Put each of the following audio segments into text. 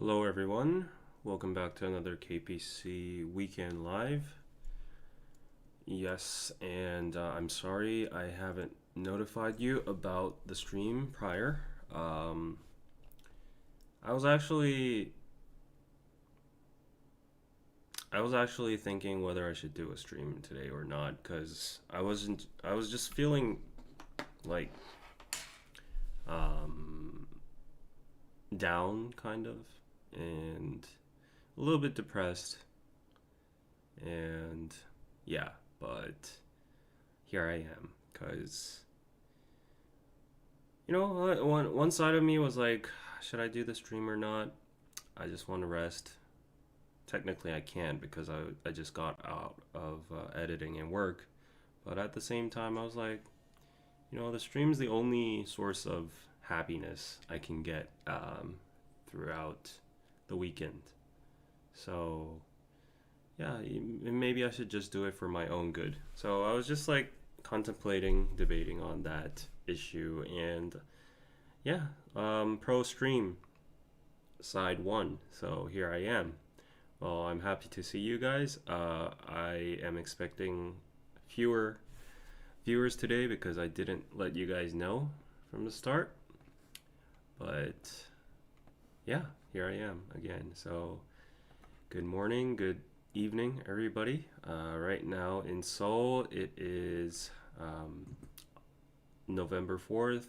Hello everyone, welcome back to another KPC Weekend Live. Yes, and I'm sorry I haven't notified you about the stream prior. Um, I was actually I was actually thinking whether I should do a stream today or not because I was just feeling like um, down kind of and a little bit depressed and yeah, but here I am because one side of me was like, should I do the stream or not? I just want to rest. Technically, I can't because I just got out of editing and work, but at the same time, I was like, the stream is the only source of happiness I can get throughout the weekend. So yeah, maybe I should just do it for my own good. So I was just like contemplating, debating on that issue, and yeah, pro stream side one. So here I am. Well, I'm happy to see you guys. I am expecting fewer viewers today because I didn't let you guys know from the start. But yeah, here I am again. So good morning, good evening, everybody. Right now in Seoul, it is November 4th,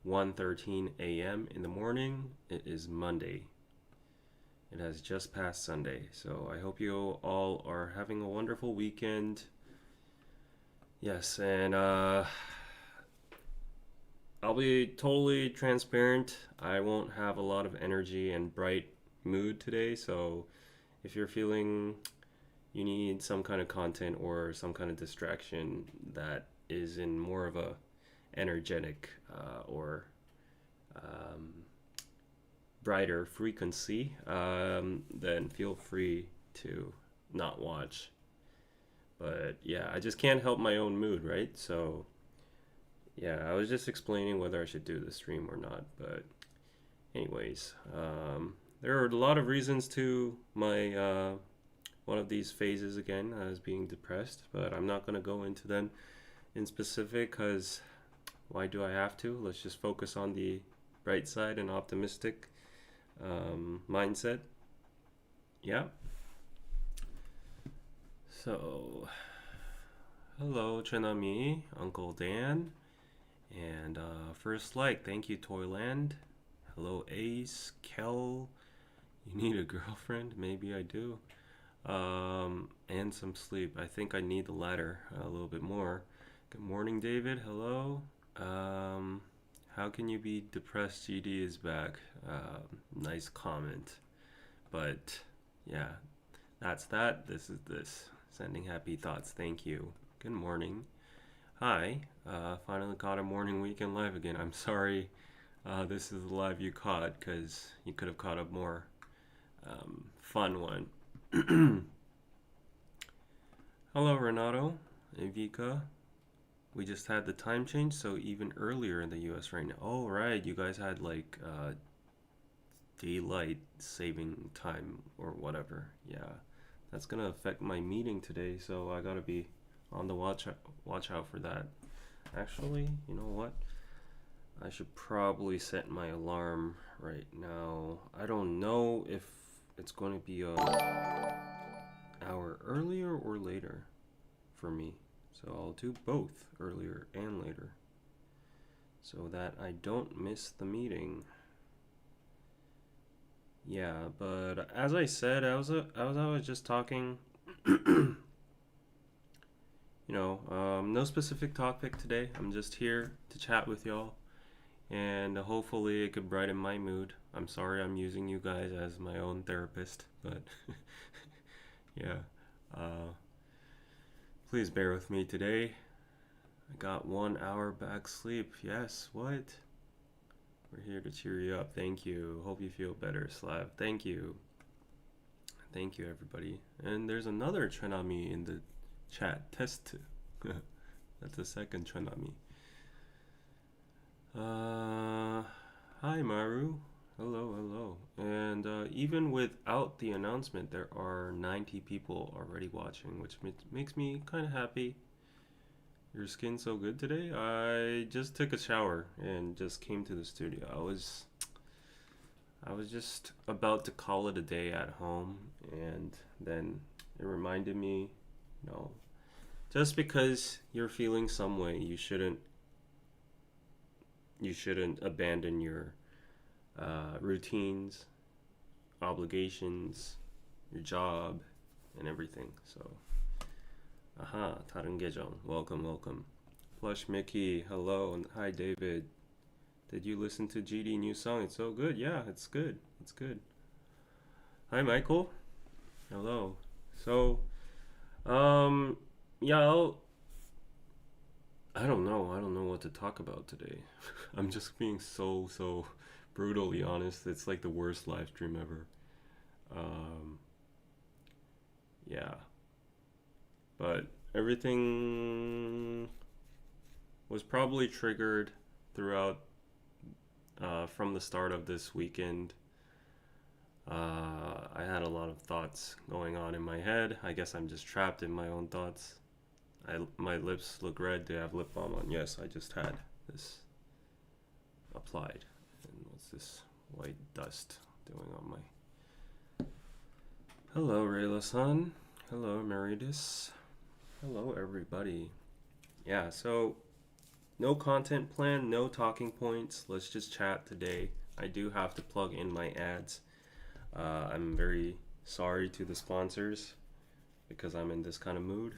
1:13 a.m. in the morning. It is Monday. It has just passed Sunday. So I hope you all are having a wonderful weekend. Yes, and I'll be totally transparent. I won't have a lot of energy and bright mood today, so if you're feeling you need some kind of content or some kind of distraction that is in more of a energetic or um, brighter frequency, then feel free to not watch. But yeah, I just can't help my own mood, right? So yeah, I was just explaining whether I should do the stream or not. But anyways, there are a lot of reasons to my one of these phases again as being depressed, but I'm not going to go into them in specific because why do I have to? Let's just focus on the bright side and optimistic mindset. Yeah. So, hello, Chanami, Uncle Dan, and first like, thank you, Toyland. Hello, Ace, Kel. You need a girlfriend? Maybe I do. And some sleep. I think I need the latter a little bit more. Good morning, David. Hello. How can you be depressed? GD is back. Nice comment. But yeah, that's that. This is this. Sending happy thoughts. Thank you. Good morning. Hi. Finally caught a morning weekend live again. I'm sorry. This is the live you caught because you could have caught a more fun one. Hello, Renato and Vika. We just had the time change, so even earlier in the US right now. Oh, right. You guys had like daylight saving time or whatever. Yeah. That's gonna affect my meeting today, so I gotta be on the watch out for that. Actually, you know what? I should probably set my alarm right now. I don't know if it's going to be a hour earlier or later for me. So I'll do both earlier and later so that I don't miss the meeting. Yeah, but as I said, I was just talking. No specific topic today. I'm just here to chat with y'all, and hopefully it could brighten my mood. I'm sorry I'm using you guys as my own therapist, but yeah. Please bear with me today. I got 1 hour back sleep. Yes, what? We're here to cheer you up. Thank you. Hope you feel better, Slav. Thank you. Thank you, everybody. And there's another Chanami in the chat. Test. That's the second Chanami. Hi, Maru. Hello, hello. And even without the announcement, there are 90 people already watching, which makes me kind of happy. Your skin's so good today. I just took a shower and just came to the studio. I was just about to call it a day at home, and then it reminded me, you know, just because you're feeling some way, you shouldn't abandon your routines, obligations, your job, and everything. So, aha, 다른 계정. Welcome, welcome. Plush Mickey, hello, and hi David. Did you listen to GD new song? It's so good. Yeah, it's good. It's good. Hi Michael. Hello. So, um, yeah, I don't know. I don't know what to talk about today. I'm just being so brutally honest. It's like the worst live stream ever. Um, yeah, but everything was probably triggered throughout from the start of this weekend. I had a lot of thoughts going on in my head. I guess I'm just trapped in my own thoughts. My lips look red. Do I have lip balm on? Yes, I just had this applied. And what's this white dust doing on my? Hello, Rayla-san. Hello, Meridis. Hello, everybody. Yeah, so no content plan, no talking points. Let's just chat today. I do have to plug in my ads. I'm very sorry to the sponsors because I'm in this kind of mood.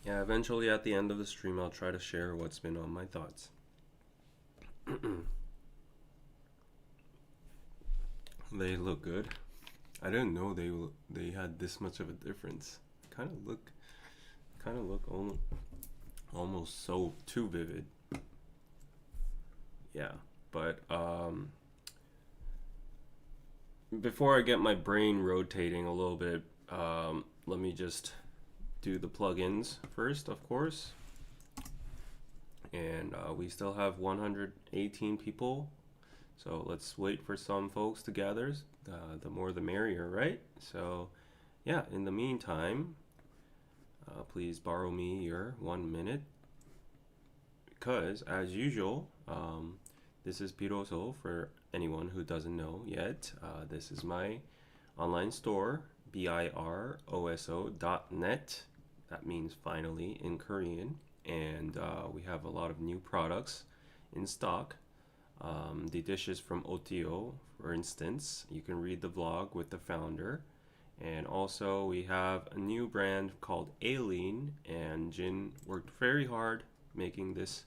Yeah, eventually at the end of the stream, I'll try to share what's been on my thoughts. They look good. I didn't know they had this much of a difference. Kind of look almost so too vivid. Yeah, but before I get my brain rotating a little bit, let me just do the plugins first, of course. And we still have 118 people, so let's wait for some folks to gather. The more the merrier, right? So, yeah, in the meantime, please borrow me your 1 minute because, as usual, this is Piroso for anyone who doesn't know yet. This is my online store, biroso.net. That means finally in Korean. And we have a lot of new products in stock. The dishes from Otio, for instance, you can read the vlog with the founder. And also, we have a new brand called Aileen, and Jin worked very hard making this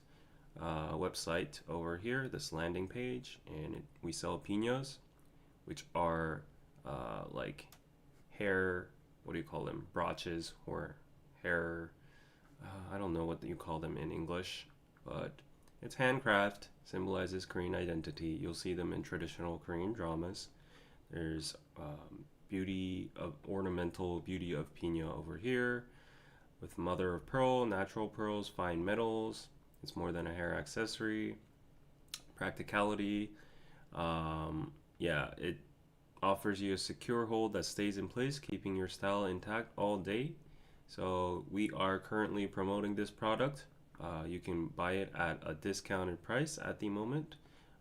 website over here, this landing page. And we sell pinos, which are like hair, what do you call them? Brooches or hair. I don't know what you call them in English, but it's handcraft, symbolizes Korean identity. You'll see them in traditional Korean dramas. There's ornamental beauty of pina over here with mother of pearl, natural pearls, fine metals. It's more than a hair accessory. Practicality. Yeah, it offers you a secure hold that stays in place, keeping your style intact all day. So we are currently promoting this product. You can buy it at a discounted price at the moment,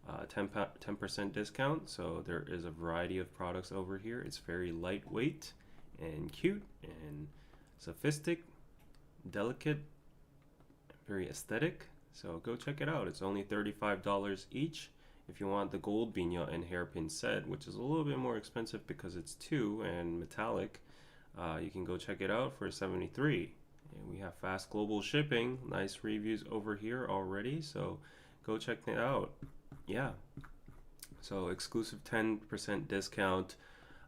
10% discount. So there is a variety of products over here. It's very lightweight and cute and sophisticated, delicate, very aesthetic. So go check it out. It's only $35 each. If you want the gold binya and hairpin set, which is a little bit more expensive because it's two and metallic, you can go check it out for 73. And we have fast global shipping. Nice reviews over here already, so go check it out. Yeah. So exclusive 10% discount.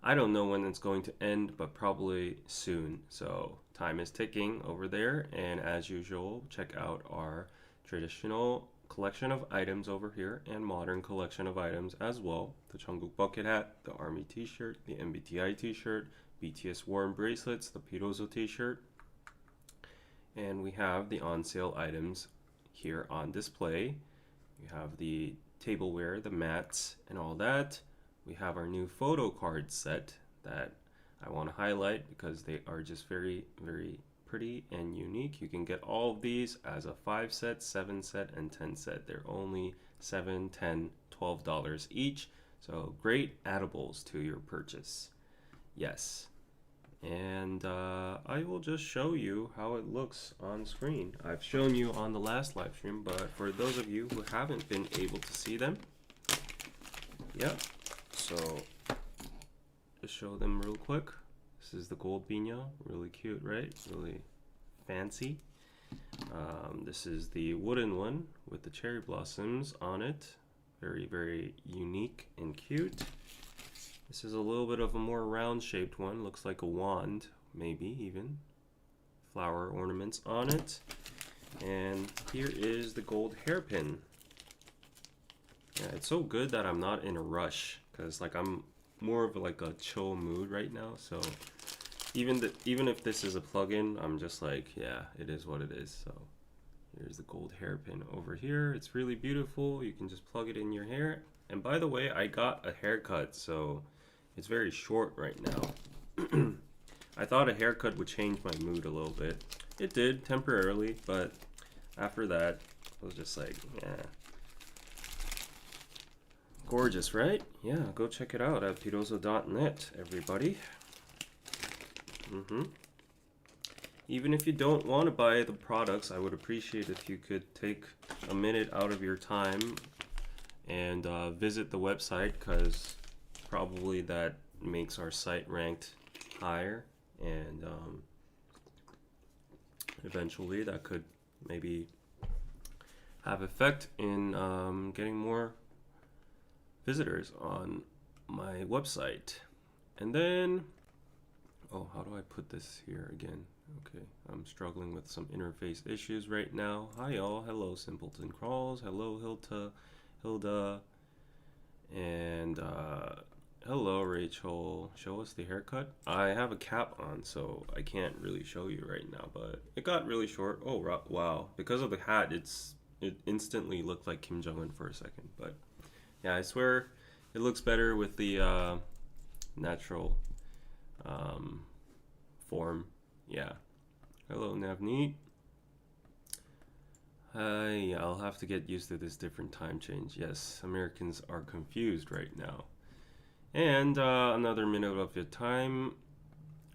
I don't know when it's going to end, but probably soon. So time is ticking over there. And as usual, check out our traditional collection of items over here and modern collection of items as well. The Jungkook bucket hat, the army t-shirt, the MBTI t-shirt, BTS warm bracelets, the Pirozo t-shirt, and we have the on sale items here on display. You have the tableware, the mats, and all that. We have our new photo card set that I want to highlight because they are just very, very pretty and unique. You can get all of these as a 5 set, 7 set, and 10 set. They're only $7, $10, $12 each. So great addables to your purchase. Yes. And I will just show you how it looks on screen. I've shown you on the last live stream, but for those of you who haven't been able to see them, yeah, so just show them real quick. This is the gold piña, really cute, right? Really fancy. This is the wooden one with the cherry blossoms on it. Very, very unique and cute. This is a little bit of a more round shaped one. Looks like a wand, maybe even. Flower ornaments on it. And here is the gold hairpin. Yeah, it's so good that I'm not in a rush, because like I'm more of like a chill mood right now. So even if this is a plug-in, I'm just like, yeah, it is what it is. So here's the gold hairpin over here. It's really beautiful. You can just plug it in your hair. And by the way, I got a haircut, so it's very short right now. I thought a haircut would change my mood a little bit. It did temporarily, but after that, I was just like, yeah. Gorgeous, right? Yeah, go check it out at piroso.net, everybody. Even if you don't want to buy the products, I would appreciate if you could take a minute out of your time and visit the website, because probably that makes our site ranked higher, and eventually that could maybe have effect in getting more visitors on my website. And then, oh, how do I put this here again? Okay, I'm struggling with some interface issues right now. Hi y'all, hello Simpleton Crawls, hello Hilda, and hello Rachel. Show us the haircut. I have a cap on, so I can't really show you right now, but it got really short. Oh wow, because of the hat, it instantly looked like Kim Jong-un for a second. But yeah, I swear it looks better with the natural form. Yeah. Hello Navneet. Hi, I'll have to get used to this different time change. Yes, Americans are confused right now. And another minute of your time.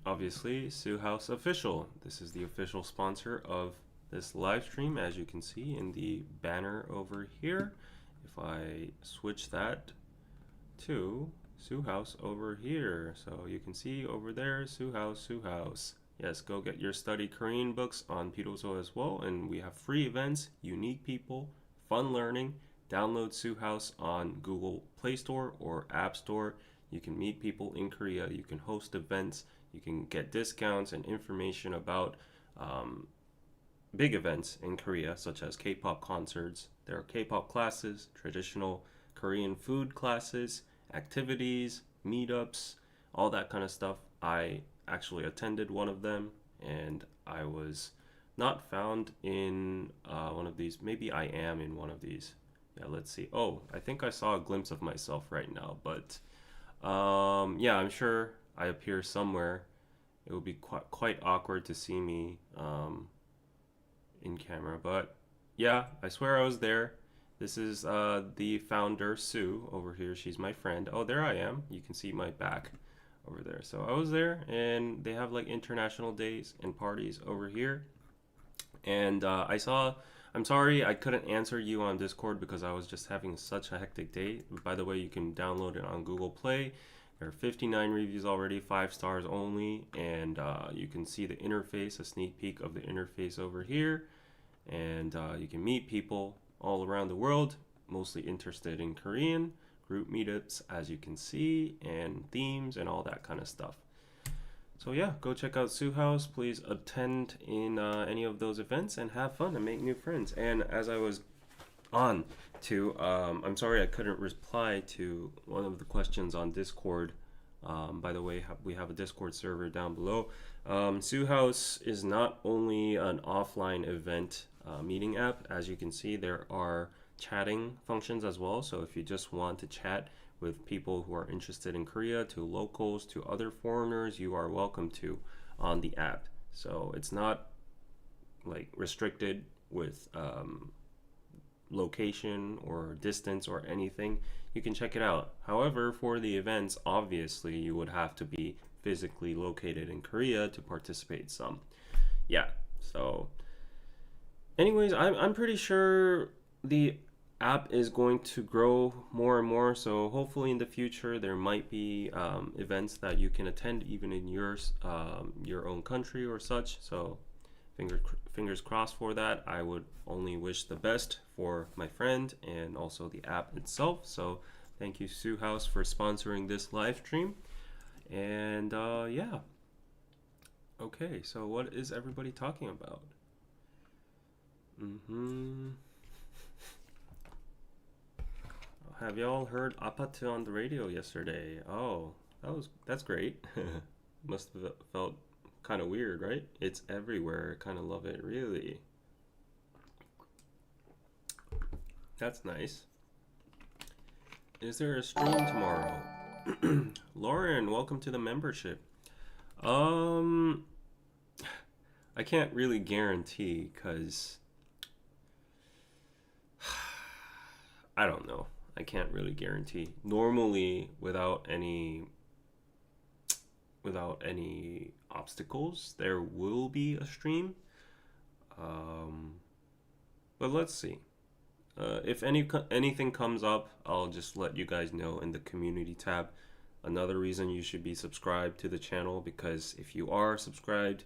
Obviously, Sue House Official. This is the official sponsor of this live stream, as you can see in the banner over here. If I switch that to Sue House over here, so you can see over there, Sue House, Sue House. Yes, go get your study Korean books on Piroso as well, and we have free events, unique people, fun learning. Download Sue House on Google Play Store or App Store. You can meet people in Korea, you can host events, you can get discounts and information about big events in Korea, such as K-pop concerts. There are K-pop classes, traditional Korean food classes, activities, meetups, all that kind of stuff. I actually attended one of them, and I was not found in one of these. Maybe I am in one of these. Yeah, let's see. Oh, I think I saw a glimpse of myself right now, but yeah, I'm sure I appear somewhere. It would be quite awkward to see me in camera, but yeah, I swear I was there. This is the founder, Sue, over here. She's my friend. Oh, there I am. You can see my back over there. So I was there, and they have like international days and parties over here. And I'm sorry I couldn't answer you on Discord because I was just having such a hectic day. By the way, you can download it on Google Play. There are 59 reviews already, 5 stars only, and you can see the interface, a sneak peek of the interface over here. And you can meet people all around the world, mostly interested in Korean, group meetups, as you can see, and themes and all that kind of stuff. So yeah, go check out Sue House. Please attend in any of those events and have fun and make new friends. And as I was on to, I'm sorry I couldn't reply to one of the questions on Discord By the way, we have a Discord server down below. Sue House is not only an offline event meeting app. As you can see, there are chatting functions as well. So if you just want to chat with people who are interested in Korea, to locals, to other foreigners, you are welcome to on the app. So it's not like restricted with location or distance or anything. You can check it out. However, for the events, obviously you would have to be physically located in Korea to participate some. Yeah, so anyways, I'm pretty sure the app is going to grow more and more. So hopefully in the future there might be events that you can attend even in your own country or such. So fingers crossed for that. I would only wish the best for my friend and also the app itself. So thank you, Sue House, for sponsoring this live stream. And yeah. Okay, so what is everybody talking about? Have y'all heard 아파트 on the radio yesterday? Oh, that's great. Must have felt kind of weird, right? It's everywhere. Kind of love it, really. That's nice. Is there a stream tomorrow? Lauren, welcome to the membership. I can't really guarantee because I don't know. I can't really guarantee. Normally, without any obstacles, there will be a stream. But let's see. If anything comes up, I'll just let you guys know in the community tab. Another reason you should be subscribed to the channel, because if you are subscribed,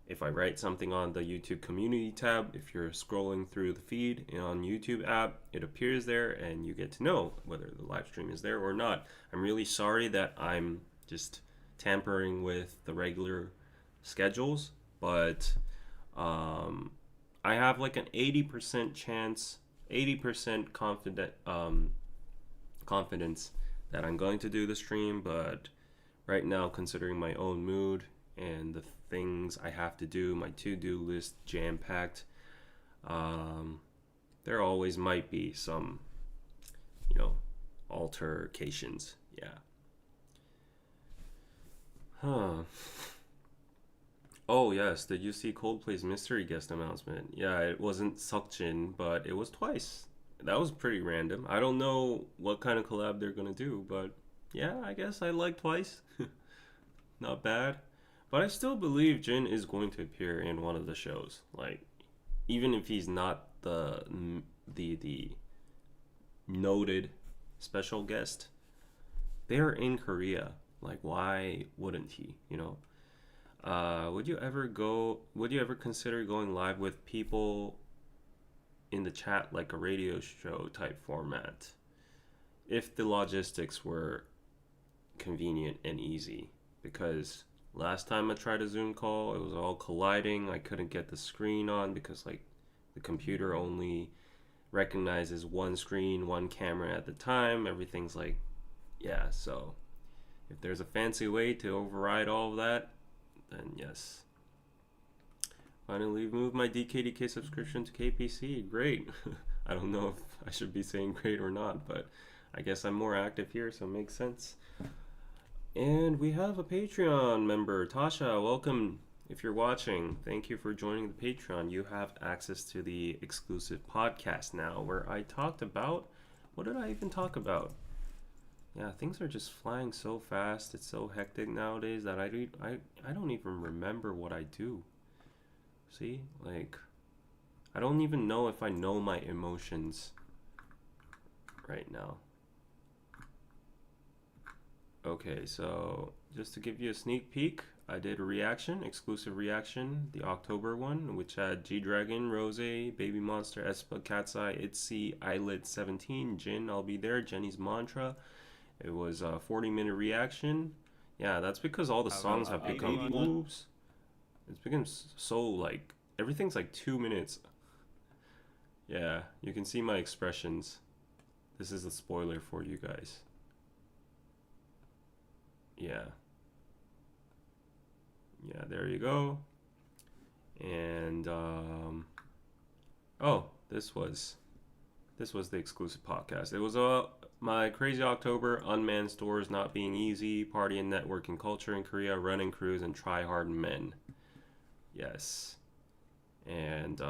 if I write something on the YouTube community tab, if you're scrolling through the feed on YouTube app, it appears there and you get to know whether the live stream is there or not. I'm really sorry that I'm just tampering with the regular schedules, but I have like an 80% chance, 80% confidence that I'm going to do the stream. But right now, considering my own mood and the things I have to do, my to-do list jam-packed, there always might be some, altercations. Yeah. Huh. Oh yes, did you see Coldplay's mystery guest announcement? Yeah, it wasn't Seokjin, but it was Twice. That was pretty random. I don't know what kind of collab they're gonna do, but yeah, I guess I like Twice. Not bad. But I still believe Jin is going to appear in one of the shows. Like, even if he's not the noted special guest, they're in Korea. Like, why wouldn't he? Would you ever consider going live with people in the chat, like a radio show type format, if the logistics were convenient and easy? Because last time I tried a Zoom call, it was all colliding. I couldn't get the screen on because like the computer only recognizes one screen, one camera at the time. Everything's like, yeah. So if there's a fancy way to override all of that, then yes. Finally moved my DKDK subscription to KPC. Great. I don't know if I should be saying great or not, but I guess I'm more active here, so it makes sense. And we have a Patreon member, Tasha. Welcome. If you're watching, thank you for joining the Patreon. You have access to the exclusive podcast now, where I talked about, what did I even talk about? Yeah, things are just flying so fast. It's so hectic nowadays that I don't even remember what I do. See? Like, I don't even know if I know my emotions right now. Okay, so just to give you a sneak peek, I did a reaction, exclusive reaction, the October one, which had G-Dragon, Rose, Baby Monster, Espa, Cat's Eye, Itzy, Eyelid 17, Jin, I'll Be There, Jenny's Mantra. It was a 40-minute reaction. Yeah, that's because all the songs have become, oops. It's become so, like, everything's like 2 minutes. Yeah, you can see my expressions. This is a spoiler for you guys. Yeah, yeah, there you go. And oh, this was the exclusive podcast. It was my crazy October, unmanned stores not being easy, party and networking culture in Korea, running crews, and try hard men. Yes. And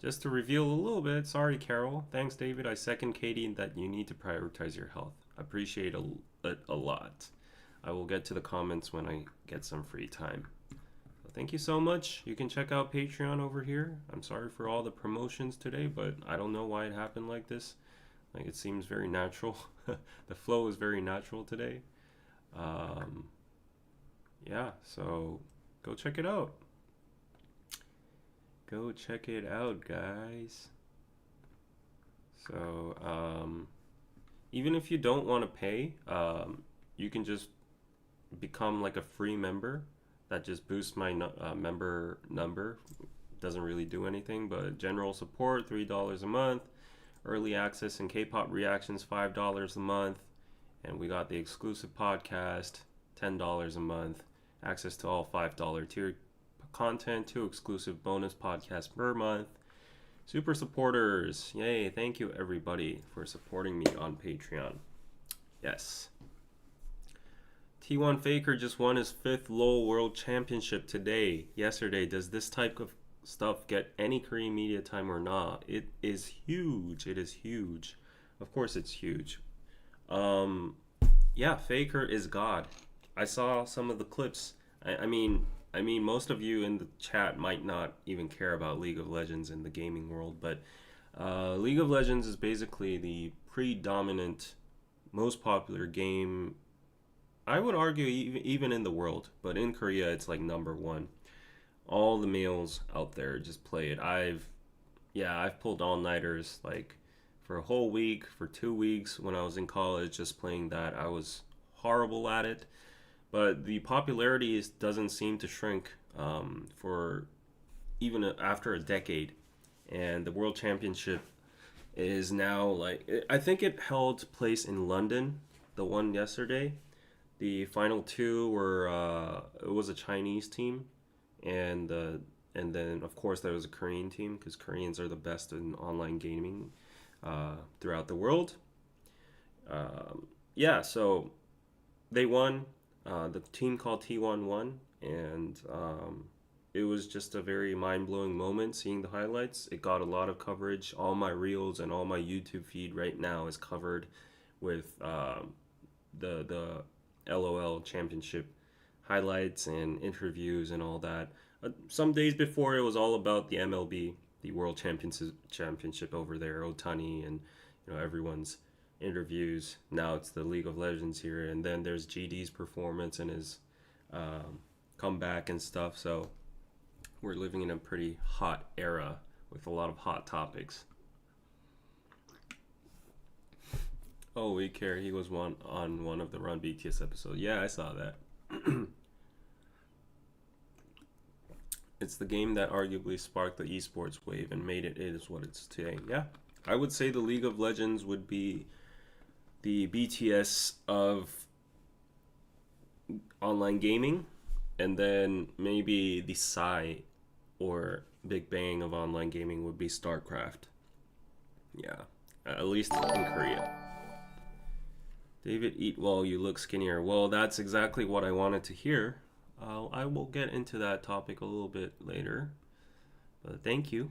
just to reveal a little bit, sorry, Carol. Thanks, David. I second Katie in that you need to prioritize your health. I appreciate it a lot. I will get to the comments when I get some free time. So thank you so much. You can check out Patreon over here. I'm sorry for all the promotions today, but I don't know why it happened like this. Like, it seems very natural. The flow is very natural today. Um, yeah, so go check it out. Go check it out, guys. So, even if you don't want to pay, you can just become like a free member. That just boosts my member number. Doesn't really do anything, but general support, $3 a month. Early access and K-pop reactions, $5 a month. And we got the exclusive podcast, $10 a month. Access to all $5 tier content, 2 exclusive bonus podcasts per month. Super supporters. Yay, thank you everybody for supporting me on Patreon. Yes. T1 Faker just won his 5th LoL World Championship yesterday. Does this type of stuff get any Korean media time or not? It is huge. It is huge. Of course it's huge. Yeah, Faker is God. I saw some of the clips. I mean, most of you in the chat might not even care about League of Legends in the gaming world, but League of Legends is basically the predominant, most popular game, I would argue, even in the world, but in Korea, it's like number one. All the males out there just play it. I've pulled all-nighters, like, for a whole week, for 2 weeks when I was in college, just playing that. I was horrible at it. But the popularity doesn't seem to shrink for even after a decade. And the World Championship is now like, I think it held place in London, the one yesterday. The final two were, it was a Chinese team. And then, of course, there was a Korean team because Koreans are the best in online gaming throughout the world. Yeah, so they won. The team called T1 won, and it was just a very mind-blowing moment seeing the highlights. It got a lot of coverage. All my reels and all my YouTube feed right now is covered with the LOL Championship highlights and interviews and all that. Some days before, it was all about the MLB, the World Championship over there, Otani, and everyone's interviews. Now it's the League of Legends here, and then there's GD's performance and his comeback and stuff. So we're living in a pretty hot era with a lot of hot topics. Oh, we care. He was on one of the Run BTS episodes. Yeah, I saw that. It's the game that arguably sparked the esports wave and made it is what it's today. Yeah, I would say the League of Legends would be the BTS of online gaming, and then maybe the Psy or Big Bang of online gaming would be StarCraft. Yeah, at least in Korea. David, eat well, you look skinnier. Well, that's exactly what I wanted to hear. I will get into that topic a little bit later. But thank you.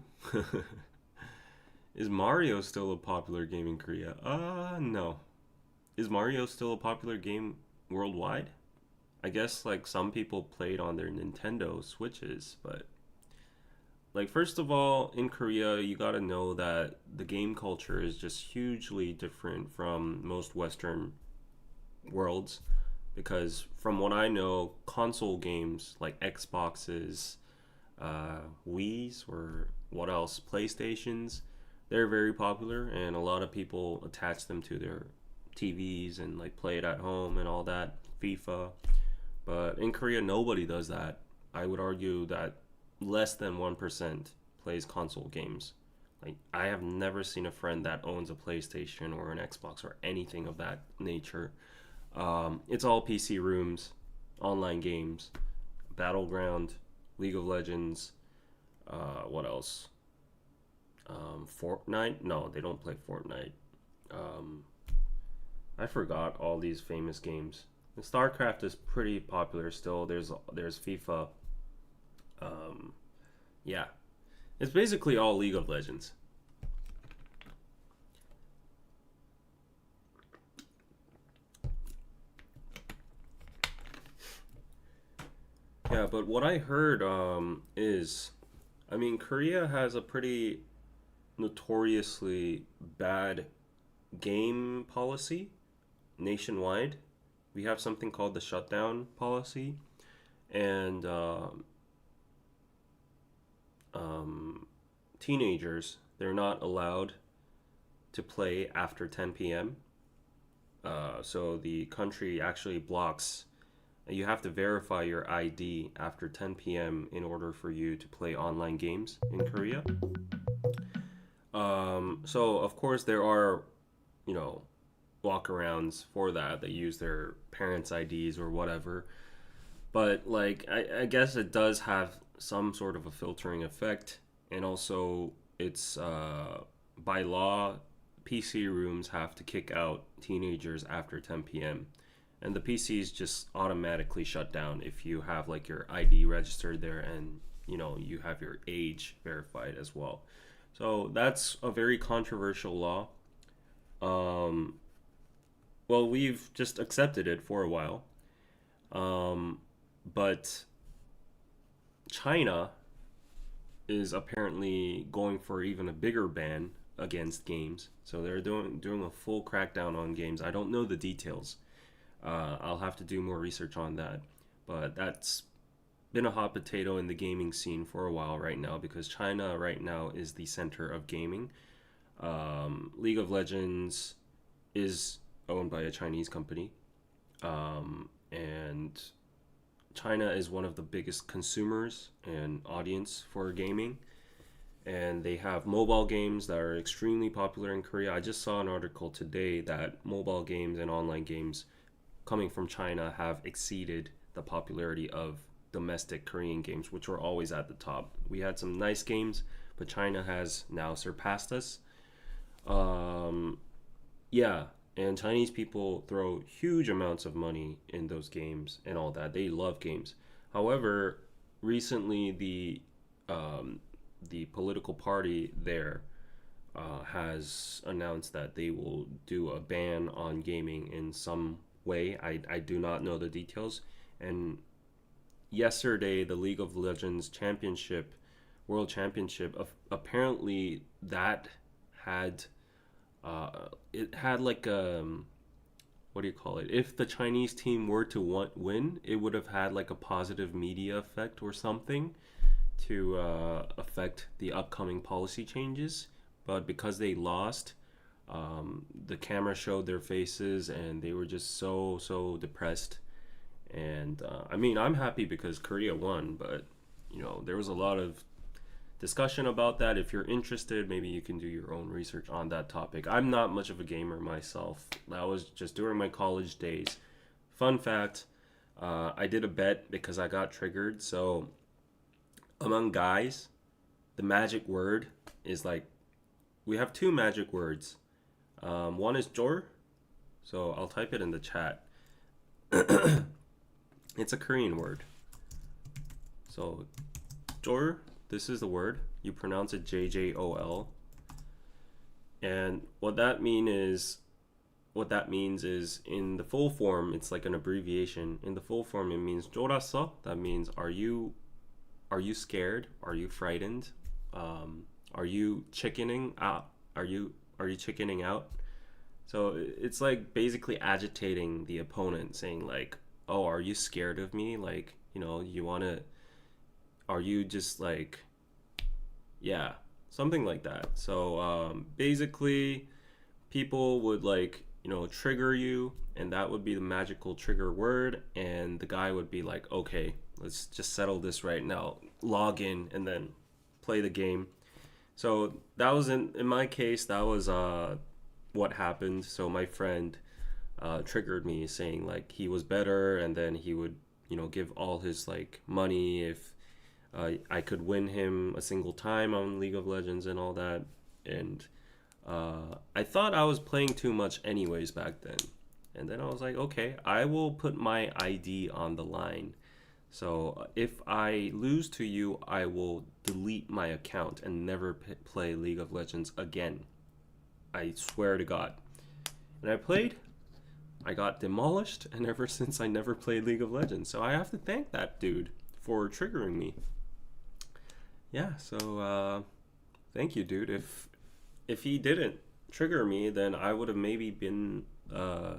Is Mario still a popular game in Korea? No. Is Mario still a popular game worldwide? I guess like some people played on their Nintendo Switches, but like first of all, in Korea, you gotta know that the game culture is just hugely different from most Western worlds. Because from what I know, console games like Xboxes, Wii's, or what else, PlayStations, they're very popular, and a lot of people attach them to their TVs and like play it at home and all that, FIFA. But in Korea, nobody does that. I would argue that less than 1% plays console games. Like, I have never seen a friend that owns a PlayStation or an Xbox or anything of that nature. It's all PC rooms, online games, Battleground, League of Legends. What else? Fortnite? No, they don't play Fortnite. Um, I forgot all these famous games. And StarCraft is pretty popular still. There's FIFA. Um, yeah, it's basically all League of Legends. Yeah, but what I heard is, I mean, Korea has a pretty notoriously bad game policy nationwide. We have something called the shutdown policy, and um, teenagers, they're not allowed to play after 10 p.m. So the country actually blocks. You have to verify your ID after 10 p.m. in order for you to play online games in Korea. So of course there are, you know, walkarounds for that. They use their parents' IDs or whatever. But like I guess it does have some sort of a filtering effect, and also it's by law, PC rooms have to kick out teenagers after 10 p.m. And the PCs just automatically shut down if you have like your ID registered there, and you know you have your age verified as well. So that's a very controversial law. Um, well, we've just accepted it for a while. Um, but China is apparently going for even a bigger ban against games. So they're doing a full crackdown on games. I don't know the details. I'll have to do more research on that. But that's been a hot potato in the gaming scene for a while right now, because China right now is the center of gaming. League of Legends is owned by a Chinese company, and China is one of the biggest consumers and audience for gaming. And they have mobile games that are extremely popular in Korea. I just saw an article today that mobile games and online games coming from China have exceeded the popularity of domestic Korean games, which were always at the top. We had some nice games, but China has now surpassed us. Um, yeah, and Chinese people throw huge amounts of money in those games and all that. They love games. However, recently um, the political party there has announced that they will do a ban on gaming in some way. I do not know the details. And yesterday, the League of Legends Championship, World Championship, apparently that had it had like what do you call it? If the Chinese team were to win, it would have had like a positive media effect or something to affect the upcoming policy changes. But because they lost, the camera showed their faces and they were just so depressed. And I mean, I'm happy because Korea won, but you know, there was a lot of discussion about that. If you're interested, maybe you can do your own research on that topic. I'm not much of a gamer myself. That was just during my college days. Fun fact, I did a bet because I got triggered. So among guys, the magic word is like, we have two magic words. One is jor, so I'll type it in the chat. It's a Korean word. So jor, this is the word. You pronounce it JJOL. And what that means is in the full form, it's like an abbreviation. In the full form, it means joras어. That means are you scared? Are you frightened? Are you chickening out? Are you chickening out? So it's like basically agitating the opponent, saying like, "Oh, are you scared of me? Like, you know, are you just like, yeah, something like that." So basically, people would like, you know, trigger you, and that would be the magical trigger word, and the guy would be like, "Okay, let's just settle this right now. Log in and then play the game." So that was in my case, that was what happened. So my friend triggered me, saying like he was better, and then he would, give all his like money if I could win him a single time on League of Legends and all that. And I thought I was playing too much anyways back then. And then I was like, okay, I will put my ID on the line. So if I lose to you, I will delete my account and never play League of Legends again. I swear to God. And I played, I got demolished, and ever since I never played League of Legends. So I have to thank that dude for triggering me. Yeah, so thank you, dude. If he didn't trigger me, then I would have maybe been a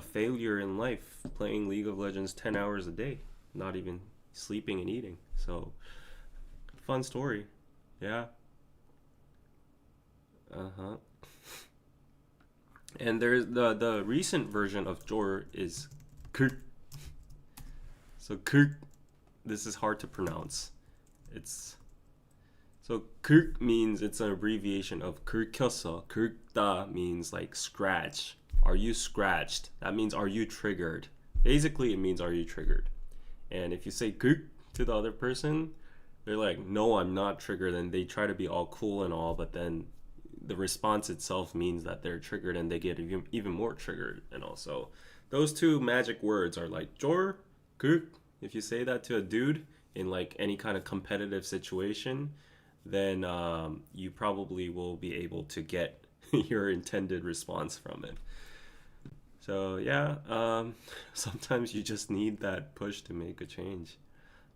failure in life playing League of Legends 10 hours a day, not even sleeping and eating. So, fun story. Yeah. Uh-huh. And there's the recent version of Jor is Kirk. So Kirk, this is hard to pronounce. It's so Kirk means, it's an abbreviation of Kirkyoseo. Kirkda means like scratch. Are you scratched? That means are you triggered? Basically, it means are you triggered? And if you say Kirk to the other person, they're like, no, I'm not triggered. And they try to be all cool and all, but then the response itself means that they're triggered and they get even more triggered. And also, those two magic words are like Jor, Kirk. If you say that to a dude in like any kind of competitive situation, then you probably will be able to get your intended response from it. So yeah, sometimes you just need that push to make a change.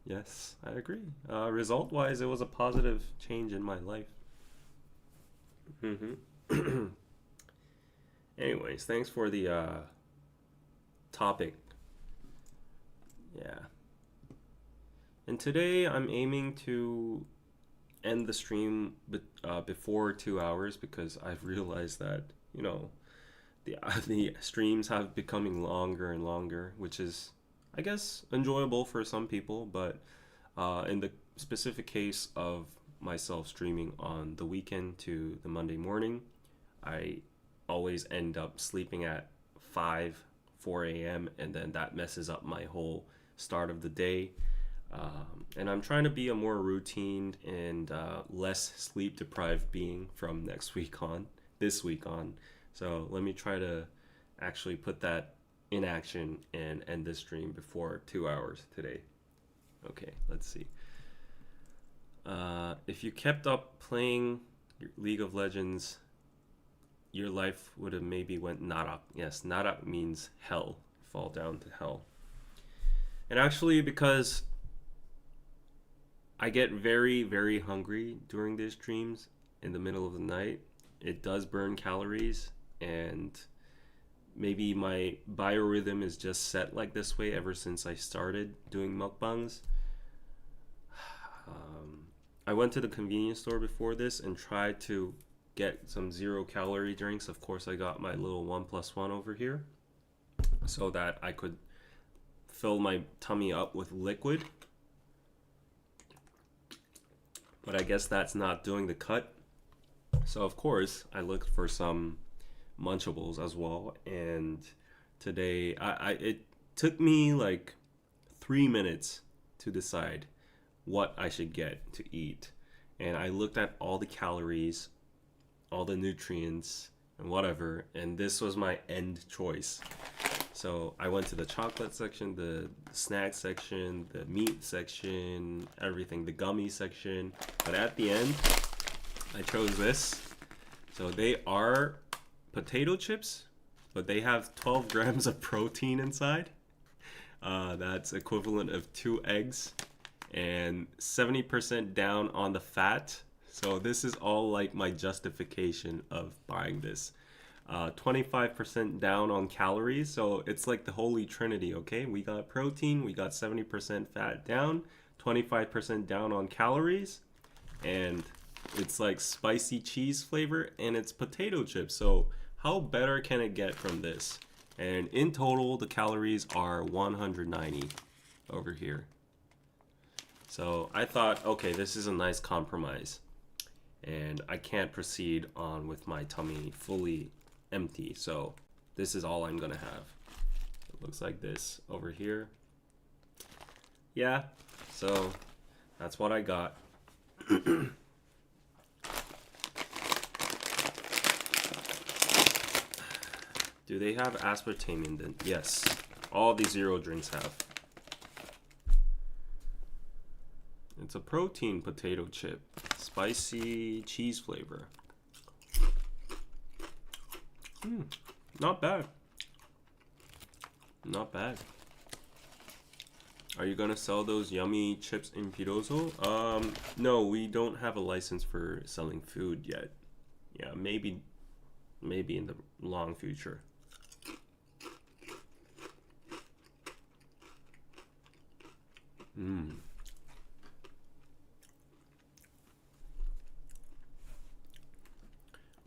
Yes, I agree. Result-wise, it was a positive change in my life. Hmm. Anyways, thanks for the topic. Yeah. And today I'm aiming to end the stream before 2 hours, because I've realized that, the the streams have becoming longer and longer, which is, I guess, enjoyable for some people. But in the specific case of myself streaming on the weekend to the Monday morning, I always end up sleeping at 4 a.m., and then that messes up my whole start of the day. And I'm trying to be a more routine and less sleep deprived being from this week on. So let me try to actually put that in action and end this stream before 2 hours today. Okay, let's see. If you kept up playing League of Legends, your life would have maybe went narak. Yes, narak means hell, fall down to hell. And actually, because I get very, very hungry during these streams in the middle of the night, it does burn calories, and maybe my biorhythm is just set like this way ever since I started doing mukbangs. I went to the convenience store before this and tried to get some 0-calorie drinks. Of course, I got my little 1+1 over here so that I could fill my tummy up with liquid. But I guess that's not doing the cut. So of course, I looked for some Munchables as well. And today, it took me like 3 minutes to decide what I should get to eat. And I looked at all the calories, all the nutrients, and whatever. And this was my end choice. So I went to the chocolate section, the snack section, the meat section, everything, the gummy section. But at the end, I chose this. So they are potato chips, but they have 12 grams of protein inside. That's equivalent of 2 eggs and 70% down on the fat. So this is all like my justification of buying this. 25% down on calories, so it's like the holy trinity. Okay, we got protein, we got 70% fat down, 25% down on calories, and it's like spicy cheese flavor, and it's potato chips. So how better can it get from this? And in total, the calories are 190 over here. So I thought, okay, this is a nice compromise, and I can't proceed on with my tummy fully empty. So this is all I'm gonna have. It looks like this over here. Yeah, so that's what I got. Do they have aspartame in them? Yes, all these zero drinks have. It's a protein potato chip, spicy cheese flavor. Not bad. Not bad. Are you gonna sell those yummy chips in Piroso? No, we don't have a license for selling food yet. Yeah, maybe in the long future.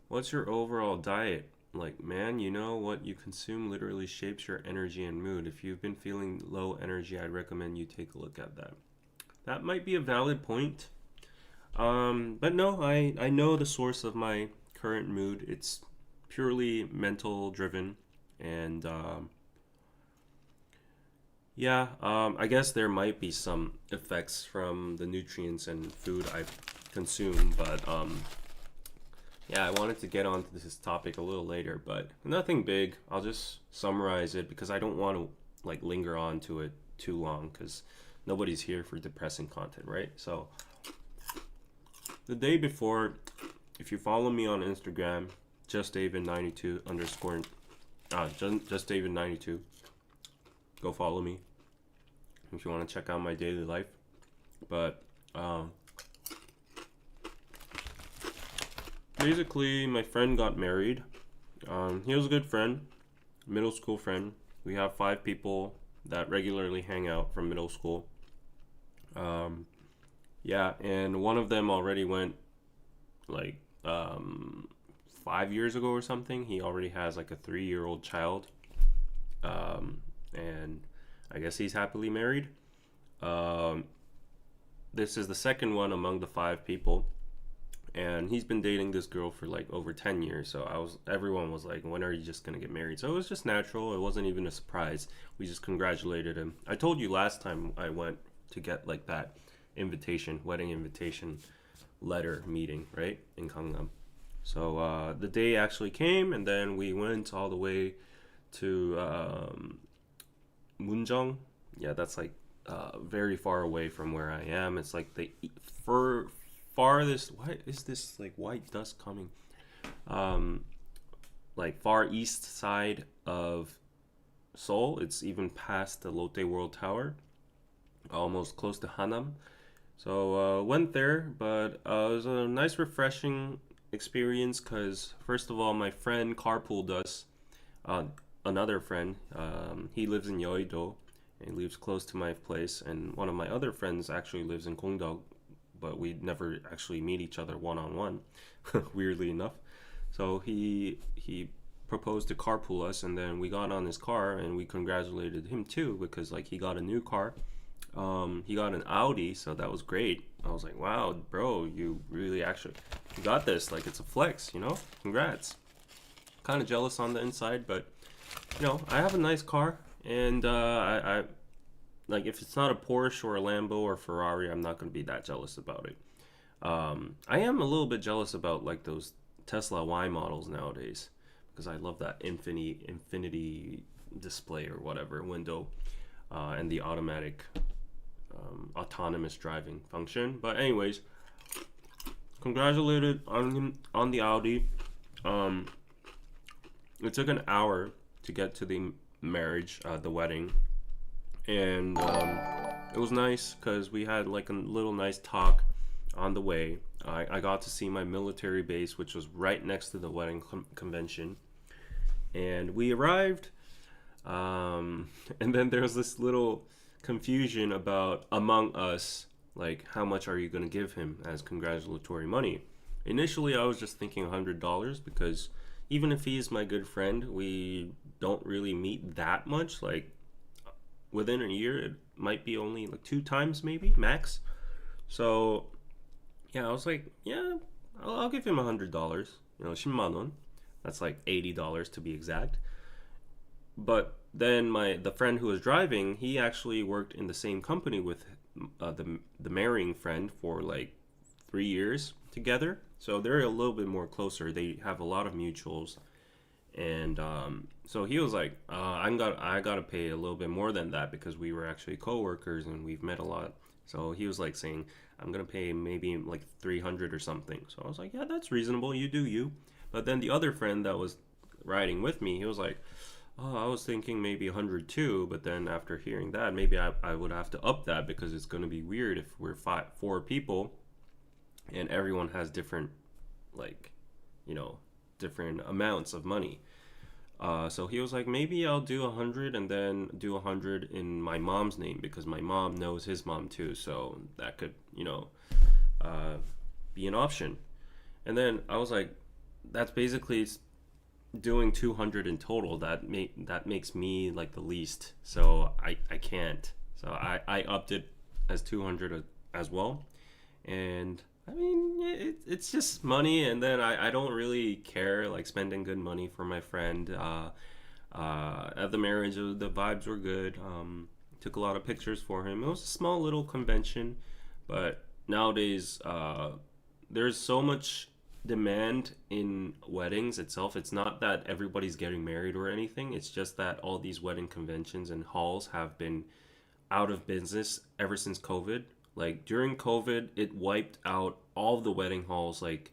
What's your overall diet? Like, man, you know what you consume literally shapes your energy and mood. If you've been feeling low energy, I'd recommend you take a look at that. That might be a valid point. But no, I know the source of my current mood. It's purely mental driven. And yeah, I guess there might be some effects from the nutrients and food I consume, but yeah, I wanted to get onto this topic a little later, but nothing big. I'll just summarize it because I don't want to like linger on to it too long because nobody's here for depressing content, right? So the day before, if you follow me on Instagram, justdavid92 underscore justdavid92, go follow me if you want to check out my daily life. But basically, my friend got married. He was a good friend, middle school friend. We have 5 people that regularly hang out from middle school. Yeah, and one of them already went like 5 years ago or something. He already has like a 3-year-old child. And I guess he's happily married. This is the second one among the 5 people. And he's been dating this girl for like over 10 years. So everyone was like, when are you just gonna get married? So it was just natural. It wasn't even a surprise. We just congratulated him. I told you last time I went to get like that wedding invitation letter meeting, right? In Gangnam. So the day actually came, and then we went all the way to Munjong. Yeah, that's like very far away from where I am. It's like the farthest. Why is this like white dust coming? Like far east side of Seoul. It's even past the Lotte World Tower, almost close to Hanam. So went there, but it was a nice, refreshing experience because first of all, my friend carpooled us. Another friend, he lives in Yeouido, and he lives close to my place, and one of my other friends actually lives in Gongdeok, but we never actually meet each other one-on-one, weirdly enough. So he proposed to carpool us, and then we got on his car, and we congratulated him too because like he got a new car. He got an Audi, so that was great. I was like, wow, bro, you really actually you got this. Like, it's a flex, you know? Congrats. Kind of jealous on the inside, but you know, I have a nice car, and I like if it's not a Porsche or a Lambo or Ferrari, I'm not gonna be that jealous about it. I am a little bit jealous about like those Tesla Y models nowadays because I love that infinity display or whatever window, and the automatic autonomous driving function. But anyways, congratulated on him on the Audi. It took an hour to get to the marriage, the wedding, and it was nice because we had like a little nice talk on the way. I got to see my military base, which was right next to the wedding convention, and we arrived, and then there was this little confusion about among us, like how much are you going to give him as congratulatory money. Initially I was just thinking $100 because even if he's my good friend, we don't really meet that much. Like within a year, it might be only like 2 times maybe max. So yeah, I was like, yeah, I'll give him $100. You know, 10만 won. That's like $80 to be exact. But then the friend who was driving, he actually worked in the same company with the marrying friend for like 3 years together. So they're a little bit more closer. They have a lot of mutuals, and so he was like, I gotta pay a little bit more than that because we were actually coworkers and we've met a lot. So he was like saying, I'm gonna pay maybe like 300 or something. So I was like, yeah, that's reasonable. You do you. But then the other friend that was riding with me, he was like, oh, I was thinking maybe 100 too. But then after hearing that, maybe I would have to up that because it's gonna be weird if we're four people and everyone has different, like, you know, different amounts of money. So he was like, maybe I'll do 100 and then do 100 in my mom's name because my mom knows his mom too. So that could, uh, be an option. And then I was like, that's basically doing 200 in total. That makes me like the least. So I can't. So I upped it as 200 as well. And I mean, it's just money, and then I don't really care like spending good money for my friend. At the marriage, the vibes were good. Took a lot of pictures for him. It was a small little convention, but nowadays there's so much demand in weddings itself. It's not that everybody's getting married or anything. It's just that all these wedding conventions and halls have been out of business ever since COVID. Like during COVID, it wiped out all of the wedding halls, like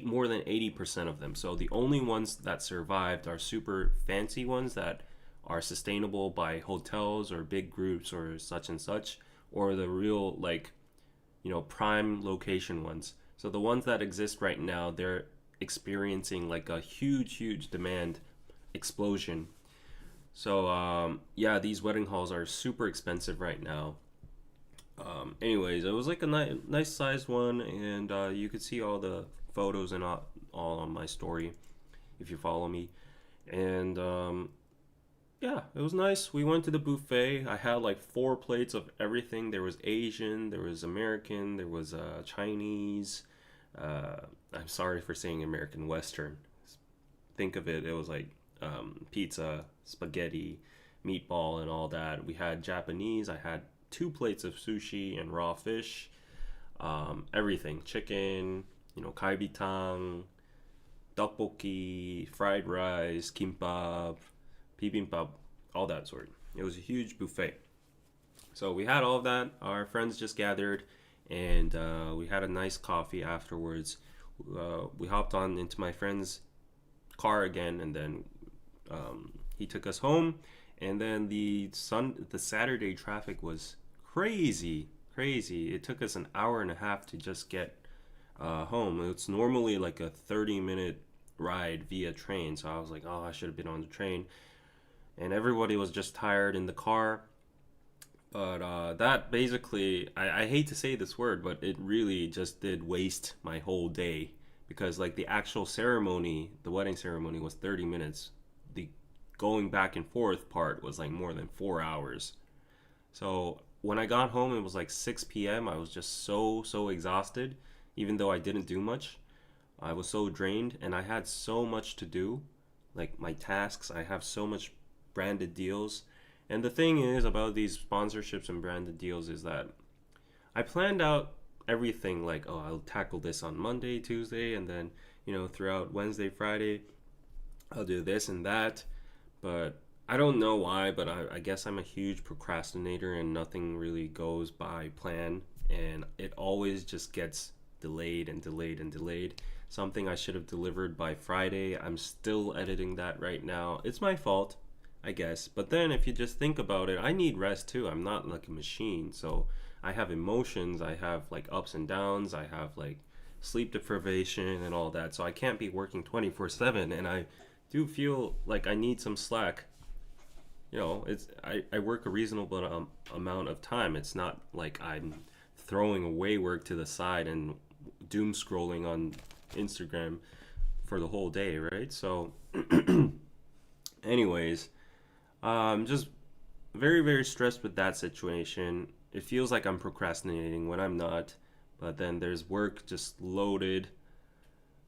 more than 80% of them. So the only ones that survived are super fancy ones that are sustainable by hotels or big groups or such and such, or the real like, prime location ones. So the ones that exist right now, they're experiencing like a huge demand explosion. So yeah, these wedding halls are super expensive right now. Anyways, it was like a nice sized one, and you could see all the photos and all on my story if you follow me. And yeah, it was nice. We went to the buffet. I had like 4 plates of everything. There was Asian, there was American, there was Chinese. Uh, I'm sorry for saying American Western. Think of it, it was like pizza, spaghetti, meatball, and all that. We had Japanese. I had 2 plates of sushi and raw fish, everything, chicken, kaibitang, tteokbokki, fried rice, kimbap, bibimbap, all that sort. It was a huge buffet. So we had all of that. Our friends just gathered, and we had a nice coffee afterwards. We hopped on into my friend's car again, and then he took us home. And then the Saturday traffic was crazy. It took us an hour and a half to just get home. It's normally like a 30-minute ride via train. So I was like, oh, I should have been on the train. And everybody was just tired in the car. But that basically, I hate to say this word, but it really just did waste my whole day. Because like the actual ceremony, the wedding ceremony was 30 minutes. The going back and forth part was like more than 4 hours. So when I got home, it was like 6 p.m. I was just so exhausted, even though I didn't do much. I was so drained, and I had so much to do, like my tasks. I have so much branded deals. And the thing is about these sponsorships and branded deals is that I planned out everything like, oh, I'll tackle this on Monday, Tuesday, and then, throughout Wednesday, Friday, I'll do this and that. But I don't know why, but I guess I'm a huge procrastinator and nothing really goes by plan. And it always just gets delayed and delayed and delayed. Something I should have delivered by Friday. I'm still editing that right now. It's my fault, I guess. But then if you just think about it, I need rest too. I'm not like a machine. So I have emotions. I have like ups and downs. I have like sleep deprivation and all that. So I can't be working 24/7. And I do feel like I need some slack. I work a reasonable amount of time. It's not like I'm throwing away work to the side and doom scrolling on Instagram for the whole day, right? So anyways, just very stressed with that situation. It feels like I'm procrastinating when I'm not, but then there's work just loaded.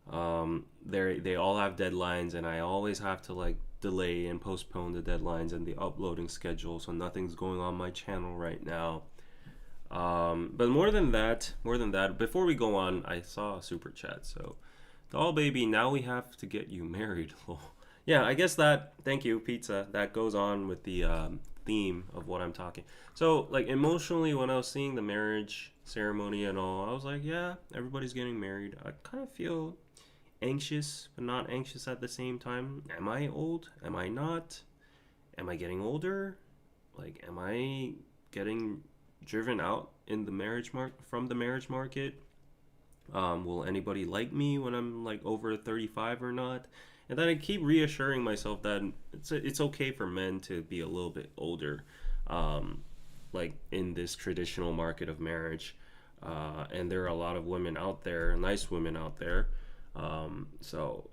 They all have deadlines, and I always have to like delay and postpone the deadlines and the uploading schedule, so nothing's going on my channel right now. But more than that, before we go on, I saw a super chat. So, doll baby, now we have to get you married. Yeah, I guess that. Thank you, pizza. That goes on with the theme of what I'm talking. So, like emotionally, when I was seeing the marriage ceremony and all, I was like, yeah, everybody's getting married. I kind of feel anxious, but not anxious at the same time. Am I old? Am I not? Am I getting older? Like, am I getting driven out in the from the marriage market? Will anybody like me when I'm like over 35 or not? And then I keep reassuring myself that it's okay for men to be a little bit older, um, like in this traditional market of marriage. And there are a lot of women out there, nice women out there. So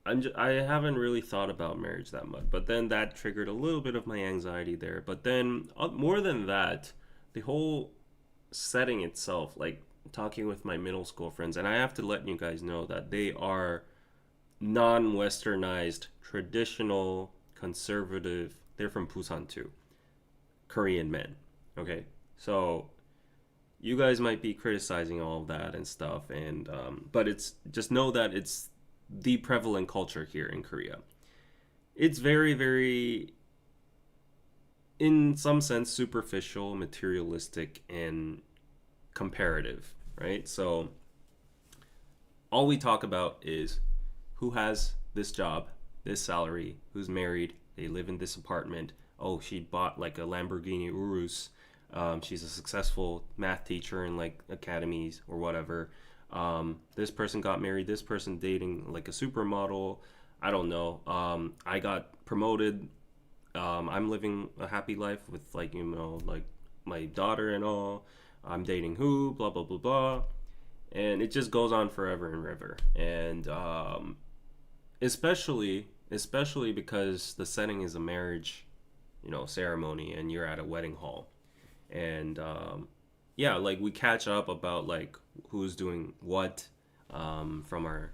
I haven't really thought about marriage that much, but then that triggered a little bit of my anxiety there. But then more than that, the whole setting itself, like talking with my middle school friends, and I have to let you guys know that they are non-westernized, traditional, conservative. They're from Busan too, Korean men. Okay, so you guys might be criticizing all of that and stuff, and but it's just know that it's the prevalent culture here in Korea. It's very, very, in some sense, superficial, materialistic, and comparative, right? So all we talk about is who has this job, this salary, who's married, they live in this apartment. Oh, she bought like a Lamborghini Urus. She's a successful math teacher in like academies or whatever. This person got married. This person dating like a supermodel. I don't know. I got promoted. I'm living a happy life with like like my daughter and all. I'm dating who? Blah blah blah blah, and it just goes on forever and ever. And especially because the setting is a marriage, ceremony, and you're at a wedding hall, and yeah, like we catch up about like who's doing what from our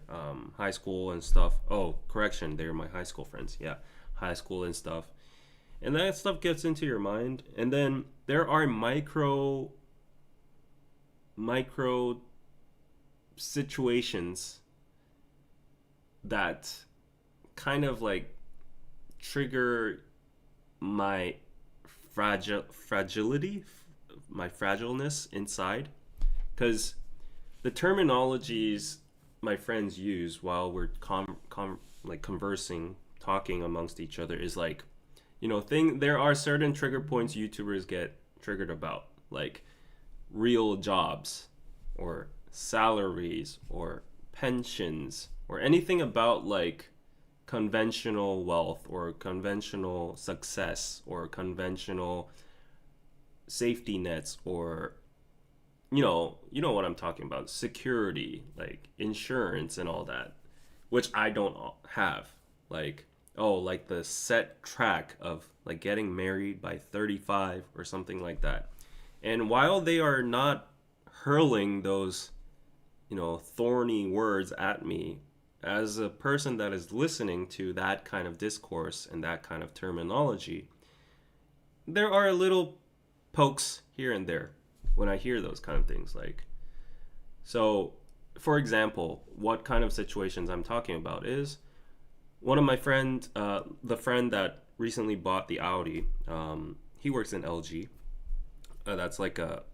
high school and stuff. Oh, correction, they're my high school friends. Yeah, high school and stuff, and that stuff gets into your mind. And then there are micro situations that kind of like trigger my fragility, my fragileness inside, because the terminologies my friends use while we're like conversing, talking amongst each other is like, there are certain trigger points YouTubers get triggered about, like real jobs or salaries or pensions or anything about like conventional wealth or conventional success or conventional safety nets, or you know what I'm talking about, security, like insurance and all that, which I don't have. Like, oh, like the set track of like getting married by 35 or something like that. And while they are not hurling those, thorny words at me, as a person that is listening to that kind of discourse and that kind of terminology, there are little pokes here and there when I hear those kind of things. Like, so for example, what kind of situations I'm talking about is one of my friend, the friend that recently bought the Audi, he works in LG. That's like a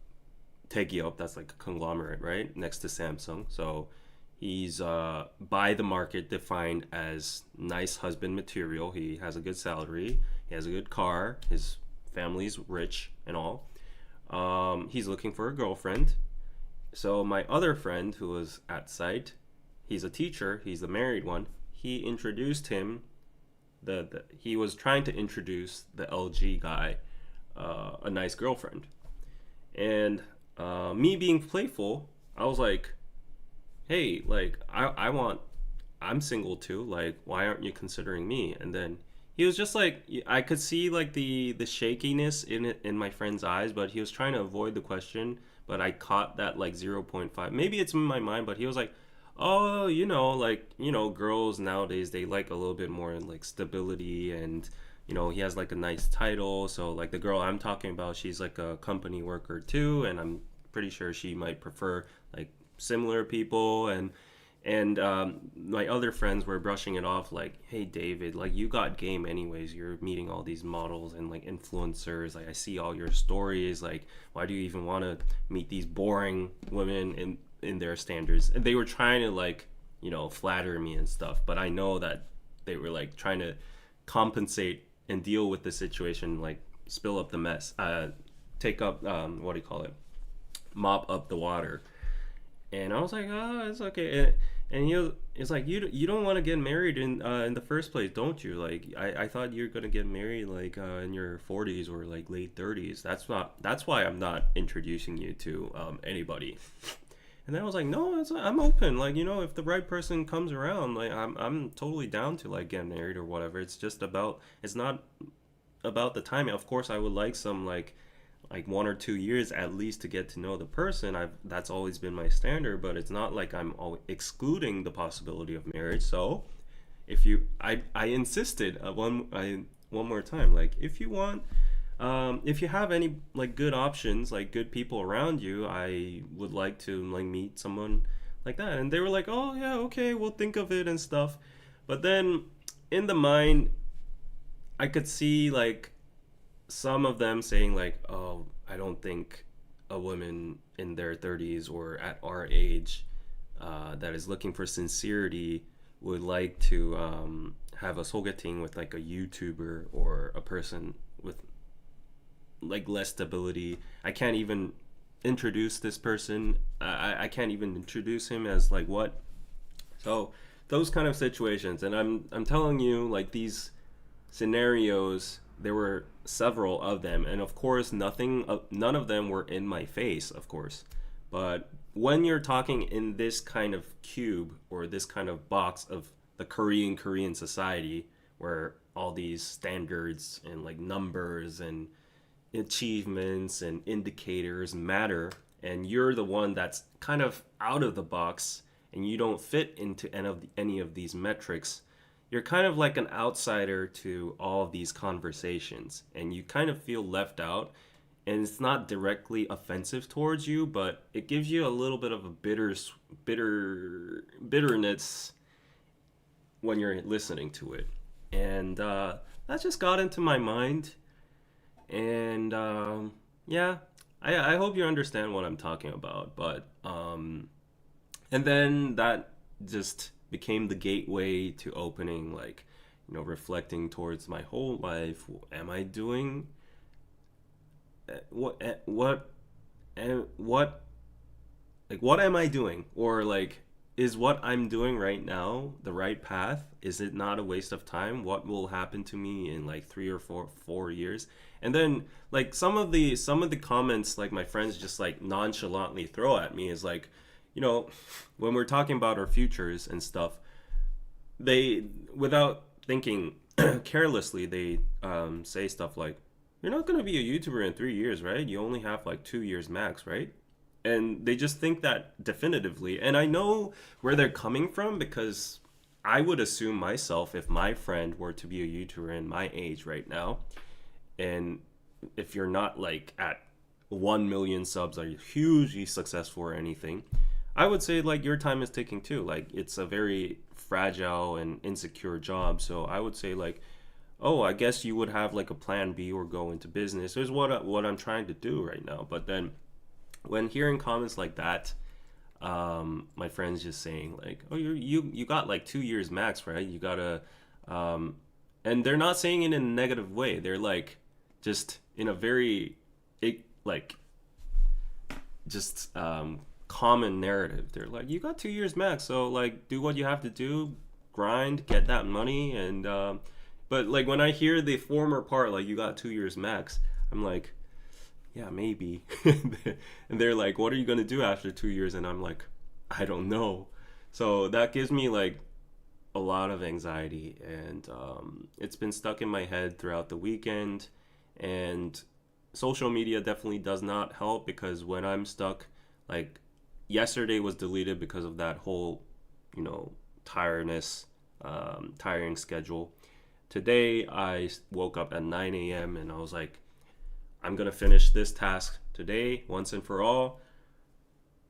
Taegiop, that's like a conglomerate, right? Next to Samsung. So he's by the market defined as nice husband material. He has a good salary. He has a good car. His family's rich and all. He's looking for a girlfriend. So my other friend who was at site, he's a teacher. He's the married one. He introduced him. He was trying to introduce the LG guy a nice girlfriend. And me being playful, I was like, hey, like I'm single too, like why aren't you considering me? And then he was just like, I could see like the shakiness in my friend's eyes, but he was trying to avoid the question. But I caught that like zero point 0.5, maybe it's in my mind, but he was like, oh, like, girls nowadays, they like a little bit more like stability, and he has like a nice title. So like the girl I'm talking about, she's like a company worker too, and I'm pretty sure she might prefer like similar people. And my other friends were brushing it off like, hey David, like you got game anyways, you're meeting all these models and like influencers, like I see all your stories, like why do you even want to meet these boring women in their standards? And they were trying to like flatter me and stuff, but I know that they were like trying to compensate and deal with the situation, like spill up the mess, take up, what do you call it, mop up the water. And I was like, oh, it's okay. And it's like, you don't want to get married in the first place, don't you? Like I thought you're gonna get married like in your 40s or like late 30s. That's why I'm not introducing you to anybody. And then I was like, no, I'm open. Like if the right person comes around, like I'm totally down to like get married or whatever. It's not about the timing. Of course, I would like some like 1 or 2 years at least to get to know the person. That's always been my standard, but it's not like I'm excluding the possibility of marriage. So if you, I insisted one more time, like if you have any like good options, like good people around you, I would like to like meet someone like that. And they were like, oh yeah, okay, we'll think of it and stuff. But then in the mind, I could see like some of them saying like, "Oh, I don't think a woman in their 30s or at our age that is looking for sincerity would like to have a sogeting with like a YouTuber or a person with like less stability. I can't even introduce this person. I can't even introduce him as like what." So those kind of situations, and I'm telling you like these scenarios, there were several of them, and of course none of them were in my face, of course. But when you're talking in this kind of cube or this kind of box of the Korean society, where all these standards and like numbers and achievements and indicators matter, and you're the one that's kind of out of the box and you don't fit into any of these metrics, you're kind of like an outsider to all of these conversations, and you kind of feel left out. And it's not directly offensive towards you, but it gives you a little bit of a bitterness when you're listening to it. And that just got into my mind. And yeah, I hope you understand what I'm talking about. But and then that just became the gateway to opening, like reflecting towards my whole life. Am I doing what like what am I doing? Or like, is what I'm doing right now the right path? Is it not a waste of time? What will happen to me in like 3 or 4 years? And then like some of the comments like my friends just like nonchalantly throw at me is like, when we're talking about our futures and stuff, they, without thinking carelessly, they say stuff like, you're not going to be a YouTuber in 3 years, right? You only have like 2 years max, right? And they just think that definitively. And I know where they're coming from, because I would assume myself, if my friend were to be a YouTuber in my age right now, and if you're not like at 1 million subs, are you hugely successful or anything, I would say like your time is ticking too. Like it's a very fragile and insecure job. So I would say like, oh, I guess you would have like a plan B or go into business. Is what I'm trying to do right now. But then when hearing comments like that, my friends just saying like, oh, you got like 2 years max, right? You gotta, and they're not saying it in a negative way. They're like, just in a very, like, just common narrative. They're like, you got 2 years max, so like, do what you have to do, grind, get that money, and but like when I hear the former part, like you got 2 years max, I'm like, yeah, maybe. And they're like, what are you gonna do after 2 years? And I'm like, I don't know. So that gives me like a lot of anxiety, and it's been stuck in my head throughout the weekend. And social media definitely does not help, because when I'm stuck, like yesterday was deleted because of that whole tiredness, tiring schedule. Today I woke up at 9 a.m. and I was like, I'm gonna finish this task today once and for all.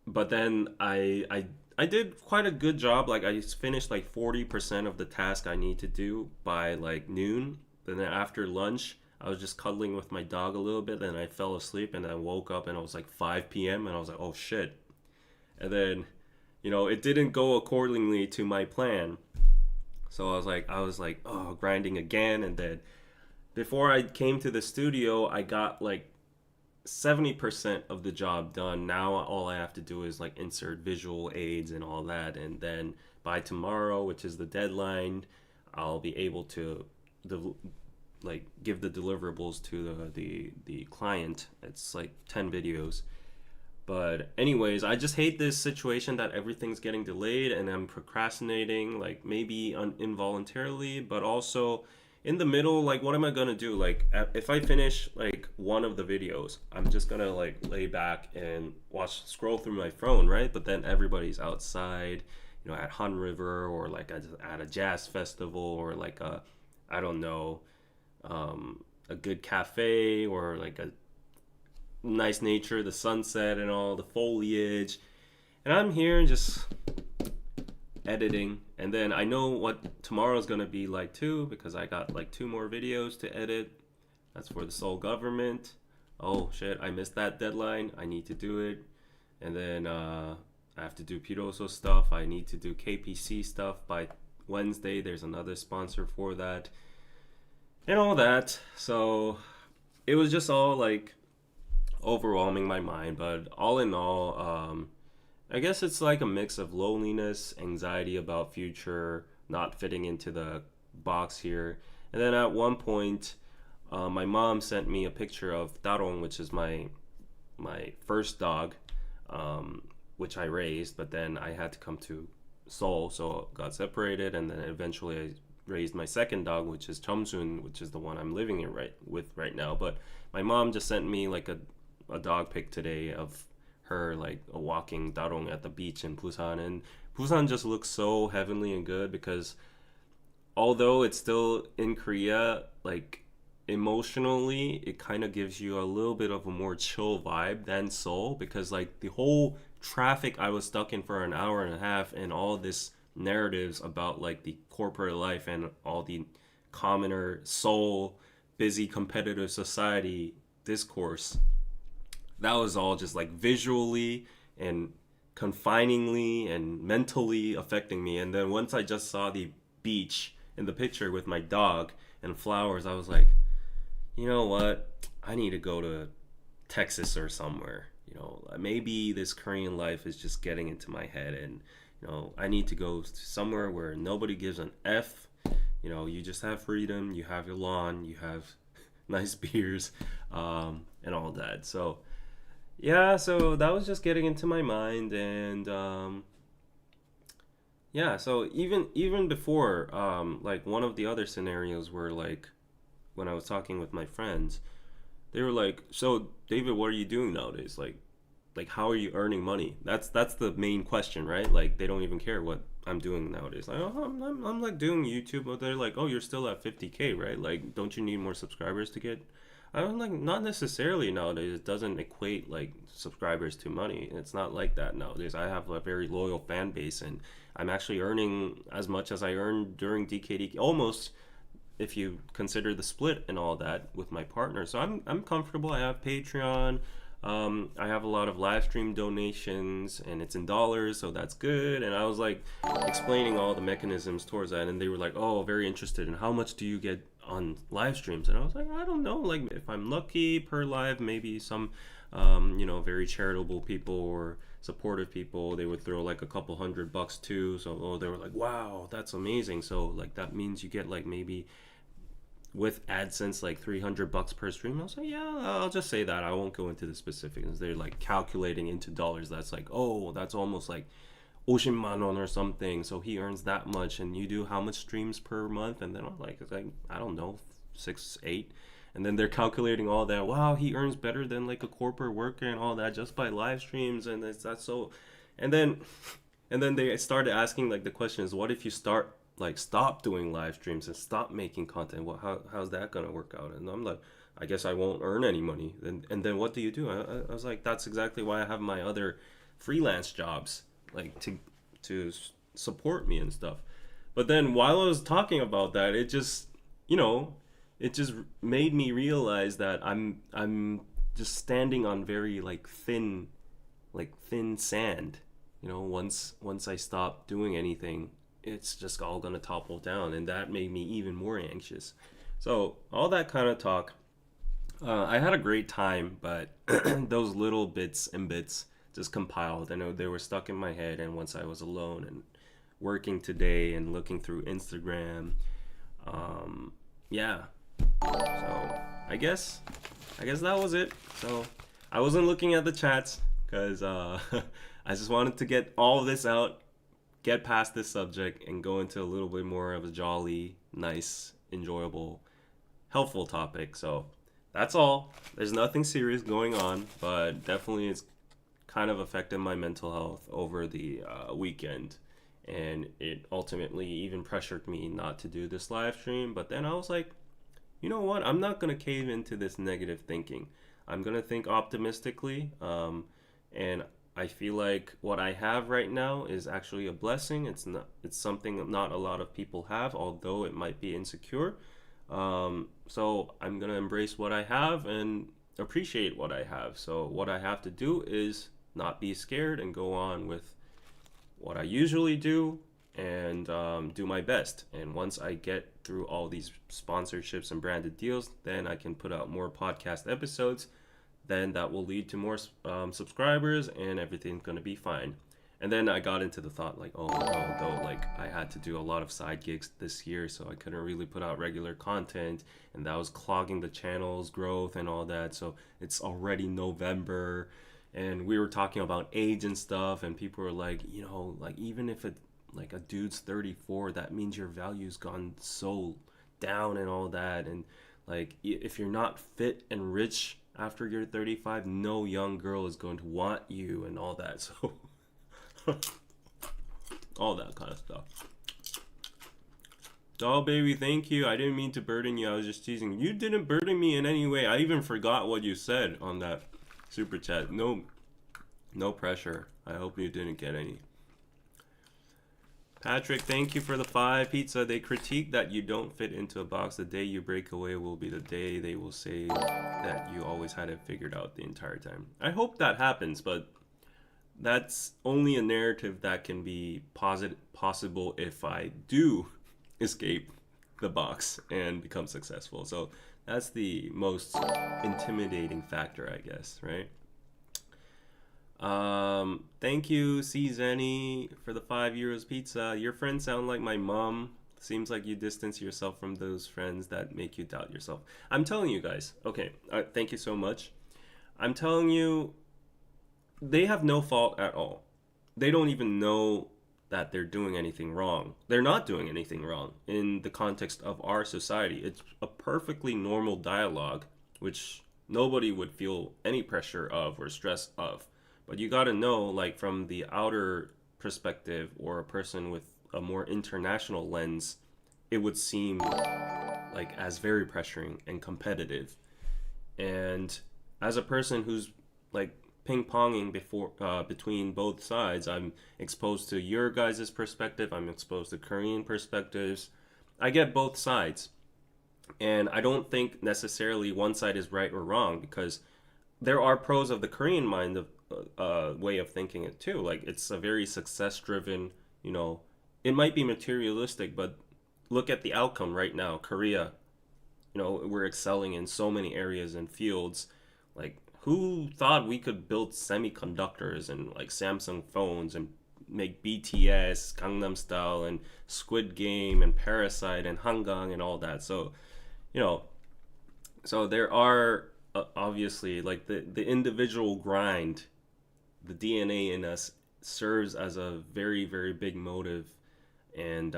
But then I did quite a good job. Like I finished like 40% of the task I need to do by like noon. And then after lunch, I was just cuddling with my dog a little bit. Then I fell asleep and I woke up and it was like 5 p.m. and I was like, oh shit. And then, it didn't go accordingly to my plan. So I was like, oh, grinding again. And then before I came to the studio, I got like 70% of the job done. Now all I have to do is like insert visual aids and all that. And then by tomorrow, which is the deadline, I'll be able to like give the deliverables to the client. It's like 10 videos. But anyways, I just hate this situation that everything's getting delayed and I'm procrastinating, like maybe involuntarily, but also in the middle, like what am I gonna do? Like if I finish like one of the videos, I'm just gonna like lay back and scroll through my phone, right? But then everybody's outside, at Han River or like at a jazz festival or like I don't know, a good cafe or like a nice nature, the sunset and all the foliage, and I'm here just editing. And then I know what tomorrow's gonna be like too, because I got like 2 more videos to edit. That's for the Seoul government. Oh shit, I missed that deadline. I need to do it. And then I have to do Piroso stuff. I need to do KPC stuff by Wednesday. There's another sponsor for that and all that. So it was just all like overwhelming my mind. But all in all, I guess it's like a mix of loneliness, anxiety about future, not fitting into the box here. And then at one point, my mom sent me a picture of Darong, which is my first dog, which I raised, but then I had to come to Seoul, so got separated, and then eventually I raised my second dog, which is Chomsun, which is the one I'm living in with right now. But my mom just sent me like a dog pic today of her like a walking Darong at the beach in Busan, and Busan just looks so heavenly and good because although it's still in Korea, like emotionally it kind of gives you a little bit of a more chill vibe than Seoul, because like the whole traffic I was stuck in for an hour and a half and all this narratives about like the corporate life and all the commoner Seoul busy competitive society discourse, that was all just like visually and confiningly and mentally affecting me. And then once I just saw the beach in the picture with my dog and flowers, I was like, you know what? I need to go to Texas or somewhere. Maybe this Korean life is just getting into my head, and I need to go somewhere where nobody gives an F. You just have freedom, you have your lawn, you have nice beers, and all that. So yeah, so that was just getting into my mind. And yeah, so even before, like one of the other scenarios were like when I was talking with my friends, they were like, so David, what are you doing nowadays? Like how are you earning money? That's the main question, right? Like they don't even care what I'm doing nowadays. Like, oh, I'm like doing YouTube, but they're like, oh, you're still at 50K, right? Like, don't you need more subscribers to get? I'm like, not necessarily nowadays. It doesn't equate like subscribers to money. It's not like that nowadays. I have a very loyal fan base, and I'm actually earning as much as I earned during DKDK, almost, if you consider the split and all that with my partner. So I'm comfortable. I have Patreon. I have a lot of live stream donations, and it's in dollars, so that's good. And I was like explaining all the mechanisms towards that, and they were like, oh, very interested in how much do you get on live streams. And I was like, I don't know, like if I'm lucky per live, maybe some very charitable people or supportive people, they would throw like a couple $100 too. So they were like, wow, that's amazing. So like that means you get like maybe with AdSense like $300 per stream. I was like, yeah, I'll just say that. I won't go into the specifics. They're like calculating into dollars. That's like, oh, that's almost like 50만 won or something. So he earns that much, and you do how much streams per month? And then I'm like, it's like, I don't know, 6, 8. And then they're calculating all that. Wow, he earns better than like a corporate worker and all that just by live streams, and that's so. And then And then they started asking like the question is, what if you stop doing live streams and stop making content? How's that gonna work out? And I'm like, I guess I won't earn any money. And then what do you do? I was like, that's exactly why I have my other freelance jobs, like to support me and stuff. But then while I was talking about that, it just, you know, it just made me realize that I'm just standing on very like thin sand. You know, once I stop doing anything, it's just all gonna topple down, and that made me even more anxious. So all that kind of talk, I had a great time, but those little bits and bits just compiled, and they were stuck in my head. And once I was alone and working today and looking through Instagram, yeah. So I guess that was it. So I wasn't looking at the chats because I just wanted to get all of this out, get past this subject, and go into a little bit more of a jolly, nice, enjoyable, helpful topic. So that's all. There's nothing serious going on, but definitely it's kind of affected my mental health over the weekend. And it ultimately even pressured me not to do this live stream. But then I was like, you know what? I'm not going to cave into this negative thinking. I'm going to think optimistically. And I feel like what I have right now is actually a blessing. It's something not a lot of people have, although it might be insecure. So I'm gonna embrace what I have and appreciate what I have. So what I have to do is not be scared and go on with what I usually do and do my best. And once I get through all these sponsorships and branded deals, then I can put out more podcast episodes. Then that will lead to more subscribers, and everything's gonna be fine. And then I got into the thought like, oh no, though, like I had to do a lot of side gigs this year, so I couldn't really put out regular content, and that was clogging the channel's growth and all that. So it's already November, and we were talking about age and stuff, and people were like, like even if like a dude's 34, that means your value's gone so down and all that, and like if you're not fit and rich after you're 35, no young girl is going to want you and all that. So all that kind of stuff. Doll baby, thank you. I didn't mean to burden you. I was just teasing. You didn't burden me in any way. I even forgot what you said on that super chat. No pressure. I hope you didn't get any. Patrick, thank you for the 5 pizza. They critique that you don't fit into a box. The day you break away will be the day they will say that you always had it figured out the entire time. I hope that happens, but that's only a narrative that can be possible if I do escape the box and become successful. So that's the most intimidating factor, I guess, right? Thank you, C Zenny, for the 5 euros pizza. Your friends sound like my mom. Seems like you distance yourself from those friends that make you doubt yourself. I'm telling you guys. Okay, thank you so much. I'm telling you, they have no fault at all. They don't even know that they're doing anything wrong. They're not doing anything wrong in the context of our society. It's a perfectly normal dialogue, which nobody would feel any pressure of or stress of. But you got to know, like, from the outer perspective or a person with a more international lens, it would seem like as very pressuring and competitive. And as a person who's like ping-ponging between both sides, I'm exposed to your guys' perspective, I'm exposed to Korean perspectives. I get both sides. And I don't think necessarily one side is right or wrong, because there are pros of the Korean mind of way of thinking it too. Like, it's a very success driven, it might be materialistic, but look at the outcome right now. Korea, we're excelling in so many areas and fields. Like, who thought we could build semiconductors and like Samsung phones and make BTS, Gangnam Style, and Squid Game and Parasite and Hangang and all that? So, so there are obviously like the individual grind, the DNA in us serves as a very, very big motive and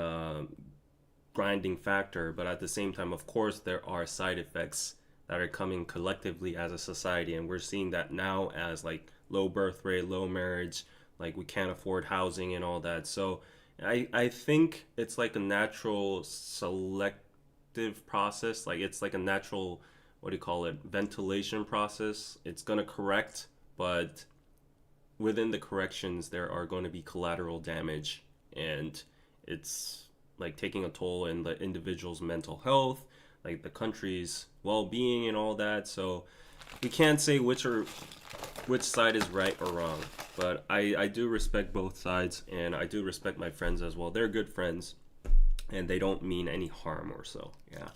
grinding factor. But at the same time, of course, there are side effects that are coming collectively as a society. And we're seeing that now as like low birth rate, low marriage, like we can't afford housing and all that. So I think it's like a natural selective process. Like it's like a natural, what do you call it, ventilation process. It's gonna correct, but within the corrections there are going to be collateral damage, and it's like taking a toll in the individual's mental health, like the country's well-being and all that. So we can't say which side is right or wrong, but I do respect both sides, and I do respect my friends as well. They're good friends, and they don't mean any harm or so. Yeah.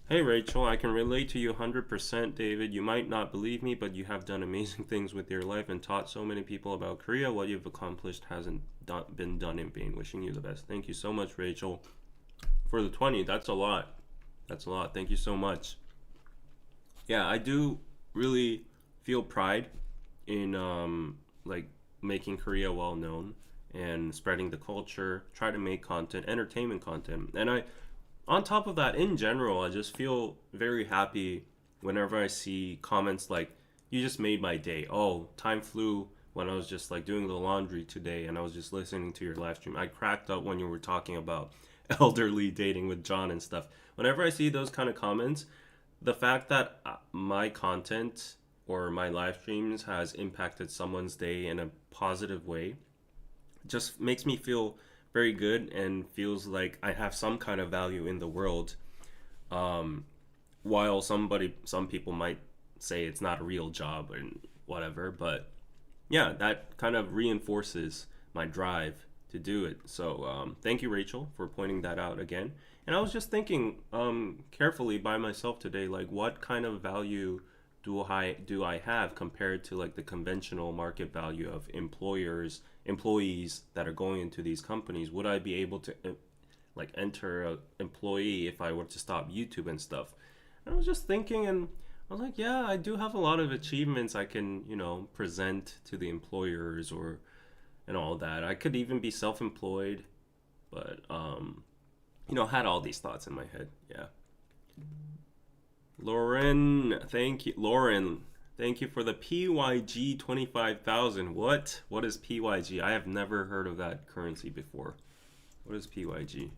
Hey Rachel, I can relate to you 100%, David. You might not believe me, but you have done amazing things with your life and taught so many people about Korea. What you've accomplished hasn't been done in vain. Wishing you the best. Thank you so much, Rachel. For the 20, that's a lot. That's a lot. Thank you so much. Yeah, I do really feel pride in like making Korea well known and spreading the culture, try to make content, entertainment content. And I on top of that, in general, I just feel very happy whenever I see comments like, you just made my day. Oh, time flew when I was just like doing the laundry today and I was just listening to your live stream. I cracked up when you were talking about elderly dating with John and stuff. Whenever I see those kind of comments, the fact that my content or my live streams has impacted someone's day in a positive way just makes me feel very good and feels like I have some kind of value in the world. Um, while some people might say it's not a real job and whatever, but yeah, that kind of reinforces my drive to do it. So thank you, Rachel, for pointing that out again. And I was just thinking carefully by myself today, like what kind of value do I have compared to like the conventional market value of employees that are going into these companies? Would I be able to like enter a employee if I were to stop YouTube and stuff? And I was just thinking, and I was like, yeah, I do have a lot of achievements I can, present to the employers or and all that. I could even be self-employed, but had all these thoughts in my head. Yeah. Lauren, thank you for the PYG 25,000. What is PYG? I have never heard of that currency before. What is PYG?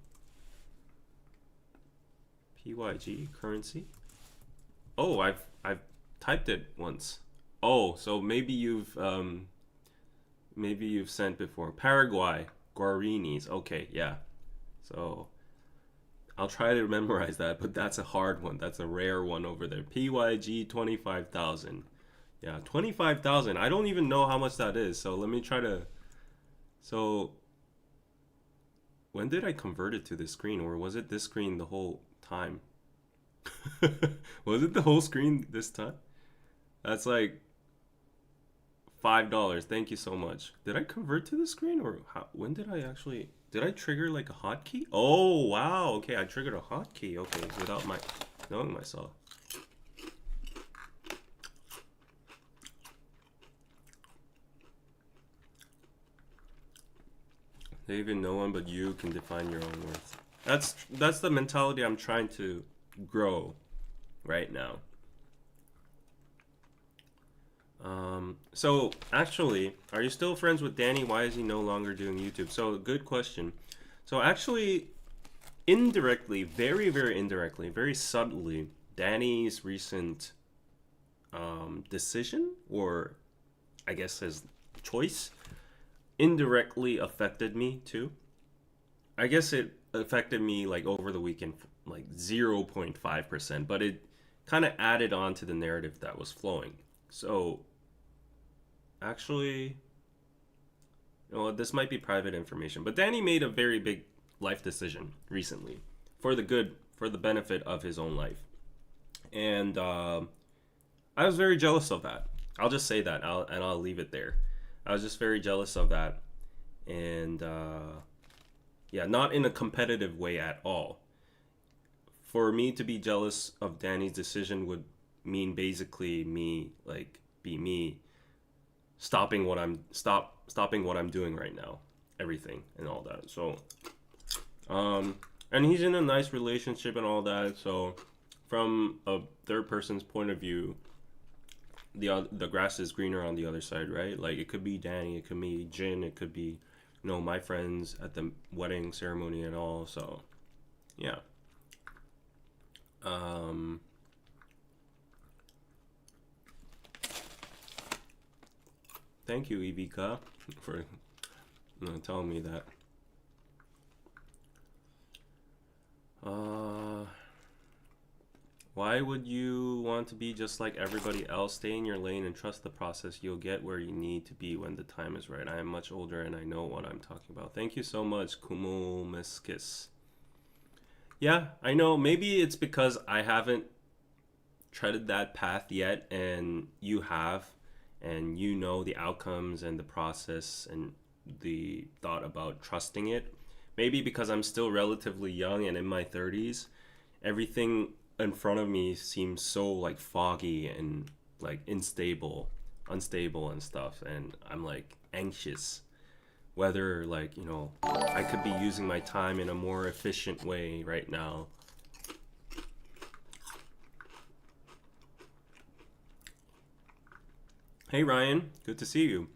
PYG currency? Oh, I've typed it once. Oh, so maybe you've sent before. Paraguay, Guarinis. Okay, yeah. So I'll try to memorize that, but that's a hard one. That's a rare one over there. PYG 25,000. Yeah, 25,000. I don't even know how much that is. So let me try to. So when did I convert it to this screen, or was it this screen the whole time? Was it the whole screen this time? That's like $5. Thank you so much. Did I convert to the screen, or when did I actually? Did I trigger like a hotkey? Oh wow. Okay, I triggered a hotkey. Okay, without my knowing myself. David, no one but you can define your own worth. That's the mentality I'm trying to grow right now. So actually, are you still friends with Danny? Why is he no longer doing YouTube? So good question. So actually, indirectly, very, very indirectly, very subtly, Danny's recent decision, or I guess his choice, indirectly affected me too. I guess it affected me like over the weekend, like 0.5%, but it kind of added on to the narrative that was flowing. So actually, this might be private information, but Danny made a very big life decision recently for the benefit of his own life. And I was very jealous of that. I'll just say that, I'll leave it there. I was just very jealous of that. And yeah, not in a competitive way at all. For me to be jealous of Danny's decision would mean basically me, like, be me stopping what I'm doing right now, everything and all that. So and he's in a nice relationship and all that, so from a third person's point of view, the grass is greener on the other side, right? Like it could be Danny, it could be Jin, it could be, my friends at the wedding ceremony and all. So yeah. Um, Thank you, Evika, for telling me that. Why would you want to be just like everybody else? Stay in your lane and trust the process. You'll get where you need to be when the time is right. I am much older and I know what I'm talking about. Thank you so much, Kumo Miskis. Yeah, I know. Maybe it's because I haven't treaded that path yet, and you have, and you know the outcomes and the process and the thought about trusting it. Maybe because I'm still relatively young and in my 30s, everything in front of me seems so like foggy and like unstable and stuff, and I'm like anxious whether like, I could be using my time in a more efficient way right now. Hey Ryan, good to see you.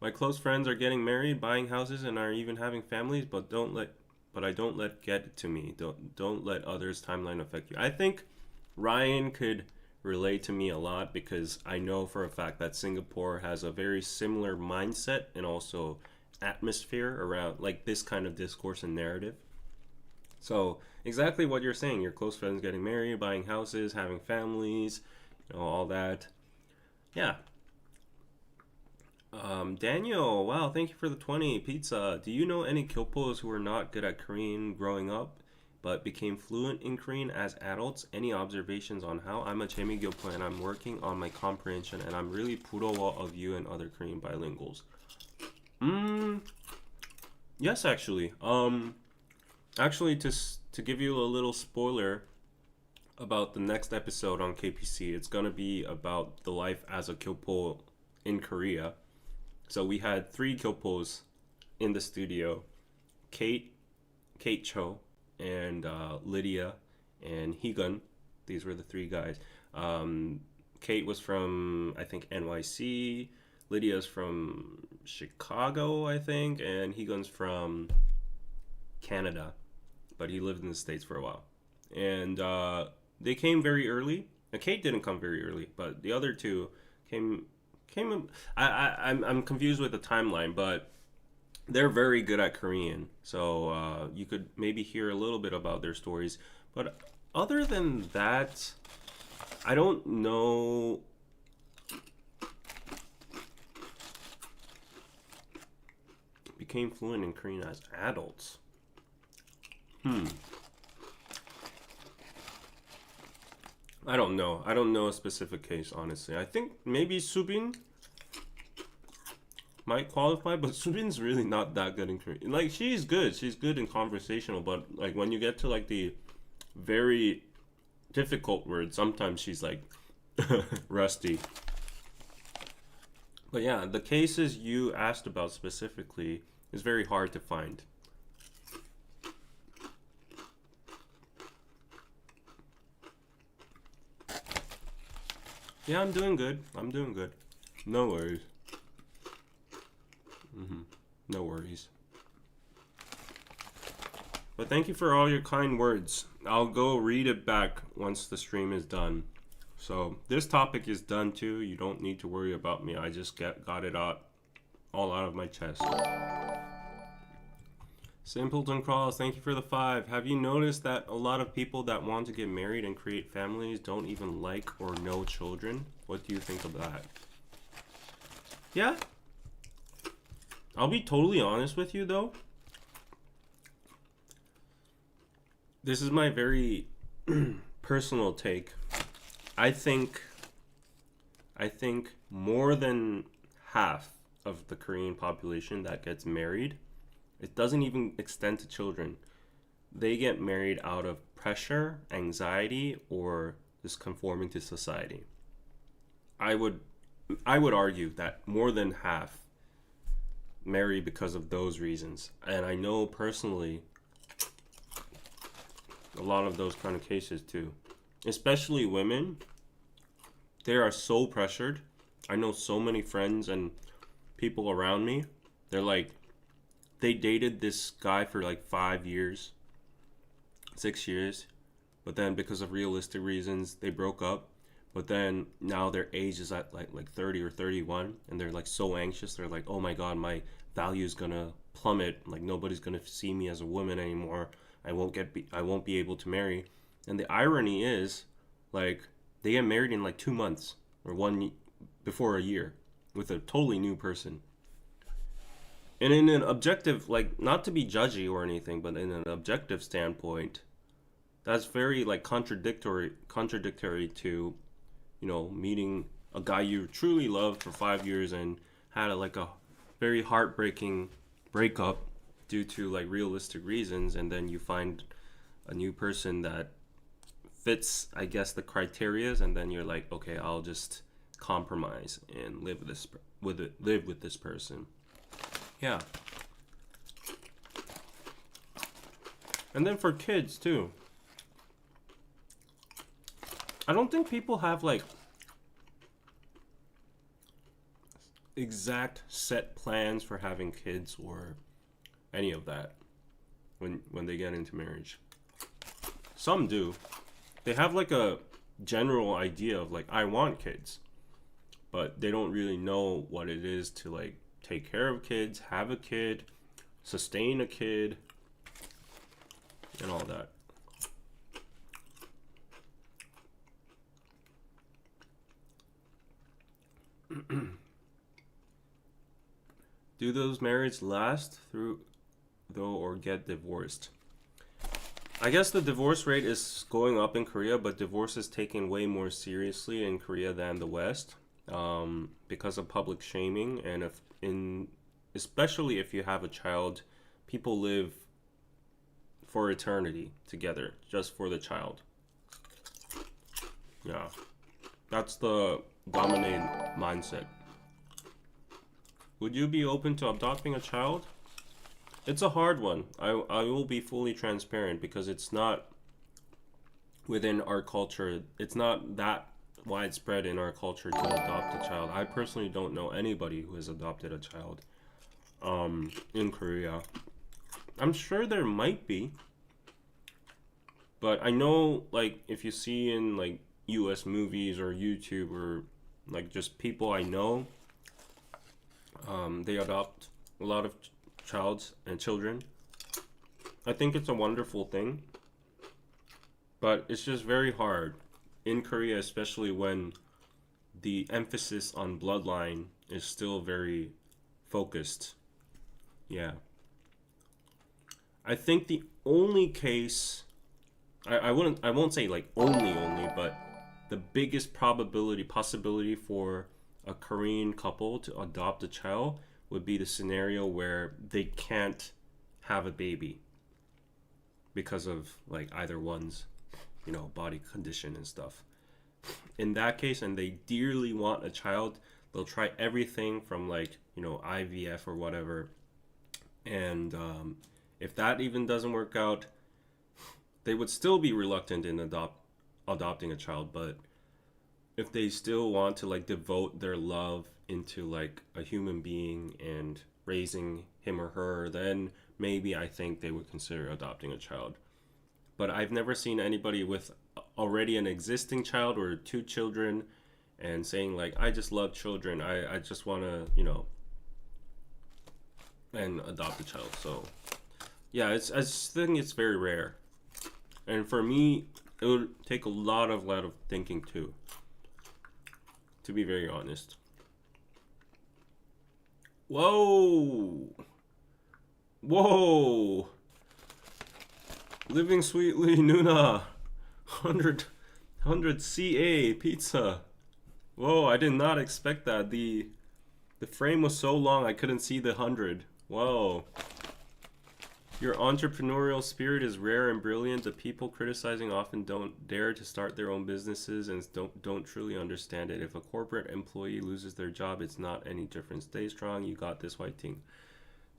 My close friends are getting married, buying houses, and are even having families, but I don't let get it to me. Don't let others' timeline affect you. I think Ryan could relate to me a lot because I know for a fact that Singapore has a very similar mindset and also atmosphere around like this kind of discourse and narrative. So exactly what you're saying, your close friends getting married, buying houses, having families, all that. Yeah. Daniel, wow, thank you for the 20 pizza. Do you know any Kyopos who were not good at Korean growing up but became fluent in Korean as adults? Any observations on how? I'm a Chemi Gyopo and I'm working on my comprehension, and I'm really purowa of you and other Korean bilinguals. Yes, actually. Actually, to give you a little spoiler about the next episode on KPC, it's gonna be about the life as a Kyopo in Korea. So we had 3 Kyopos in the studio: Kate Cho, and Lydia, and Higun. These were the 3 guys. Kate was from, I think, NYC. Lydia's from Chicago, I think, and Higun's from Canada, but he lived in the States for a while. And they came very early. Kate didn't come very early, but the other 2 came. I'm confused with the timeline, but they're very good at Korean, so you could maybe hear a little bit about their stories. But other than that, I don't know. Became fluent in Korean as adults. I don't know. I don't know a specific case, honestly. I think maybe Subin might qualify, but Subin's really not that good in Korean. Like, she's good. She's good in conversational, but like when you get to like the very difficult words, sometimes she's like rusty. But yeah, the cases you asked about specifically is very hard to find. Yeah, I'm doing good. I'm doing good. No worries. No worries. But thank you for all your kind words. I'll go read it back once the stream is done. So this topic is done too. You don't need to worry about me. I just got it all out of my chest. Simpleton Crawls, thank you for the 5. Have you noticed that a lot of people that want to get married and create families don't even like or know children? What do you think of that? Yeah. I'll be totally honest with you though. This is my very personal take. I think more than half of the Korean population that gets married, it doesn't even extend to children. They get married out of pressure, anxiety, or just conforming to society. I would argue that more than half marry because of those reasons. And I know personally a lot of those kind of cases too. Especially women, they are so pressured I know so many friends and people around me. They're like, they dated this guy for like 5 years, 6 years, but then because of realistic reasons, they broke up. But then now their age is at like 30 or 31, and they're like so anxious. They're like, oh my god, my value is gonna plummet. Like nobody's gonna see me as a woman anymore. I won't be able to marry. And the irony is, like, they get married in like 2 months or before a year with a totally new person. And in an objective, like, not to be judgy or anything, but in an objective standpoint, that's very like contradictory to, meeting a guy you truly loved for 5 years and had like a very heartbreaking breakup due to like realistic reasons, and then you find a new person that fits, I guess, the criterias, and then you're like, okay, I'll just compromise and live with this person. Yeah. And then for kids too. I don't think people have like exact set plans for having kids or any of that when they get into marriage. Some do. They have like a general idea of like, I want kids, but they don't really know what it is to like take care of kids, have a kid, sustain a kid, and all that. Do those marriages last through though or get divorced? I guess the divorce rate is going up in Korea, but divorce is taken way more seriously in Korea than the West, because of public shaming, and especially if you have a child, people live for eternity together just for the child. Yeah, that's the dominant mindset. Would you be open to adopting a child? It's a hard one. I will be fully transparent because it's not within our culture. It's not that widespread in our culture to adopt a child. I personally don't know anybody who has adopted a child in Korea. I'm sure there might be, but I know, like, if you see in like US movies or YouTube or like just people I know, they adopt a lot of children. I think it's a wonderful thing, but it's just very hard in Korea, especially when the emphasis on bloodline is still very focused. Yeah. I think the only case, I won't say like only, but the biggest possibility for a Korean couple to adopt a child would be the scenario where they can't have a baby because of like either one's, body condition and stuff. In that case, and they dearly want a child, they'll try everything from like, IVF or whatever. And if that even doesn't work out, they would still be reluctant in adopting a child. But if they still want to like devote their love into like a human being and raising him or her, then maybe I think they would consider adopting a child. But I've never seen anybody with already an existing child or 2 children and saying like, I just love children, I just want to, and adopt a child. So yeah, I just think it's very rare. And for me, it would take a lot of thinking too, to be very honest. Whoa! Living Sweetly Nuna, 100 CA pizza. Whoa, I did not expect that. The frame was so long I couldn't see the 100. Whoa. Your entrepreneurial spirit is rare and brilliant. The people criticizing often don't dare to start their own businesses and don't truly understand it. If a corporate employee loses their job, it's not any different. Stay strong. You got this, White Team.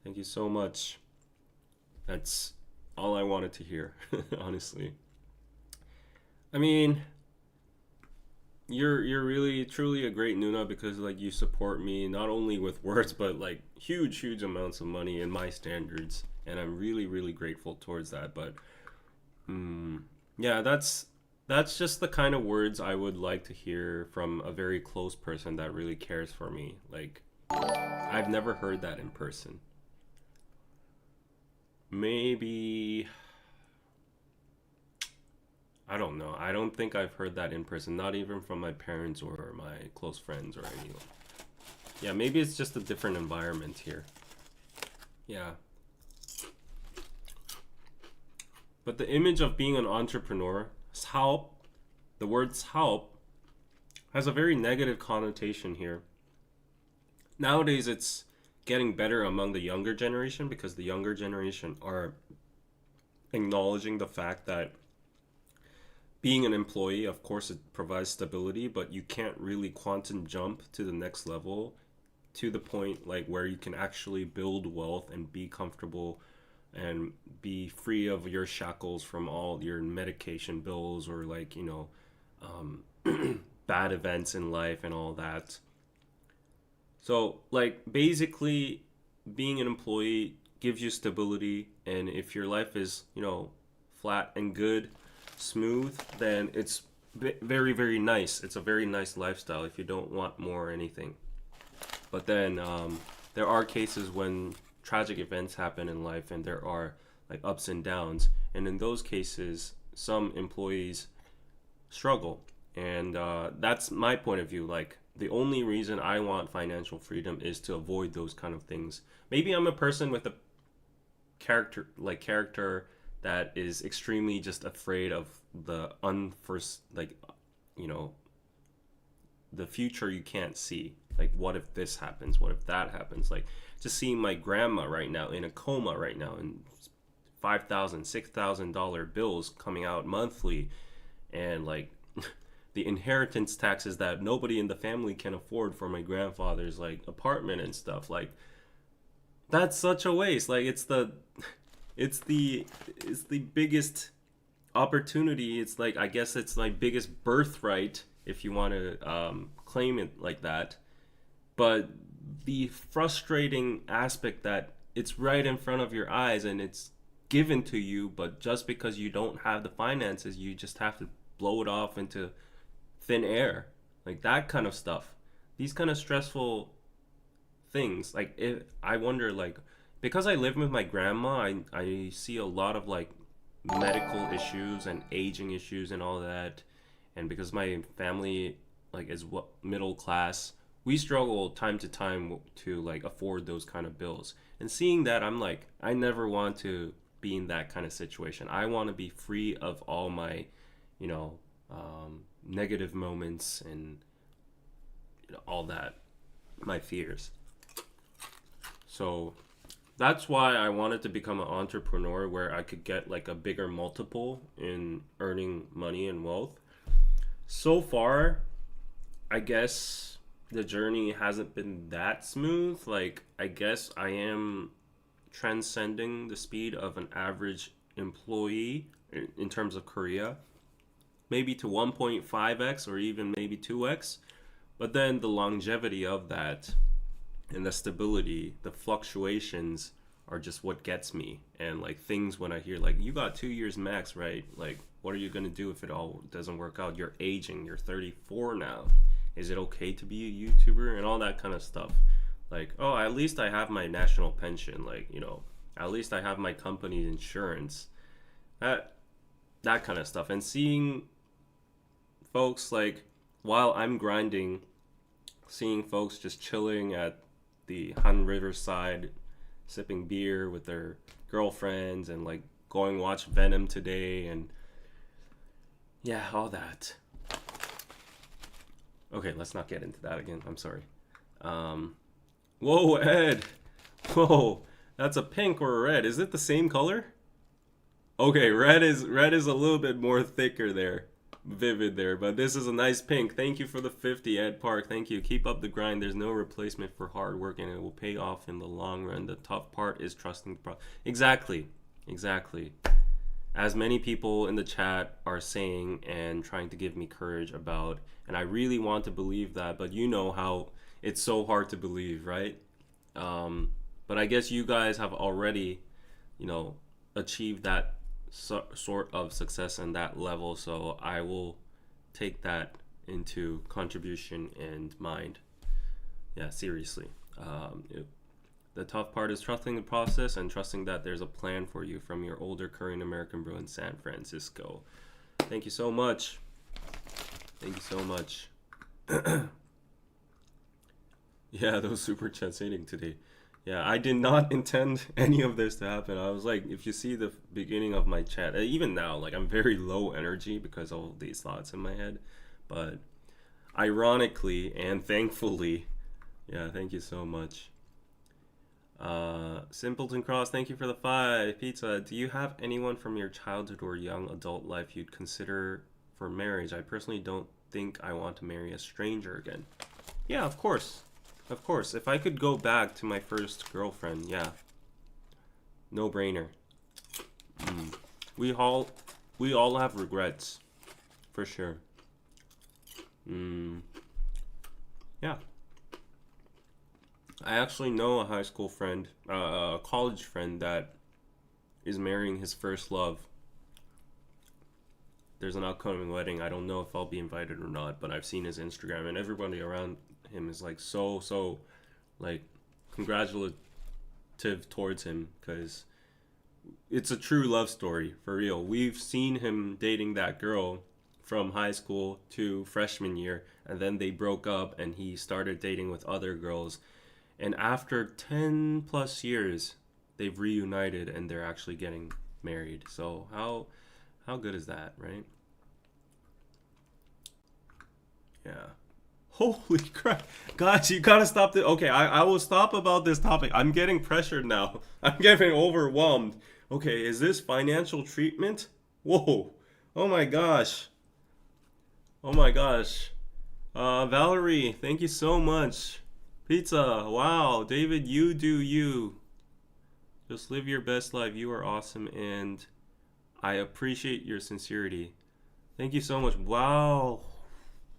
Thank you so much. That's all I wanted to hear, honestly. I mean, You're really truly a great Nuna because like you support me not only with words but like huge amounts of money in my standards, and I'm really grateful towards that. But yeah, that's just the kind of words I would like to hear from a very close person that really cares for me. Like I've never heard that in person. Maybe I don't know. I don't think I've heard that in person, not even from my parents or my close friends or anyone. Yeah, maybe it's just a different environment here. Yeah. But the image of being an entrepreneur, 사업, the word 사업 has a very negative connotation here. Nowadays it's getting better among the younger generation because the younger generation are acknowledging the fact that being an employee, of course, it provides stability, but you can't really quantum jump to the next level to the point like where you can actually build wealth and be comfortable and be free of your shackles from all your medication bills or like, um, bad events in life and all that. So, like, basically, being an employee gives you stability, and if your life is, flat and good, smooth, then it's very nice. It's a very nice lifestyle if you don't want more or anything. But then there are cases when tragic events happen in life, and there are like ups and downs, and in those cases, some employees struggle, and that's my point of view. Like the only reason I want financial freedom is to avoid those kind of things. Maybe I'm a person with a character that is extremely just afraid of the unfirst, like, you know the future you can't see. Like, what if this happens, what if that happens? Like, just seeing my grandma right now in a coma right now, and $5,000 $6,000 bills coming out monthly, and like the inheritance taxes that nobody in the family can afford for my grandfather's like apartment and stuff. Like, that's such a waste. Like, it's the it's the biggest opportunity. It's like, I guess it's my biggest birthright if you want to claim it like that. But the frustrating aspect that it's right in front of your eyes and it's given to you, but just because you don't have the finances, you just have to blow it off into thin air. Like that kind of stuff. These kind of stressful things. Like, I wonder, like, because I live with my grandma, I see a lot of like medical issues and aging issues and all that. And because my family like is what middle class, we struggle time to time to like afford those kind of bills. And seeing that, I'm like, I never want to be in that kind of situation. I want to be free of all my, you know, negative moments and all that, my fears. So that's why I wanted to become an entrepreneur where I could get like a bigger multiple in earning money and wealth. So far, I guess the journey hasn't been that smooth. Like, I guess I am transcending the speed of an average employee in terms of Korea, maybe to 1.5x or even maybe 2x. But then the longevity of that and the stability, the fluctuations are just what gets me. And like things when I hear like, you got 2 years max, right? Like, what are you gonna do if it all doesn't work out? You're aging, you're 34 now. Is it okay to be a YouTuber and all that kind of stuff? Like, oh, at least I have my national pension. Like, at least I have my company's insurance. That kind of stuff. And seeing folks like, while I'm grinding, seeing folks just chilling at the Han River side, sipping beer with their girlfriends and like going watch Venom today and yeah, all that. Okay, let's not get into that again. I'm sorry. Whoa, Ed. Whoa, that's a pink or a red. Is it the same color? Okay, red is a little bit more thicker there, vivid there, but this is a nice pink. Thank you for the 50, Ed Park. Thank you. Keep up the grind. There's no replacement for hard work, and it will pay off in the long run. The tough part is trusting the process. Exactly. as many people in the chat are saying and trying to give me courage about, and I really want to believe that, but you know how it's so hard to believe, right? But I guess you guys have already, you know, achieved that sort of success and that level, so I will take that into contribution and mind. Yeah, seriously. The tough part is trusting the process and trusting that there's a plan for you from your older Korean American bro in San Francisco. Thank you so much. Thank you so much. Yeah, those super chats hating today. Yeah, I did not intend any of this to happen. I was like, if you see the beginning of my chat, even now, like I'm very low energy because of all these thoughts in my head. But ironically and thankfully, yeah, thank you so much. Simpleton Cross, thank you for the 5. Pizza, do you have anyone from your childhood or young adult life you'd consider for marriage? I personally don't think I want to marry a stranger again. Yeah, of course. Of course. If I could go back to my first girlfriend, yeah. No brainer. Mm. We all we all have regrets, for sure. Mm. Yeah. I actually know a high school friend, a college friend that is marrying his first love. There's an upcoming wedding. I don't know if I'll be invited or not, but I've seen his Instagram, and everybody around him is like so like congratulative towards him because it's a true love story for real. We've seen him dating that girl from high school to freshman year, and then they broke up, and he started dating with other girls. And after 10 plus years, they've reunited and they're actually getting married. So how good is that, right? Yeah. Holy crap. Guys, you gotta stop this. Okay, I will stop about this topic. I'm getting pressured now. I'm getting overwhelmed. Okay, is this financial treatment? Whoa. Oh my gosh. Oh my gosh. Valerie, thank you so much. Pizza, wow. David, you do you. Just live your best life. You are awesome, and I appreciate your sincerity. Thank you so much. Wow.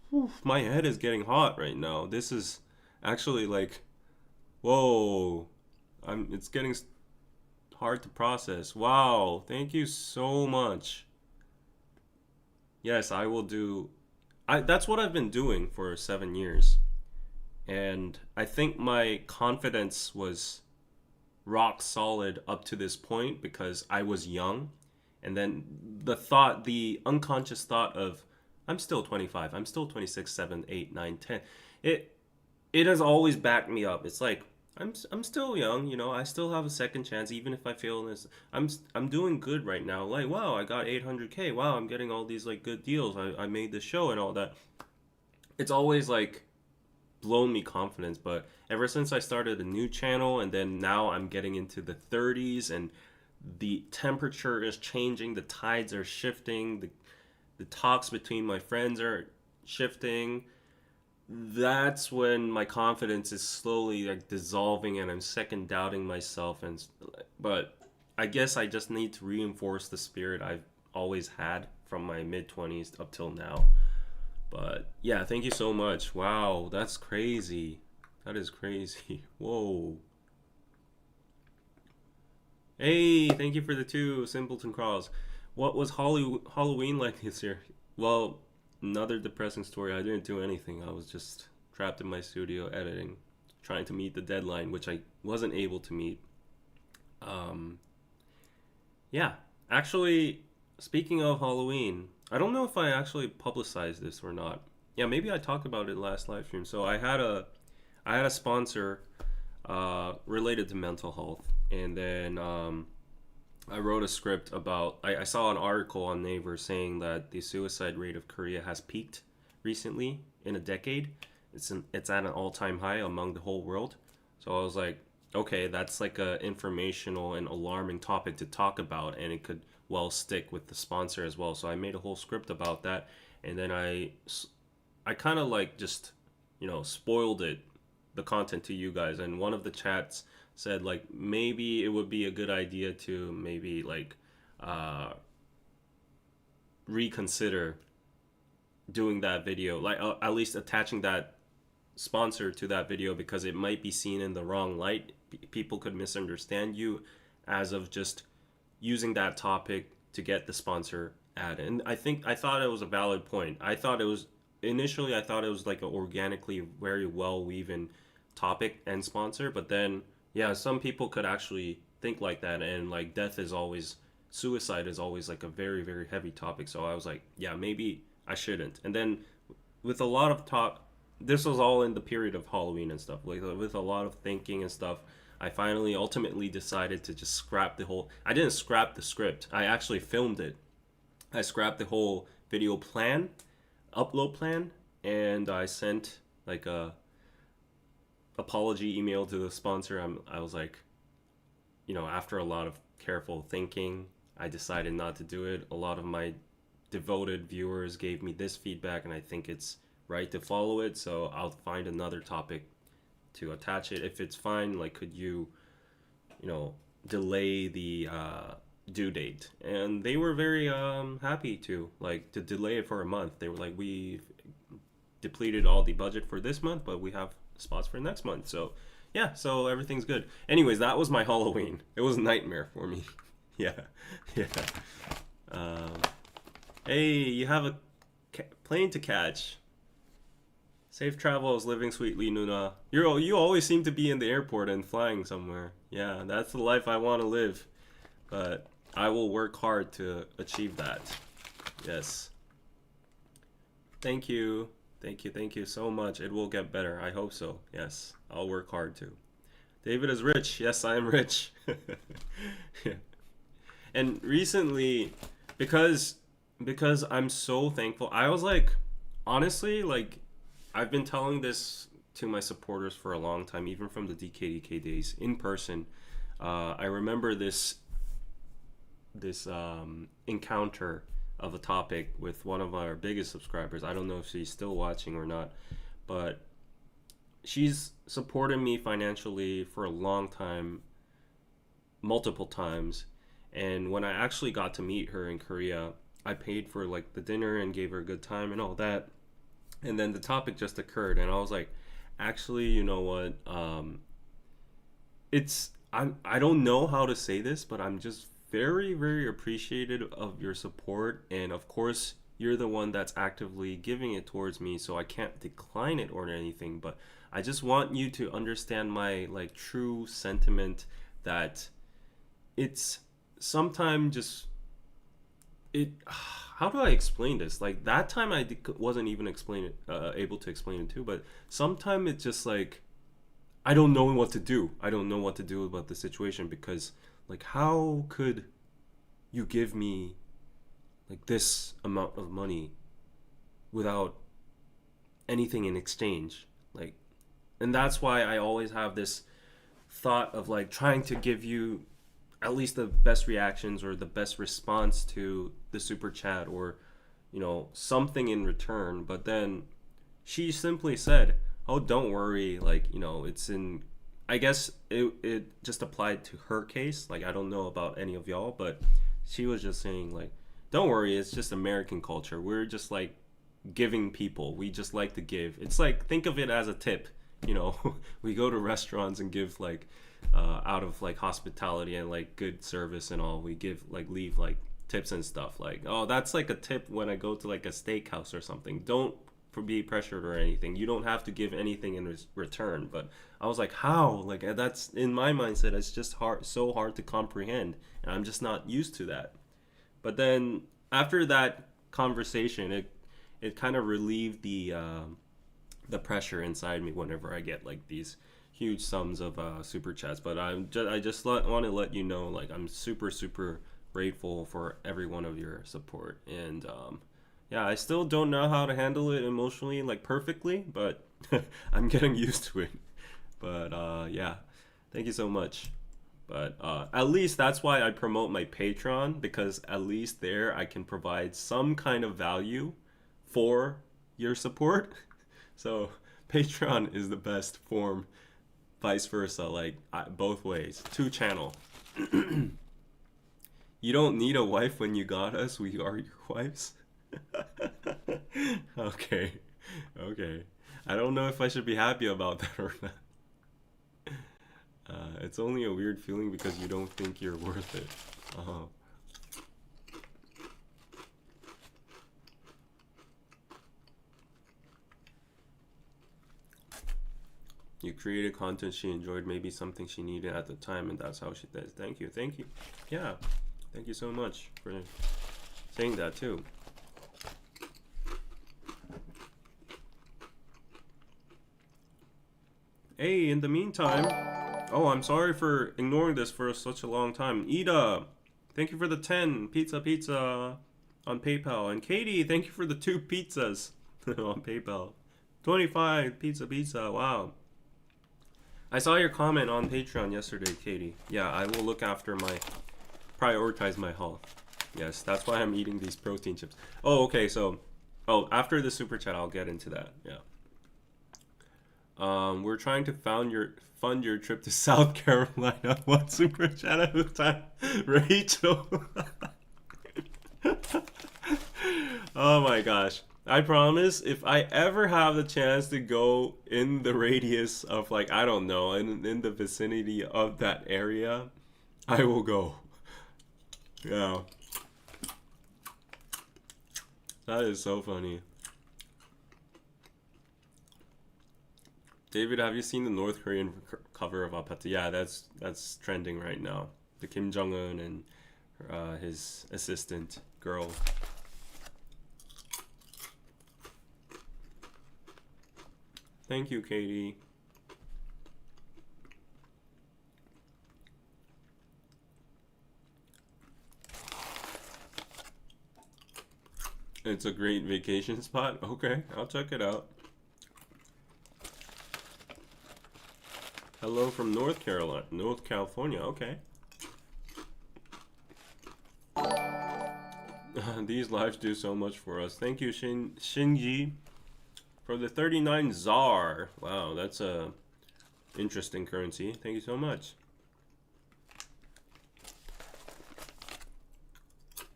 Whew, my head is getting hot right now. This is actually like, whoa. It's getting hard to process. Wow. Thank you so much. Yes, I will do. That's what I've been doing for 7 years. And I think my confidence was rock solid up to this point because I was young. And then the unconscious thought of, I'm still 25, I'm still 26, 7, 8, 9, 10. It it has always backed me up. It's like I'm still young, you know. I still have a second chance, even if I fail in this. I'm doing good right now. Like wow, I got 800K. Wow, I'm getting all these like good deals. I made the show and all that. It's always like blown me confidence. But ever since I started a new channel, and then now I'm getting into the 30s, and the temperature is changing, the tides are shifting, the talks between my friends are shifting. That's when my confidence is slowly like dissolving, and I'm second doubting myself. And but I guess I just need to reinforce the spirit I've always had from my mid 20s up till now. But yeah, thank you so much. Wow, that's crazy. That is crazy. Whoa. Hey, thank you for the 2 simpleton crawls. What was Halloween like this year? Well, another depressing story. I didn't do anything. I was just trapped in my studio editing, trying to meet the deadline, which I wasn't able to meet. Um, yeah, actually, speaking of Halloween, I don't know if I actually publicized this or not. Yeah, maybe I talked about it last live stream. So I had a sponsor related to mental health, and then I wrote a script about. I saw an article on Naver saying that the suicide rate of Korea has peaked recently in a decade. It's at an all-time high among the whole world. So I was like, okay, that's like a informational and alarming topic to talk about, and it could well stick with the sponsor as well. So I made a whole script about that, and then I kind of like just spoiled the content to you guys. And one of the chats said like maybe it would be a good idea to maybe like reconsider doing that video, like at least attaching that sponsor to that video, because it might be seen in the wrong light. People could misunderstand you as of just using that topic to get the sponsor ad. And I thought it was a valid point. I thought it was initially, I thought it was like an organically very well weaven topic and sponsor, but then yeah, some people could actually think like that, and like suicide is always like a very very heavy topic. So I was like, yeah, maybe I shouldn't. And then with a lot of talk, this was all in the period of Halloween and stuff. Like with a lot of thinking and stuff, I finally ultimately decided to just scrap the whole. I didn't scrap the script. I actually filmed it. I scrapped the whole video plan, upload plan, and I sent like a apology email to the sponsor. I was like, after a lot of careful thinking, I decided not to do it. A lot of my devoted viewers gave me this feedback, and I think it's right to follow it. So I'll find another topic to attach it. If it's fine, like, could you, delay the due date? And they were very happy to delay it for a month. They were like, we've depleted all the budget for this month, but we have spots for next month. So yeah, so everything's good. Anyways, that was my Halloween. It was a nightmare for me. Yeah. Um, hey, you have a plane to catch. Safe travels, living sweetly, Nuna. You always seem to be in the airport and flying somewhere. Yeah, that's the life I want to live. But I will work hard to achieve that. Yes. Thank you. Thank you so much. It will get better. I hope so. Yes, I'll work hard too. David is rich. Yes, I am rich. Yeah. And recently, because I'm so thankful, I was like, honestly, like, I've been telling this to my supporters for a long time, even from the DKDK days in person. I remember this encounter of a topic with one of our biggest subscribers. I don't know if she's still watching or not, but she's supported me financially for a long time, multiple times. And when I actually got to meet her in Korea, I paid for like the dinner and gave her a good time and all that. And then the topic just occurred, and I was like, actually, you know what? I don't know how to say this, but I'm just very, very appreciative of your support. And of course, you're the one that's actively giving it towards me, so I can't decline it or anything. But I just want you to understand my like true sentiment that it's sometimes just it. How do I explain this? Like that time wasn't even able to explain it too, but sometimes it's just like I don't know what to do. I don't know what to do about the situation, because like how could you give me like this amount of money without anything in exchange? Like, and that's why I always have this thought of like trying to give you at least the best reactions or the best response to the super chat, or something in return. But then she simply said, oh, don't worry, like, it's in, I guess it just applied to her case. Like, I don't know about any of y'all, but she was just saying like, don't worry, it's just American culture. We're just like giving people, we just like to give. It's like, think of it as a tip. We go to restaurants and give like out of like hospitality and like good service and all, we give like leave like tips and stuff. Like, oh, that's like a tip when I go to like a steakhouse or something. Don't be pressured or anything. You don't have to give anything in return. But I was like, how? Like, that's in my mindset, it's just so hard to comprehend, and I'm just not used to that. But then after that conversation, it kind of relieved the pressure inside me whenever I get like these huge sums of super chats. But I just want to let you know, like, I'm super grateful for every one of your support. And yeah, I still don't know how to handle it emotionally like perfectly, but I'm getting used to it. But yeah, thank you so much. But at least that's why I promote my Patreon, because at least there I can provide some kind of value for your support. So Patreon is the best form, vice versa, like both ways. Two channel. You don't need a wife when you got us. We are your wives. Okay. Okay. I don't know if I should be happy about that or not. It's only a weird feeling because you don't think you're worth it. Uh-huh. You created content she enjoyed, maybe something she needed at the time, and that's how she does. Thank you. Thank you. Yeah. Thank you so much for saying that too. Hey, in the meantime, oh, I'm sorry for ignoring this for such a long time. Ida, thank you for the 10 pizza on PayPal. And Katie, thank you for the 2 pizzas on PayPal. 25 pizza. Wow. I saw your comment on Patreon yesterday, Katie. Yeah, I will look after prioritize my health. Yes, that's why I'm eating these protein chips. Oh, okay, so, after the super chat, I'll get into that. Yeah. We're trying to fund your trip to South Carolina. One super chat at a time, Rachel. Oh my gosh. I promise if I ever have the chance to go in the radius of, like, I don't know, in the vicinity of that area, I will go. Yeah. That is so funny. David, have you seen the North Korean cover of Apata? Yeah, that's trending right now. The Kim Jong-un and his assistant girl. Thank you, Katie. It's a great vacation spot. Okay, I'll check it out. Hello from North California. Okay. These lives do so much for us. Thank you, Shinji, for the 39 ZAR. Wow, that's a interesting currency. Thank you so much.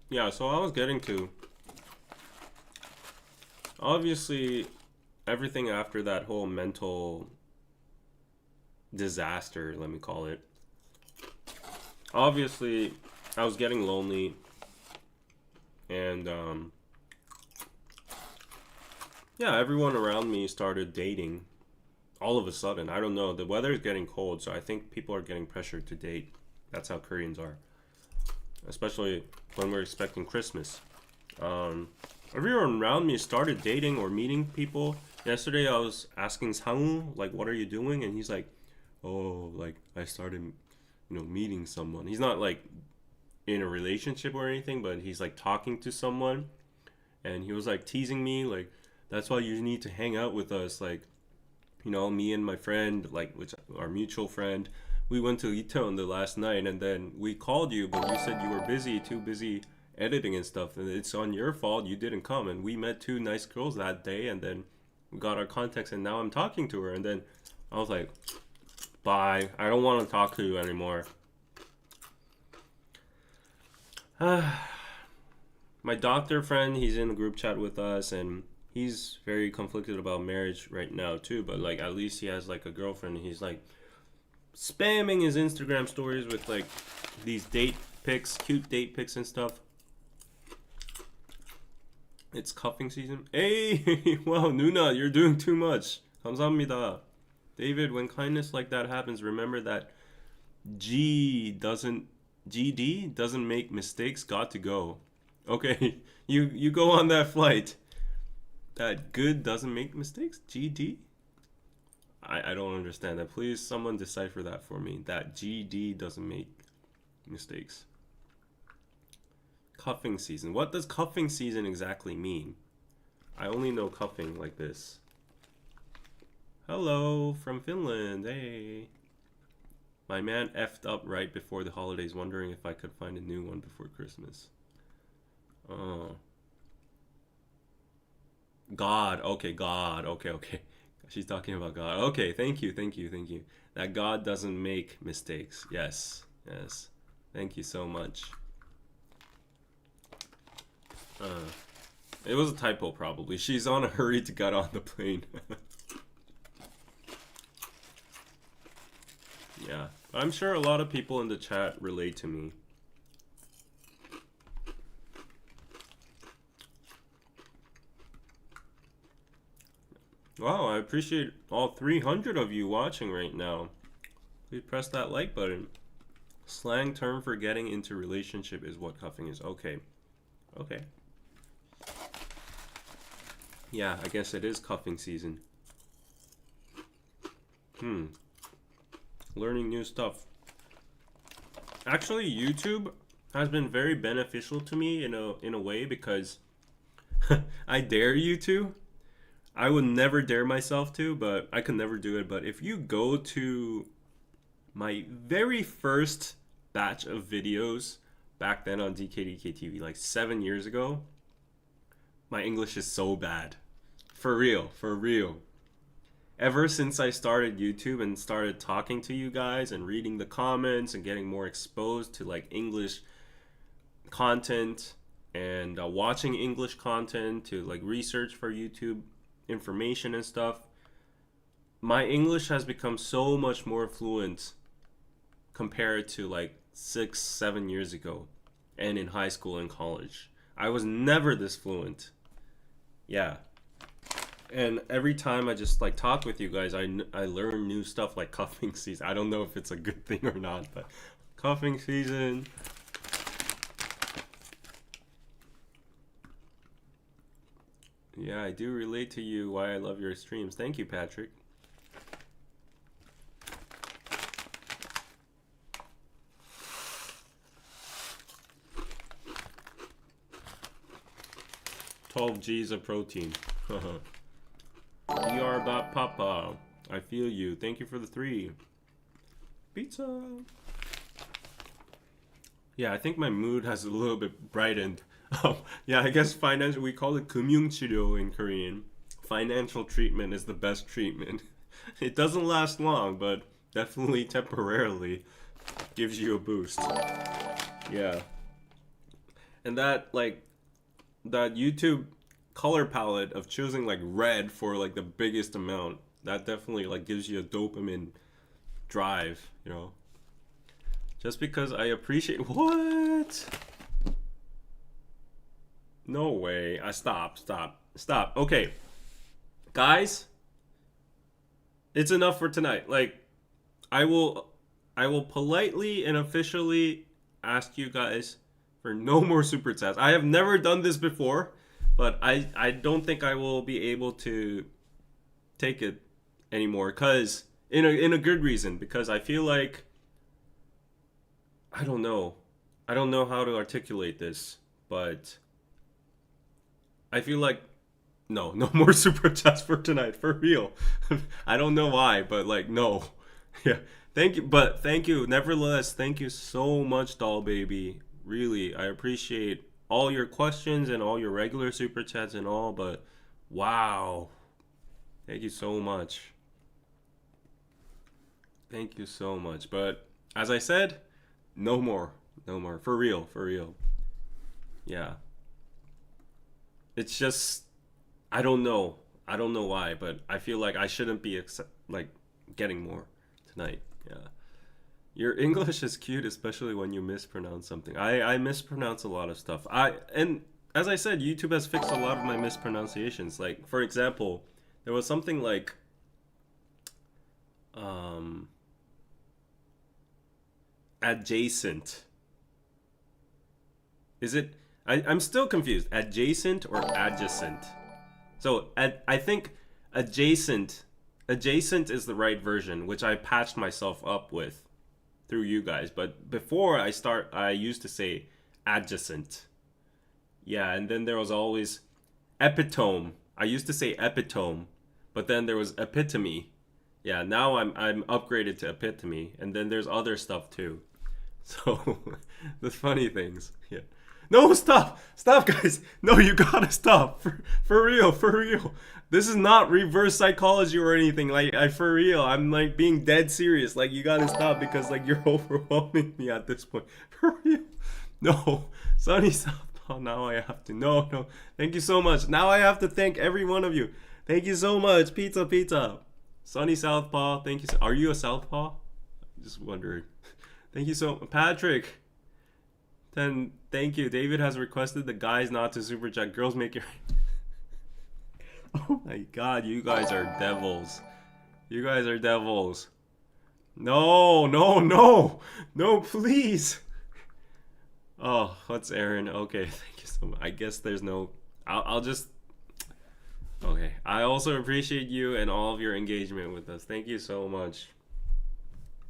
Yeah, so I was getting to, obviously, everything after that whole mental disaster, let me call it. Obviously, I was getting lonely, and yeah, everyone around me started dating all of a sudden. I don't know, the weather is getting cold, so I think people are getting pressured to date. That's how Koreans are, especially when we're expecting Christmas. Everyone around me started dating or meeting people. Yesterday I was asking Sang, like, what are you doing? And he's like, oh, like, I started, meeting someone. He's not like in a relationship or anything, but he's like talking to someone. And he was like teasing me, like, that's why you need to hang out with us. Like, me and my friend, like, which our mutual friend, we went to Itaewon the last night, and then we called you, but you said you were busy, too busy editing and stuff, and it's on your fault you didn't come. And we met 2 nice girls that day, and then we got our contacts, and now I'm talking to her. And then I was like, bye, I don't want to talk to you anymore. My doctor friend, he's in a group chat with us, and he's very conflicted about marriage right now too, but like at least he has like a girlfriend. He's like spamming his Instagram stories with like these date pics, cute date pics and stuff. It's cuffing season. Hey, wow, Nuna, you're doing too much. 감사합니다. David, when kindness like that happens, remember that GD doesn't make mistakes. Got to go. Okay, you go on that flight. That good doesn't make mistakes? GD? I don't understand that. Please, someone decipher that for me. That GD doesn't make mistakes. Cuffing season. What does cuffing season exactly mean? I only know cuffing like this. Hello from Finland. Hey. My man effed up right before the holidays, wondering if I could find a new one before Christmas. Oh. God. Okay, God. Okay. She's talking about God. Okay, thank you. That God doesn't make mistakes. Yes. Thank you so much. Uh, it was a typo probably. She's on a hurry to get on the plane. Yeah. I'm sure a lot of people in the chat relate to me. Wow, I appreciate all 300 of you watching right now. Please press that like button. Slang term for getting into relationship is what cuffing is. Okay. Okay. Yeah, I guess it is cuffing season. Learning new stuff. Actually, YouTube has been very beneficial to me in a way because I dare you to. I would never dare myself to, but I could never do it. But if you go to my very first batch of videos back then on DKDKTV, like 7 years ago, my English is so bad. For real, for real. Ever since I started YouTube and started talking to you guys and reading the comments and getting more exposed to like English content and watching English content to like research for YouTube information and stuff, my English has become so much more fluent compared to like 6-7 years ago and in high school and college. I was never this fluent. Yeah. And every time I just like talk with you guys, I learn new stuff like cuffing season. I don't know if it's a good thing or not, but cuffing season. Yeah, I do relate to you why I love your streams. Thank you, Patrick. $12 of protein. ER about Papa. I feel you. Thank you for the 3. Pizza. Yeah, I think my mood has a little bit brightened. Yeah, I guess financial, we call it 금융치료 in Korean. Financial treatment is the best treatment. It doesn't last long, but definitely temporarily gives you a boost. Yeah. And that, like, that YouTube color palette of choosing like red for like the biggest amount, that definitely like gives you a dopamine drive, you know. Just because I appreciate what? No way. I stop. Okay. Guys, it's enough for tonight. Like I will politely and officially ask you guys for no more super chats. I have never done this before, but I don't think I will be able to take it anymore, cuz in a good reason, because I feel like I don't know how to articulate this, but I feel like no more super chats for tonight, for real. I don't know why, but like no. Yeah. Thank you. Nevertheless, thank you so much, doll baby. Really, I appreciate all your questions and all your regular super chats and all, but wow. Thank you so much. Thank you so much. But as I said, no more. For real. Yeah. It's just I don't know why, but I feel like I shouldn't be like getting more tonight. Yeah. Your English is cute, especially when you mispronounce something. I mispronounce a lot of stuff. And as I said, YouTube has fixed a lot of my mispronunciations. Like, for example, there was something like adjacent. Is it? I'm still confused. Adjacent or adjacent? So I think adjacent is the right version, which I patched myself up with through you guys. But before I used to say adjacent. Yeah, and then there was always epitome. I used to say epitome, but then there was epitome. Yeah, now I'm upgraded to epitome, and then there's other stuff too. So the funny things. Yeah. No, stop, guys. No, you gotta stop. For real. This is not reverse psychology or anything. Like, for real, I'm like being dead serious. Like, you gotta stop because like you're overwhelming me at this point. For real. No, Sonny, stop Oh, now I have to. No, no. Thank you so much. Now I have to thank every one of you. Thank you so much. Pizza, pizza. Sunny Southpaw. Thank you. Are you a Southpaw? Just wondering. Thank you so much. Patrick. Then thank you. David has requested the guys not to super chat. Girls make your. Oh my god, you guys are devils. You guys are devils. No, no, no. No, please. Oh, what's Aaron? Okay, thank you so much. I guess there's no. I'll just. Okay. I also appreciate you and all of your engagement with us. Thank you so much.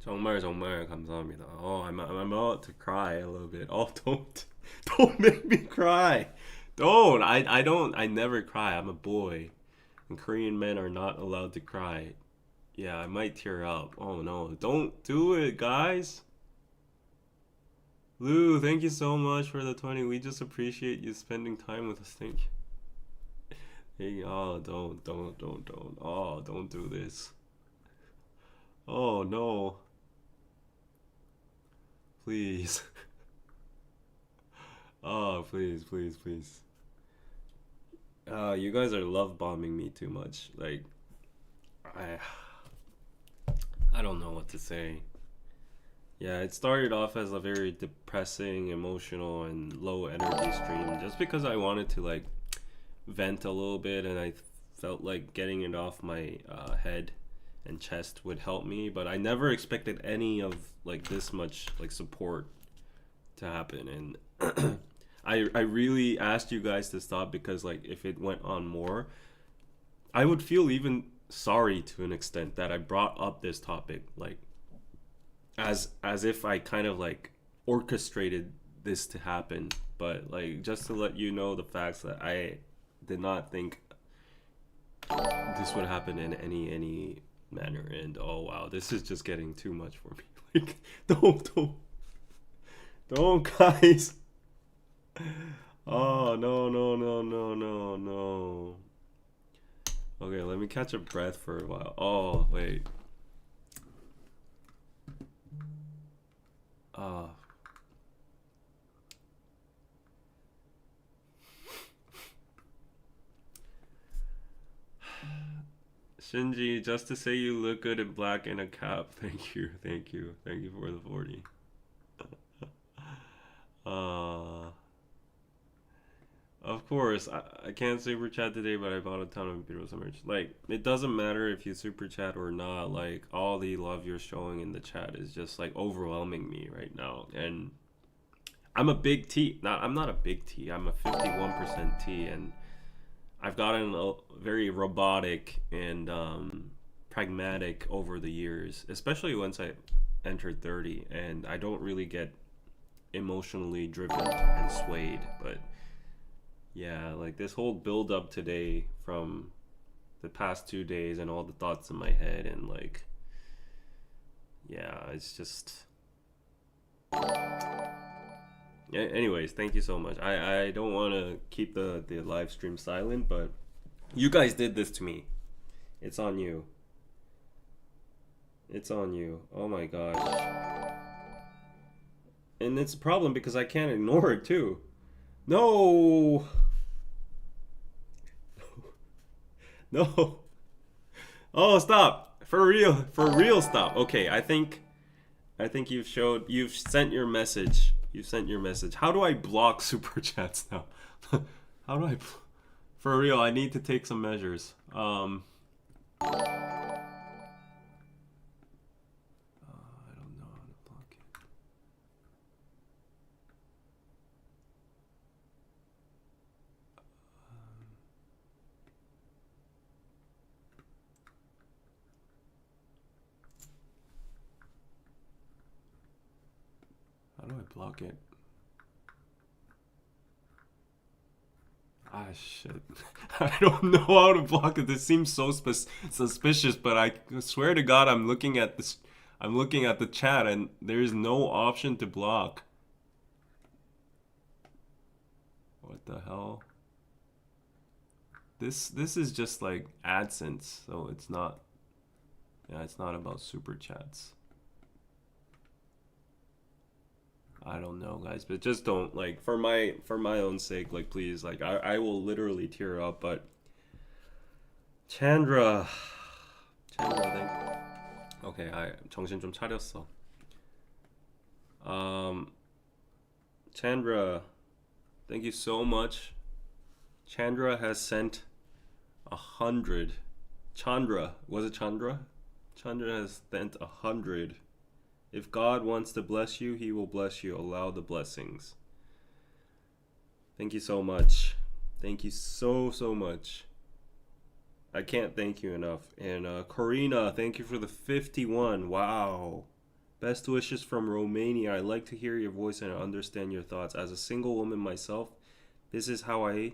정말 정말 감사합니다. Oh, I'm about to cry a little bit. Oh, don't make me cry. Don't. I never cry. I'm a boy. And Korean men are not allowed to cry. Yeah, I might tear up. Oh no. Don't do it, guys. Lou, thank you so much for the 20. We just appreciate you spending time with us. Thank you. Hey, oh, don't. Oh, don't do this. Oh no. Please. Oh, please. You guys are love bombing me too much. Like, I don't know what to say. Yeah, it started off as a very depressing, emotional, and low energy stream just because I wanted to like vent a little bit, and I felt like getting it off my head and chest would help me, but I never expected any of like this much like support to happen. And I really asked you guys to stop because like if it went on more, I would feel even sorry to an extent that I brought up this topic, like as if I kind of like orchestrated this to happen. But like just to let you know the facts that I did not think this would happen in any manner. And oh wow, this is just getting too much for me. Like don't guys. Oh no. Okay, let me catch a breath for a while. Oh wait. Shinji, just to say you look good in black in a cap. Thank you for the 40. Of course, I can't super chat today, but I bought a ton of beautiful merch. Like, it doesn't matter if you super chat or not. Like, all the love you're showing in the chat is just like overwhelming me right now. And I'm a big T. I'm not a big T. I'm a 51% T, and I've gotten very robotic and pragmatic over the years, especially once I entered 30, and I don't really get emotionally driven and swayed. But yeah, like this whole build up today from the past 2 days and all the thoughts in my head, and like, yeah, it's just. Yeah, anyways, thank you so much. I don't want to keep the live stream silent, but you guys did this to me. It's on you. It's on you. Oh my gosh. And it's a problem because I can't ignore it too. No. No. Oh, stop. For real stop. Okay, I think you've sent your message. You sent your message. How do I block super chats now? How do I? For real, I need to take some measures. I don't know how to block it. How do I block it? Ah, shit. I don't know how to block it. This seems so suspicious, but I swear to God, I'm looking at this. I'm looking at the chat, and there is no option to block. What the hell? This is just like AdSense, so it's not. Yeah, it's not about super chats. I don't know, guys, but just don't, like, for my own sake, like, please, like, I will literally tear up. But Chandra, thank. Okay, I 정신 좀 차렸어. Chandra, thank you so much. Chandra has sent 100. Chandra, was it Chandra? Chandra has sent 100. If God wants to bless you, He will bless you. Allow the blessings. Thank you so much. Thank you so much. I can't thank you enough. And Corina, thank you for the 51. Wow. Best wishes from Romania. I like to hear your voice and understand your thoughts. As a single woman myself, this is how I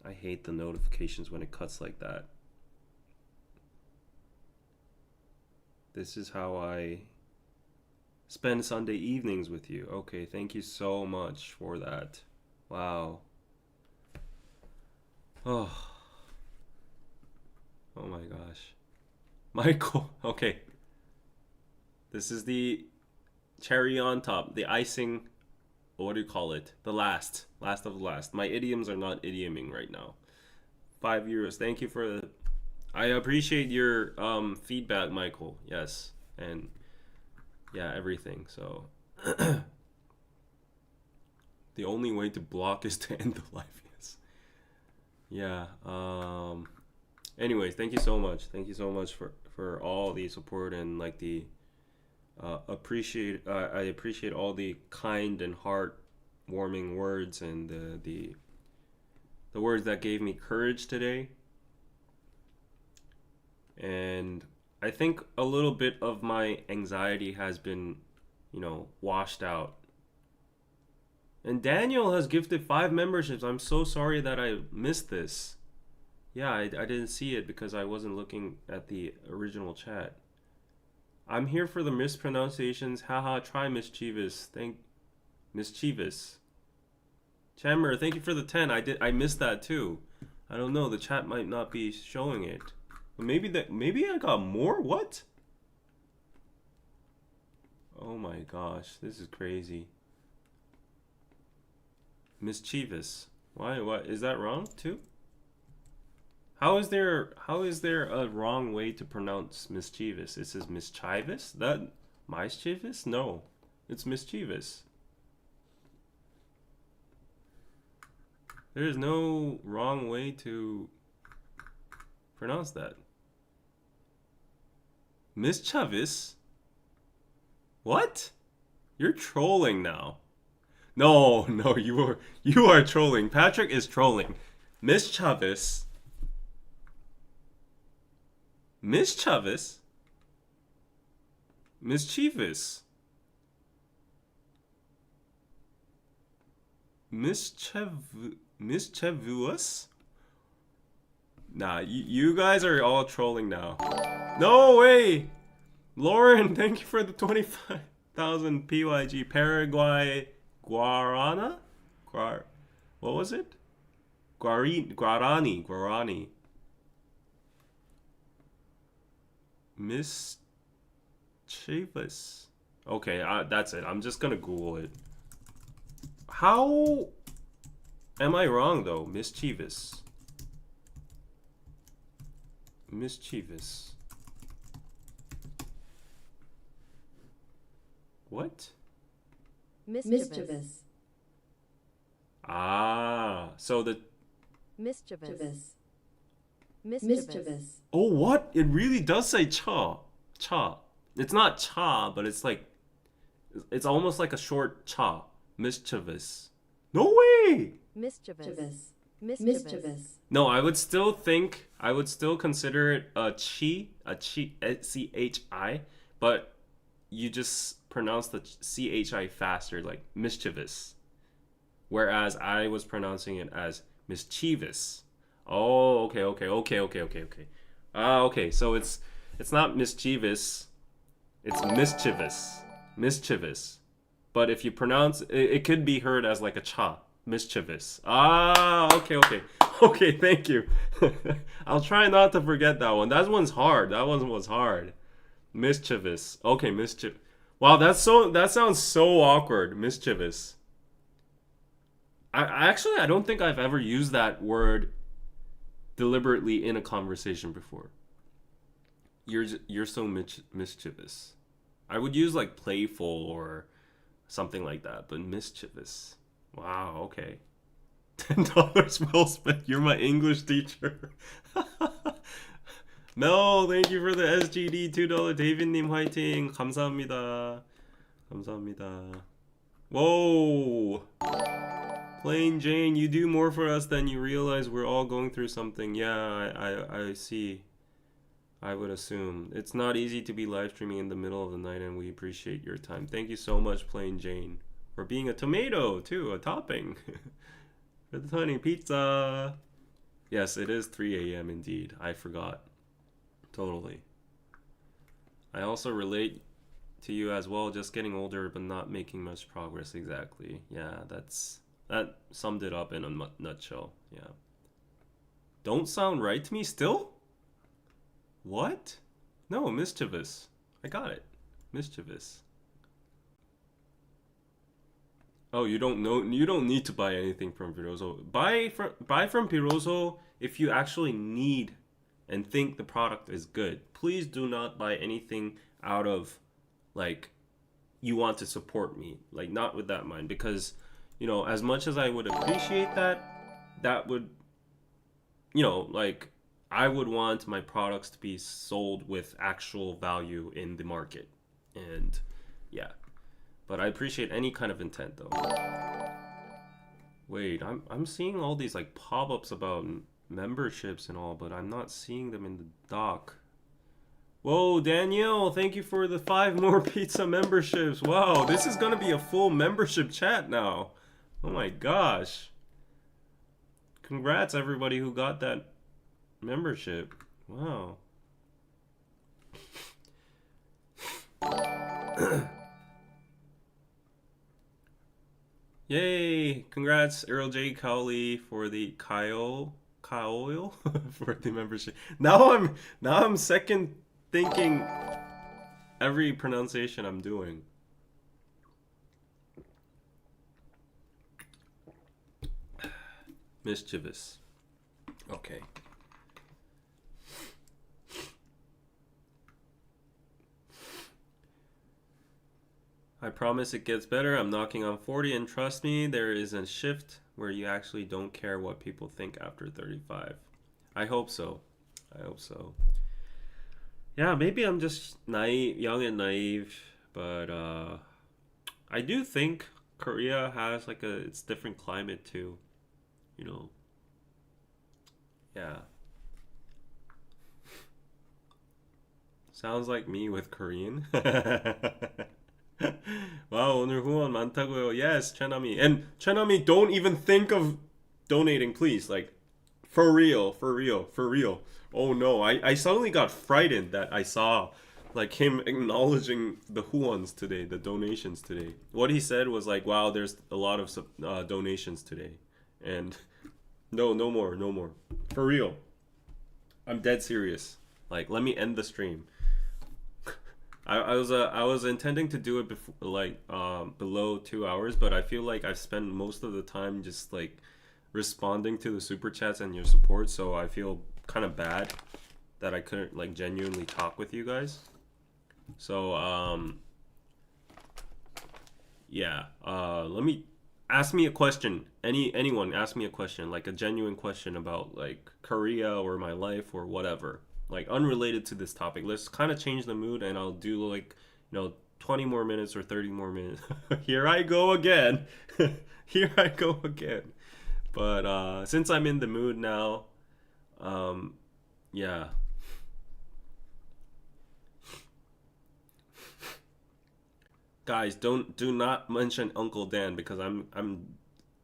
hate the notifications when it cuts like that. This is how I spend Sunday evenings with you. Okay, thank you so much for that. Wow. Oh my gosh. Michael, okay. This is the cherry on top, the icing, what do you call it? The last of the last. My idioms are not idioming right now. 5 euros. Thank you for the... I appreciate your feedback, Michael. Yes. And yeah, everything. So the only way to block is to end the live. Yes. Yeah. Anyways, thank you so much. Thank you so much for all the support and like the I appreciate all the kind and heart-warming words and the words that gave me courage today. And I think a little bit of my anxiety has been, washed out. And Daniel has gifted 5 memberships. I'm so sorry that I missed this. Yeah, I didn't see it because I wasn't looking at the original chat. I'm here for the mispronunciations. Haha, try mischievous. Mischievous. Chamber, thank you for the 10. I missed that too. I don't know, the chat might not be showing it. But maybe I got more? What? Oh my gosh, this is crazy. Mischievous. Why? What is that wrong too? How is there a wrong way to pronounce mischievous? It says mischievous? That mischievous? No, it's mischievous. There is no wrong way to pronounce that. Mischievous? What? You're trolling now. No, you are trolling. Patrick is trolling. Mischievous. Mischievous? Mischievous. Mischievous? Nah, you guys are all trolling now. No way! Lauren, thank you for the 25,000 PYG. Paraguay Guarana? What was it? Guarani. Mischievous. Okay, that's it. I'm just gonna Google it. How am I wrong though? Mischievous. What? Mischievous. Ah, so the Mischievous. Oh, what? It really does say cha. It's not cha, but it's like it's almost like a short cha. Mischievous. No way. Mischievous. No, I would still consider it a chi, CHI, but you just pronounce the CHI faster, like mischievous. Whereas I was pronouncing it as mischievous. Oh, okay. Okay, so it's not mischievous, it's mischievous. But if you pronounce it could be heard as like a cha, mischievous. Okay, thank you. I'll try not to forget that one. That one's hard. That one was hard. Mischievous. Okay, Wow, that sounds so awkward, mischievous. I don't think I've ever used that word deliberately in a conversation before. You're so mischievous. I would use like playful or something like that, but mischievous. Wow, okay. $10 well spent. You're my English teacher. Mel, thank you for the SGD $2. 데이비님 화이팅. 감사합니다. 감사합니다. Whoa. Plain Jane, you do more for us than you realize. We're all going through something. Yeah, I see. I would assume. It's not easy to be live streaming in the middle of the night, and we appreciate your time. Thank you so much, Plain Jane, for being a tomato, too, a topping. For the honey pizza. Yes, it is 3 a.m. indeed. I forgot. Totally. I also relate to you as well, just getting older but not making much progress. Exactly. Yeah, that summed it up in a nutshell. Yeah. Don't sound right to me still? What? No, mischievous. I got it. Mischievous. Oh, you don't know. You don't need to buy anything from Piroso. Buy from Piroso if you actually need and think the product is good. Please do not buy anything out of like you want to support me. Like not with that mind, because as much as I would appreciate that would like I would want my products to be sold with actual value in the market. And yeah. But I appreciate any kind of intent though. Wait, I'm seeing all these like pop-ups about memberships and all, but I'm not seeing them in the doc. Whoa, Danielle, thank you for the 5 more pizza memberships. Wow, this is gonna be a full membership chat now. Oh my gosh. Congrats everybody who got that membership. Wow. Yay! Congrats, Earl J. Cowley for the Kyle for the membership. Now I'm second thinking every pronunciation I'm doing. Mischievous. Okay. I promise it gets better. I'm knocking on 40, and trust me, there is a shift where you actually don't care what people think after 35. I hope so. I hope so. Yeah, maybe I'm just naive, young and naive, but I do think Korea has like it's different climate too. Yeah. Sounds like me with Korean. 와, 오늘 후원 많다고요. Yes, Chenami. And Chenami, don't even think of donating, please. Like, for real, for real, for real. Oh no, I suddenly got frightened that I saw like him acknowledging the huans today, the donations today. What he said was like, wow, there's a lot of donations today. And no, no more, no more. For real. I'm dead serious. Like, let me end the stream. I was intending to do it before, like below 2 hours, but I feel like I've spent most of the time just like responding to the super chats and your support, so I feel kind of bad that I couldn't like genuinely talk with you guys. So yeah, let me ask me a question. Anyone ask me a question, like a genuine question about like Korea or my life or whatever. Like unrelated to this topic. Let's kind of change the mood, and I'll do like 20 more minutes or 30 more minutes. Here I go again. Here I go again. But since I'm in the mood now, yeah. Guys, do not mention Uncle Dan, because I'm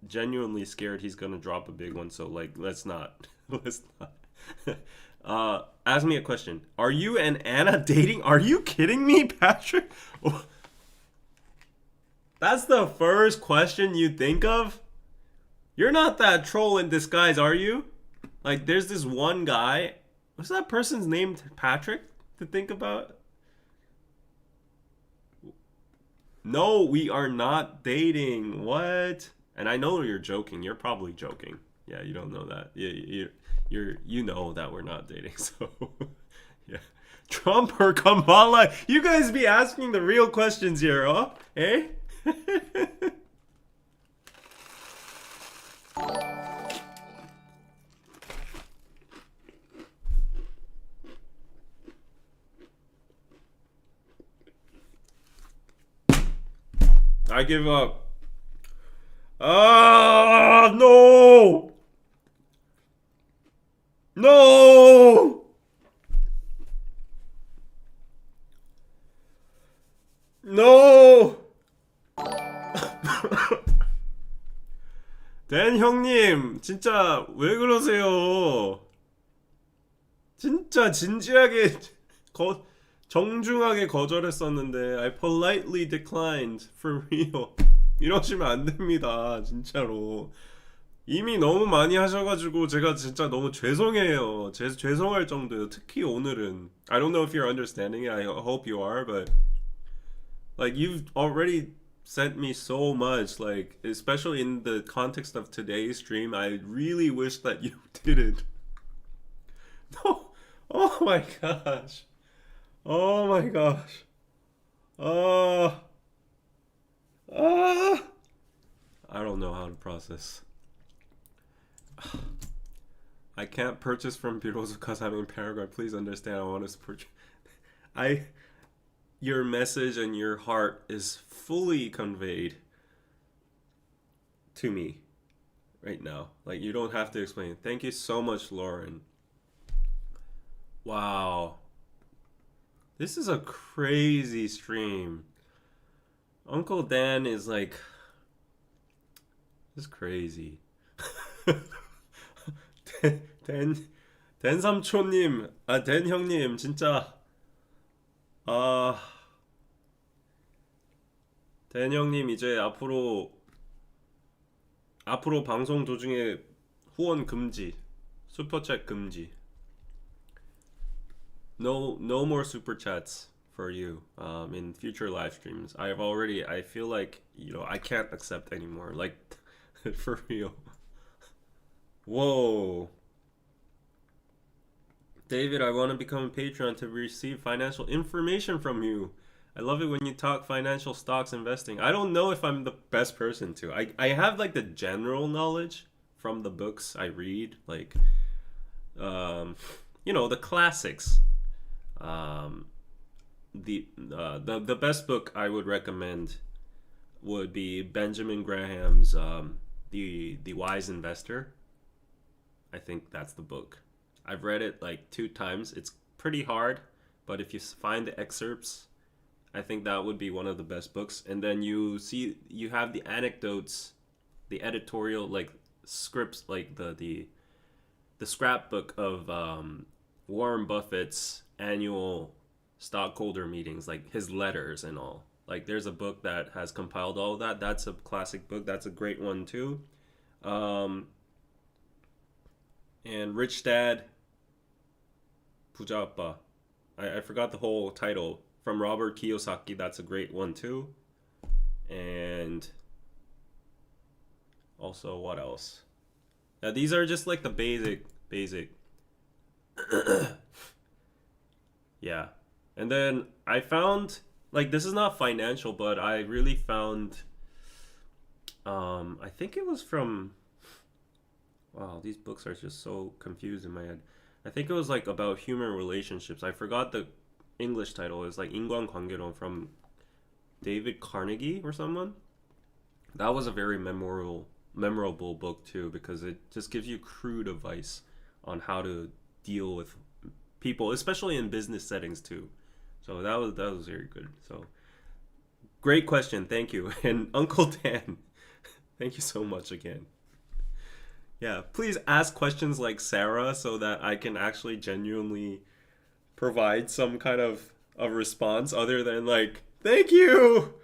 genuinely scared he's gonna drop a big one. So like, let's not. Let's not. Ask me a question. Are you and Anna dating? Are you kidding me, Patrick? That's the first question you think of? You're not that troll in disguise, are you? Like, there's this one guy. What's that person's name? Patrick? To think about? No, we are not dating. What? And I know you're joking. You're probably joking. Yeah, you don't know that. You know that we're not dating. So yeah. Trump or Kamala? You guys be asking the real questions here, huh? Eh? I give up. Ah, no! No! No! 댄 형님, 진짜 왜 그러세요? 진짜 진지하게 정중하게 거절했었는데 I politely declined for real. 이러시면 안 됩니다. 진짜로. 이미 너무 많이 하셔가지고 제가 진짜 너무 죄송해요. 죄송할 정도예요. 특히 오늘은. I don't know if you're understanding it. I hope you are, but like you've already sent me so much, like especially in the context of today's stream. I really wish that you didn't. No. Oh my gosh. Oh my gosh. Uh, uh, I don't know how to process. I can't purchase from Birozu because I'm in Paraguay. Please understand. I want to support you. Your message and your heart is fully conveyed to me right now. Like you don't have to explain. Thank you so much, Lauren. Wow. This is a crazy stream. Uncle Dan is like, this is crazy. 댄 삼촌님, 댄 형님, 진짜, 댄 형님 이제 앞으로 방송 도중에 후원 금지, 슈퍼챗 금지. No more super chats for you in future live streams. I feel like, I can't accept anymore. Like, for real. Whoa. David, I want to become a Patreon to receive financial information from you. I love it when you talk financial stocks investing. I don't know if I'm the best person to. I have like the general knowledge from the books I read, like, the classics. The best book I would recommend would be Benjamin Graham's the Wise Investor. I think that's the book. I've read it like 2 times. It's pretty hard, but if you find the excerpts, I think that would be one of the best books. And then you have the anecdotes, the editorial like scripts, like the scrapbook of Warren Buffett's annual stockholder meetings, like his letters and all. Like there's a book that has compiled all of that. That's a classic book. That's a great one too. And Rich Dad, Puja Appa. I forgot the whole title, from Robert Kiyosaki. That's a great one too. And also, what else? These are just like the basic. Yeah. And then I found, like, this is not financial, but I really found, I think it was from, wow, these books are just so confused in my head. I think it was like about human relationships. I forgot the English title. It's like 인간관계론 from David Carnegie or someone. That was a very memorable book too, because it just gives you crude advice on how to deal with people, especially in business settings too. So that was very good. So great question, thank you. And Uncle Dan, thank you so much again. Yeah, please ask questions like Sarah so that I can actually genuinely provide some kind of a response other than like, thank you.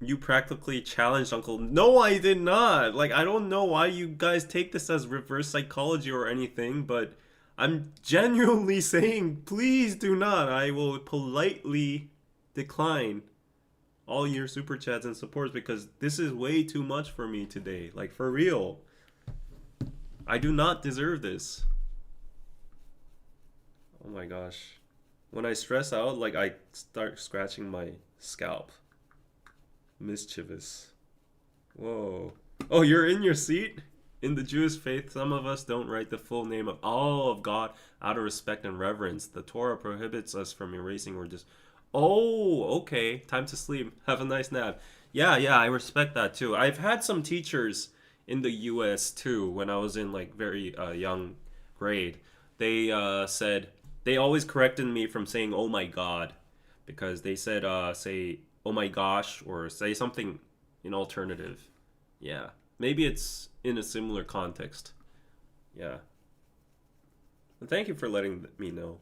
You practically challenged Uncle. No, I did not. Like, I don't know why you guys take this as reverse psychology or anything, but I'm genuinely saying, please do not. I will politely decline all your super chats and supports because this is way too much for me today. Like, for real. I do not deserve this. Oh my gosh. When I stress out, like, I start scratching my scalp. Mischievous. Whoa. Oh, you're in your seat? In the Jewish faith, some of us don't write the full name of all of God out of respect and reverence. The Torah prohibits us from erasing or just. Oh, okay. Time to sleep. Have a nice nap. Yeah, I respect that too. I've had some teachers in the U.S. too when I was in like very young grade. They said they always corrected me from saying "Oh my God," because they said say "Oh my gosh" or say something in alternative. Yeah, maybe it's in a similar context. Yeah. But thank you for letting me know.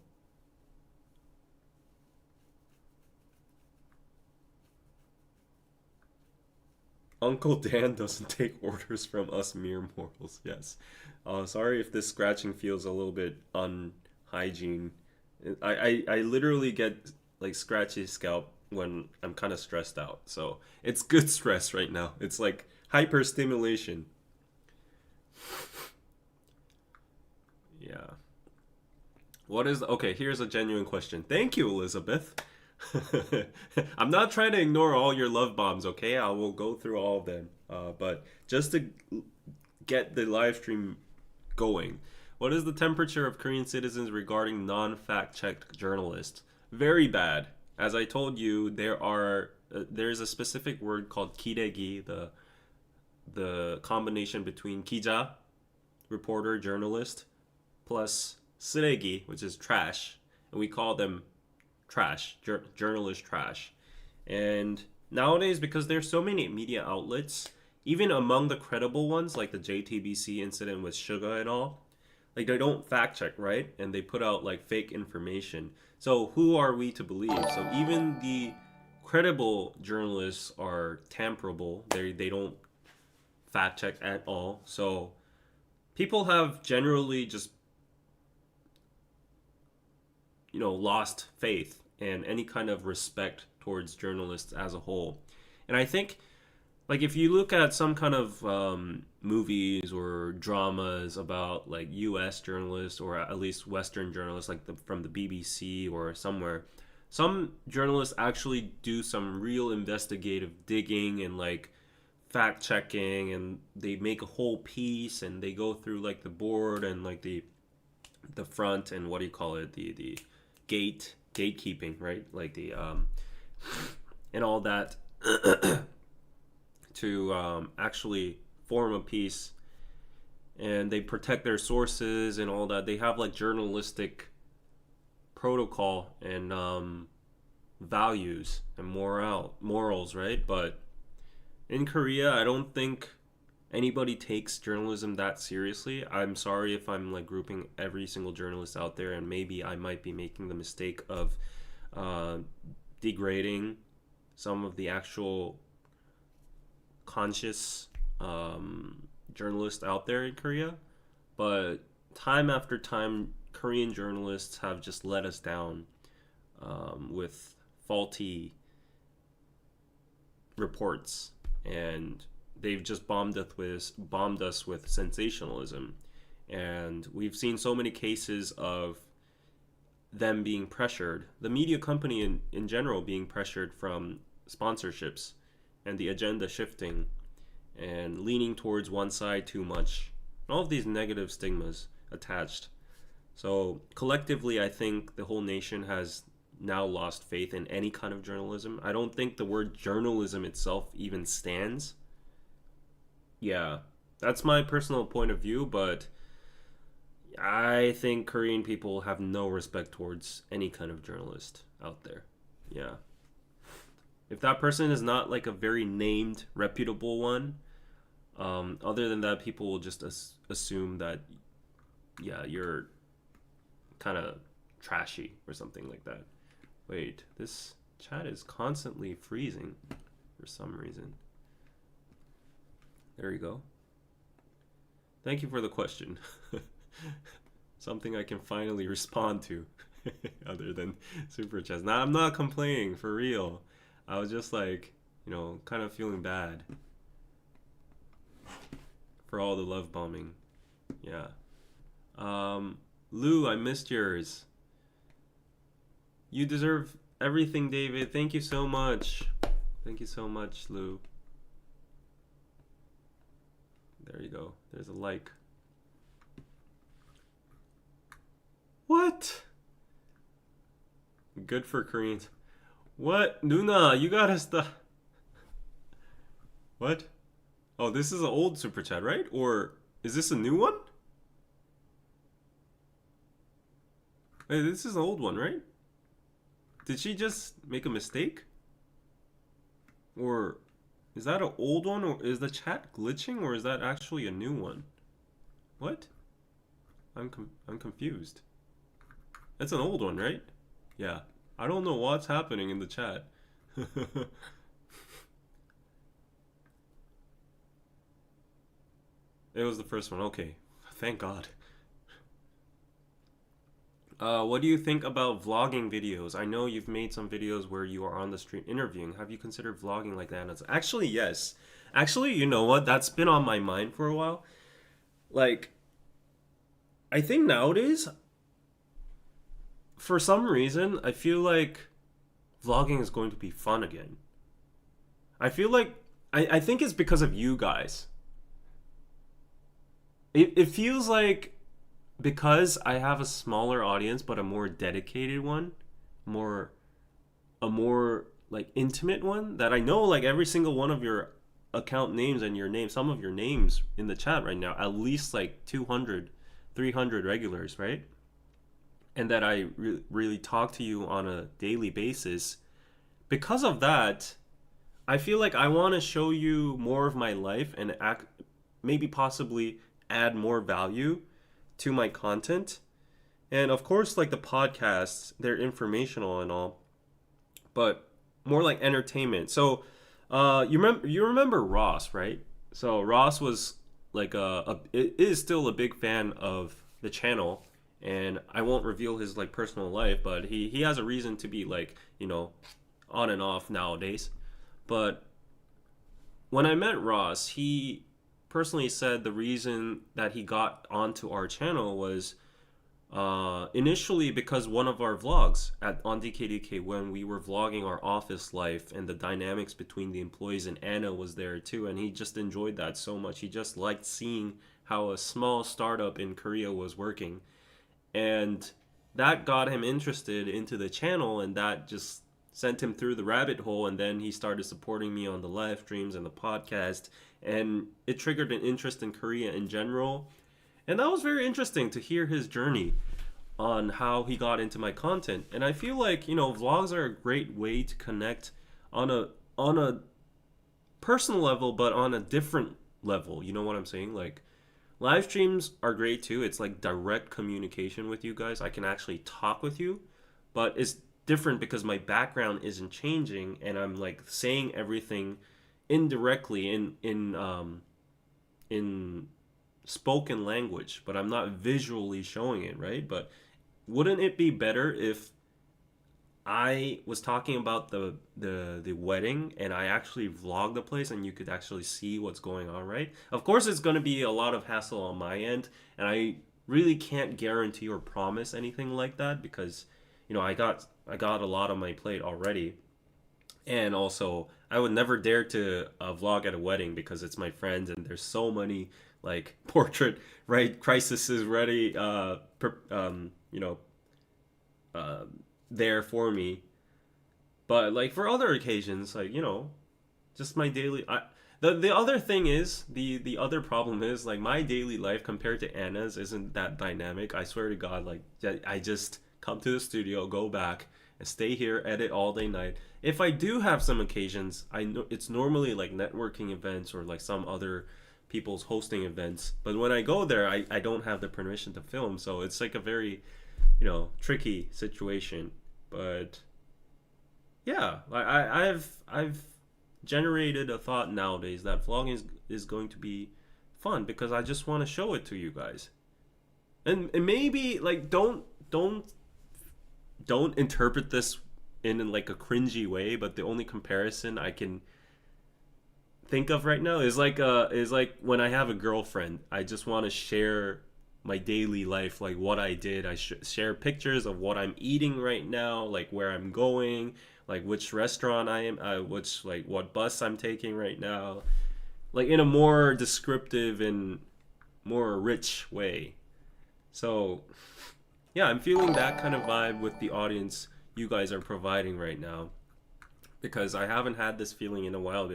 Uncle Dan doesn't take orders from us mere mortals. Yes. Sorry if this scratching feels a little bit unhygiene. I literally get like scratchy scalp when I'm kind of stressed out. So it's good stress right now. It's like hyper stimulation. Yeah. What is okay? Here's a genuine question. Thank you, Elizabeth. I'm not trying to ignore all your love bombs, okay? I will go through all of them. But just to get the live stream going, what is the temperature of Korean citizens regarding non-fact checked journalists? Very bad. As I told you, there's a specific word called kiregi, the combination between 기자, reporter, journalist, plus 쓰레기, which is trash, and we call them trash, journalist trash. And nowadays, because there's so many media outlets, even among the credible ones, like the JTBC incident with Suga and all, like they don't fact check, right? And they put out like fake information. So who are we to believe? So even the credible journalists are tamperable. They don't fact check at all. So people have generally just lost faith and any kind of respect towards journalists as a whole. And I think, like, if you look at some kind of movies or dramas about like U.S. journalists or at least Western journalists, like from the BBC or somewhere, some journalists actually do some real investigative digging and like fact checking, and they make a whole piece and they go through like the board and like the front and what do you call it, the gatekeeping, right? Like the and all that to actually form a piece, and they protect their sources and all that. They have like journalistic protocol and values and morals, right? But in Korea, I don't think anybody takes journalism that seriously. I'm sorry if I'm like grouping every single journalist out there, and maybe I might be making the mistake of degrading some of the actual conscious journalists out there in Korea. But time after time, Korean journalists have just let us down with faulty reports, and they've just bombed us with sensationalism. And we've seen so many cases of them being pressured, the media company in general being pressured from sponsorships and the agenda shifting and leaning towards one side too much. All of these negative stigmas attached. So collectively, I think the whole nation has now lost faith in any kind of journalism. I don't think the word journalism itself even stands. Yeah, that's my personal point of view, but I think Korean people have no respect towards any kind of journalist out there. Yeah. If that person is not like a very named, reputable one, other than that, people will just assume that, yeah, you're kind of trashy or something like that. Wait, this chat is constantly freezing for some reason. There you go. Thank you for the question. Something I can finally respond to other than super chats. Now, I'm not complaining, for real. I was just like, kind of feeling bad for all the love bombing. Yeah. Lou, I missed yours. You deserve everything, David. Thank you so much. Thank you so much, Lou. There you go. There's a like. What? Good for Koreans. What? Nuna, you gotta stop. What? Oh, this is an old super chat, right? Or is this a new one? Hey, this is an old one, right? Did she just make a mistake? Or is that an old one? Or is the chat glitching? Or is that actually a new one? What? I'm confused. That's an old one, right? Yeah. I don't know what's happening in the chat. It was the first one. Okay. Thank God. What do you think about vlogging videos? I know you've made some videos where you are on the street interviewing. Have you considered vlogging like that? Actually, yes. Actually, you know what? That's been on my mind for a while. Like, I think nowadays, for some reason, I feel like vlogging is going to be fun again. I feel like, I think it's because of you guys. It feels like because I have a smaller audience but a more dedicated one, a more like intimate one, that I know like every single one of your account names and your name, some of your names in the chat right now, at least like 200, 300 regulars, right? And that I really talk to you on a daily basis. Because of that, I feel like I want to show you more of my life and maybe possibly add more value to my content. And of course, like the podcasts, they're informational and all, but more like entertainment. So you remember Ross, right? So Ross was like is still a big fan of the channel, and I won't reveal his like personal life, but he has a reason to be like, on and off nowadays. But when I met Ross, he personally said the reason that he got onto our channel was initially because one of our vlogs on DKDK, when we were vlogging our office life and the dynamics between the employees, and Anna was there too, and he just enjoyed that so much. He just liked seeing how a small startup in Korea was working, and that got him interested into the channel, and that just sent him through the rabbit hole. And then he started supporting me on the live streams and the podcast, and it triggered an interest in Korea in general. And that was very interesting to hear his journey on how he got into my content. And I feel like, vlogs are a great way to connect on a personal level, but on a different level. You know what I'm saying? Like, live streams are great too. It's like direct communication with you guys. I can actually talk with you, but it's different because my background isn't changing, and I'm like saying everything indirectly in spoken language, but I'm not visually showing it, right? But wouldn't it be better if I was talking about the wedding and I actually vlog the place and you could actually see what's going on, right? Of course, it's going to be a lot of hassle on my end, and I really can't guarantee or promise anything like that because I got a lot on my plate already. And also, I would never dare to vlog at a wedding because it's my friends and there's so many like portrait, right, crises ready, there for me. But like for other occasions, like, just my daily. The other thing is, the other problem is, like, my daily life compared to Anna's isn't that dynamic. I swear to God, like, I just come to the studio, go back, and stay here, edit all day night. If I do have some occasions, I know it's normally like networking events or like some other people's hosting events. But when I go there, I don't have the permission to film, so it's like a very, tricky situation. But yeah, I've generated a thought nowadays that vlogging is going to be fun because I just want to show it to you guys. And maybe like don't interpret this in like a cringy way, but the only comparison I can think of right now is like when I have a girlfriend. I just want to share my daily life, like what I did. Share pictures of what I'm eating right now, like where I'm going, like which restaurant I am, which like what bus I'm taking right now, like in a more descriptive and more rich way. So yeah, I'm feeling that kind of vibe with the audience you guys are providing right now, because I haven't had this feeling in a while.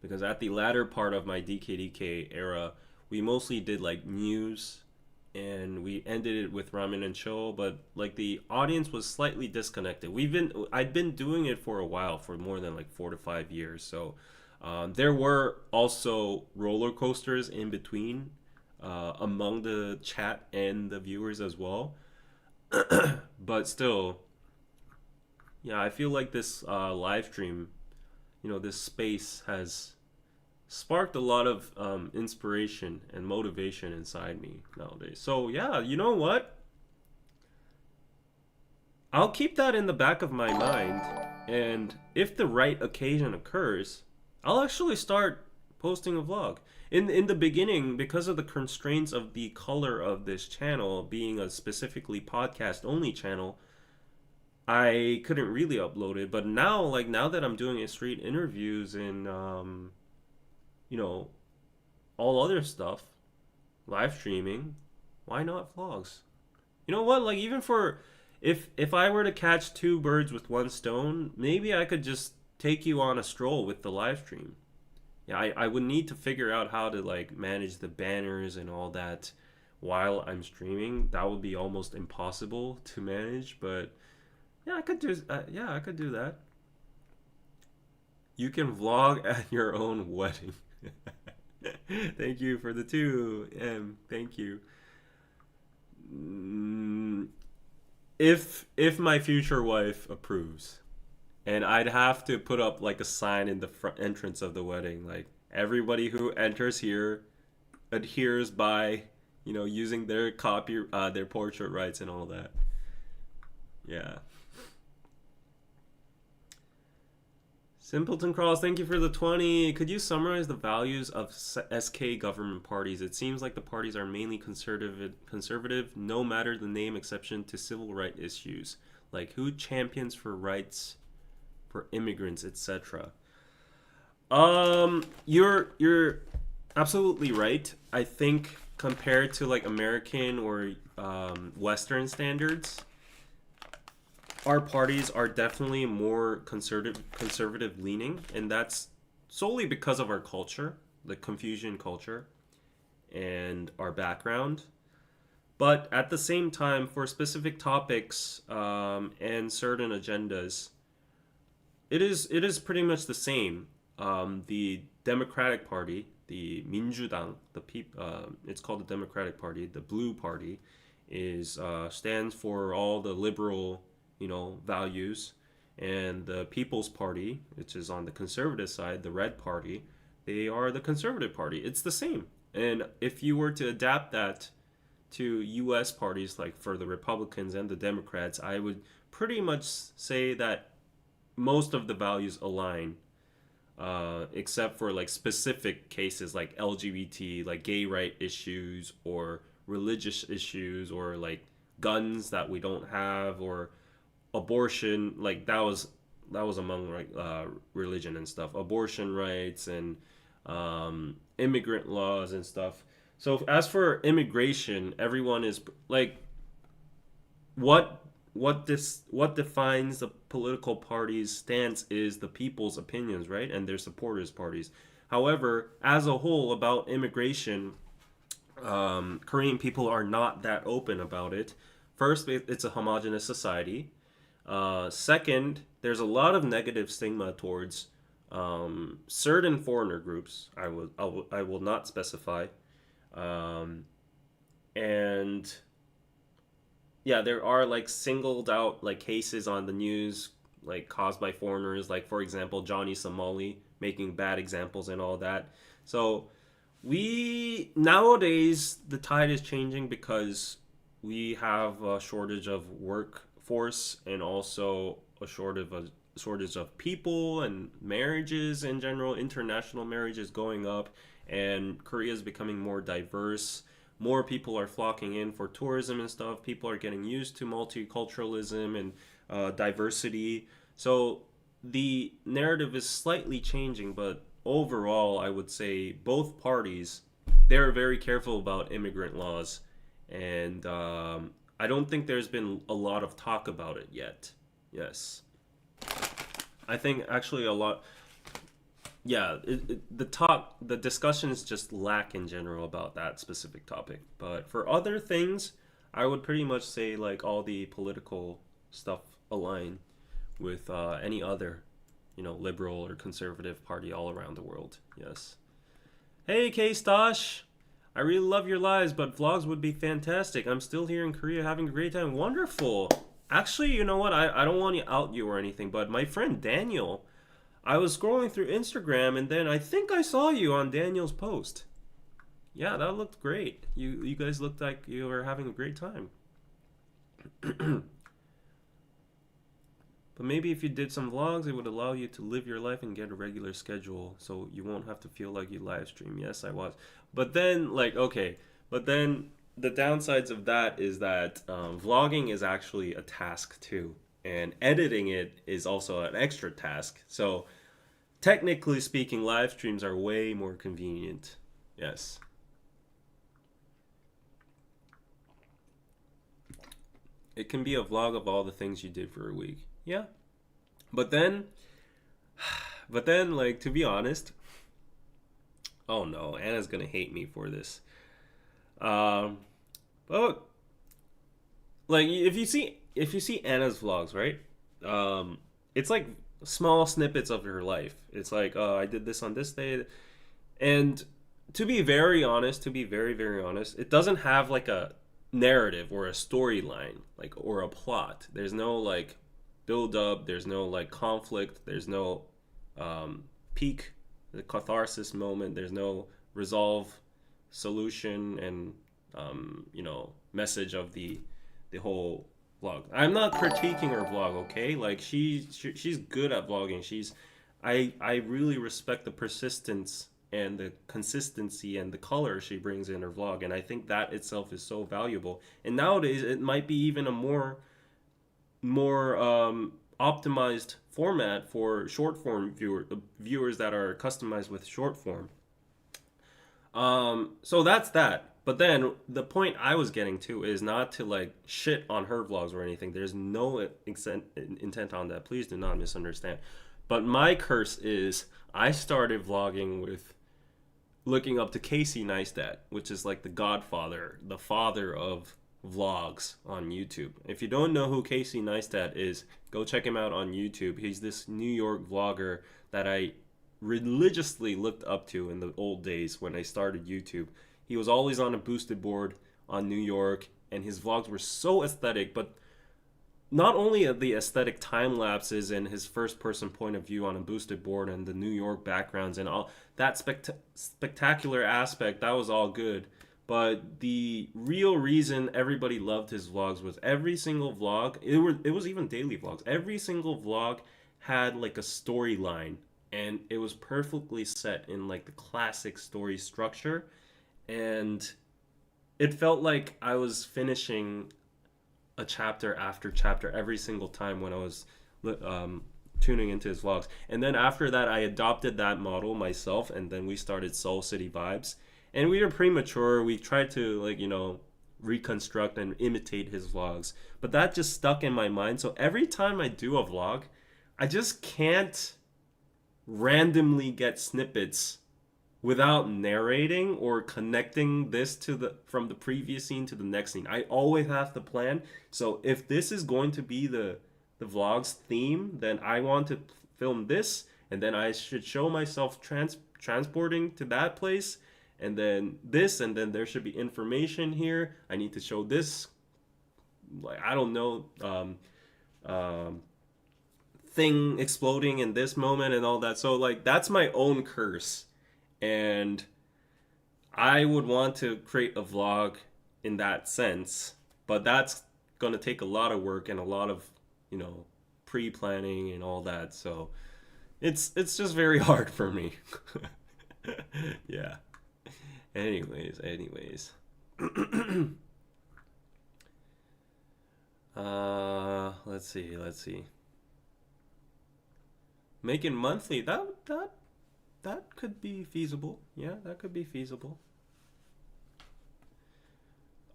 Because at the latter part of my DKDK era, we mostly did like news, and we ended it with ramen and chill. But like the audience was slightly disconnected. I'd been doing it for a while, for more than like 4 to 5 years. So there were also roller coasters in between, among the chat and the viewers as well. But still, yeah, I feel like this live stream, this space has sparked a lot of inspiration and motivation inside me nowadays. So yeah, you know what? I'll keep that in the back of my mind, and if the right occasion occurs, I'll actually start posting a vlog. In the beginning, because of the constraints of the color of this channel being a specifically podcast only channel, I couldn't really upload it. But now, like now that I'm doing straight interviews and you know, all other stuff, live streaming, why not vlogs? You know what? Like even for if I were to catch two birds with one stone, maybe I could just take you on a stroll with the live stream. Yeah, I would need to figure out how to like manage the banners and all that while I'm streaming. That would be almost impossible to manage, but yeah, I could do that. You can vlog at your own wedding. Thank you for the 2M. Thank you. Mm, if my future wife approves, and I'd have to put up like a sign in the front entrance of the wedding, like everybody who enters here adheres by, using their portrait rights and all that. Yeah. Simpleton Cross, thank you for the 20. Could you summarize the values of SK government parties? It seems like the parties are mainly conservative, no matter the name, exception to civil rights issues, like who champions for rights for immigrants, etc. You're absolutely right. I think compared to like American or Western standards, our parties are definitely more conservative leaning, and that's solely because of our culture, the Confucian culture, and our background. But at the same time, for specific topics and certain agendas, it is pretty much the same. The Democratic Party, the Minjudang, it's called the Democratic Party. The Blue Party stands for all the liberal, values, and the People's Party, which is on the conservative side, the Red Party, they are the conservative party. It's the same. And if you were to adapt that to U.S. parties, like for the Republicans and the Democrats, I would pretty much say that most of the values align, except for like specific cases like LGBT, like gay right issues, or religious issues, or like guns that we don't have, or abortion. Like that was among like religion and stuff, abortion rights, and immigrant laws and stuff. So as for immigration, everyone is like, what defines the political party's stance is the people's opinions, right, and their supporters parties. However, as a whole, about immigration, Korean people are not that open about it. First, it's a homogenous society. Second, there's a lot of negative stigma towards certain foreigner groups. I will not specify. And yeah, there are like singled out like cases on the news, like caused by foreigners, like for example Johnny Somali making bad examples and all that. So we nowadays, the tide is changing because we have a shortage of workforce, and also a shortage shortage of people and marriages in general, international marriages going up, and Korea is becoming more diverse. More people are flocking in for tourism and stuff. People are getting used to multiculturalism and diversity. So the narrative is slightly changing, but overall, I would say both parties, they're very careful about immigrant laws, and I don't think there's been a lot of talk about it yet. Yes, I think actually a lot. Yeah, the discussions just lack in general about that specific topic. But for other things, I would pretty much say like all the political stuff align with any other, liberal or conservative party all around the world. Yes. Hey, K Stosh. I really love your lives, but vlogs would be fantastic. I'm still here in Korea having a great time. Wonderful. Actually, you know what? I don't want to out you or anything, but my friend Daniel, I was scrolling through Instagram and then I think I saw you on Daniel's post. Yeah, that looked great. You guys looked like you were having a great time. But maybe if you did some vlogs, it would allow you to live your life and get a regular schedule so you won't have to feel like you live stream. Yes, I was. But then, okay. But then the downsides of that is that vlogging is actually a task too. And editing it is also an extra task. So technically speaking, live streams are way more convenient. Yes. It can be a vlog of all the things you did for a week. Yeah. But then, like, to be honest, oh no, Anna's gonna hate me for this. But like, if you see Anna's vlogs, right? It's like small snippets of her life. It's like, I did this on this day, and to be very honest, to be very very honest, it doesn't have like a narrative or a storyline, like, or a plot. There's no like build up, there's no like conflict, there's no peak, the catharsis moment, there's no resolve, solution, and message of the whole vlog. I'm not critiquing her vlog, okay? Like she's good at vlogging. I really respect the persistence and the consistency and the color she brings in her vlog, and I think that itself is so valuable. And nowadays it might be even a more optimized format for short form viewers that are customized with short form. So that's that. But then the point I was getting to is not to like shit on her vlogs or anything. There's no intent on that. Please do not misunderstand. But my curse is I started vlogging with looking up to Casey Neistat, which is like the godfather, the father of vlogs on YouTube. If you don't know who Casey Neistat is, go check him out on YouTube. He's this New York vlogger that I religiously looked up to in the old days when I started YouTube. He was always on a boosted board on New York, and his vlogs were so aesthetic, but not only the aesthetic time lapses and his first person point of view on a boosted board and the New York backgrounds and all that spectacular aspect, that was all good. But the real reason everybody loved his vlogs was every single vlog, it was even daily vlogs, every single vlog had like a storyline, and it was perfectly set in like the classic story structure, and it felt like I was finishing a chapter after chapter every single time when I was tuning into his vlogs. And then after that, I adopted that model myself, and then we started Soul City Vibes. And we were premature. We tried to reconstruct and imitate his vlogs, but that just stuck in my mind. So every time I do a vlog, I just can't randomly get snippets without narrating or connecting this from the previous scene to the next scene. I always have to plan. So if this is going to be the vlog's theme, then I want to film this, and then I should show myself transporting to that place, and then this, and then there should be information here. I need to show this, like, I don't know, thing exploding in this moment and all that. So like that's my own curse. And I would want to create a vlog in that sense, but that's going to take a lot of work and a lot of, pre-planning and all that. So it's just very hard for me. Yeah. Anyways. Let's see. Making monthly, that could be feasible. Yeah, that could be feasible.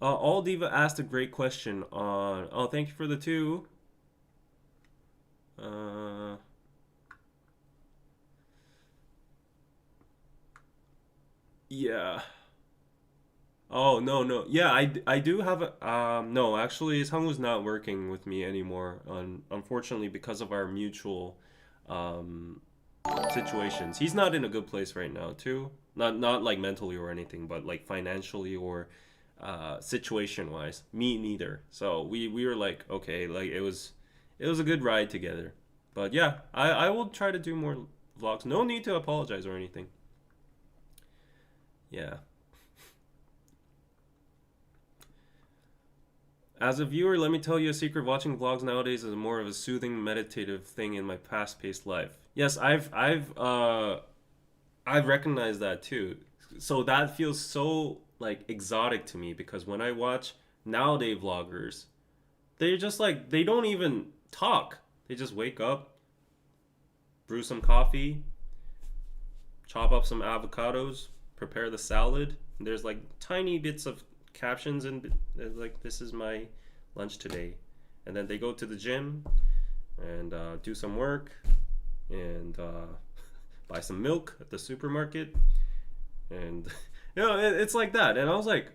All Diva asked a great question on. Oh, thank you for the two. Uh, yeah. Oh no. Yeah, I do have a no, actually Sangwoo's not working with me anymore unfortunately because of our mutual um situations. He's not in a good place right now too. Not like mentally or anything, but like financially or situation wise. Me neither. So we were like, okay, like it was a good ride together. But yeah, I will try to do more vlogs. No need to apologize or anything. Yeah. As a viewer, let me tell you a secret. Watching vlogs nowadays is more of a soothing, meditative thing in my fast-paced life. Yes, I've recognized that too. So that feels so like exotic to me because when I watch nowadays vloggers, they're just like they don't even talk. They just wake up, brew some coffee, chop up some avocados, prepare the salad. And there's like tiny bits of captions and like this is my lunch today, and then they go to the gym and do some work and buy some milk at the supermarket, and it's like that. And I was like,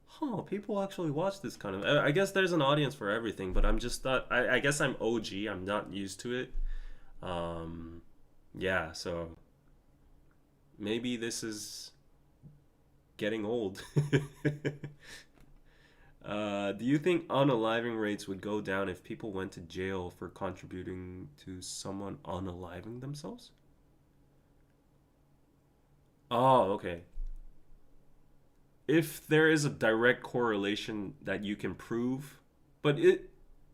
huh, people actually watch this kind of. I guess there's an audience for everything, but I'm just not. I guess I'm OG. I'm not used to it. Um, yeah, so maybe this is getting old. Do you think unaliving rates would go down if people went to jail for contributing to someone unaliving themselves? Oh, okay. If there is a direct correlation that you can prove, but it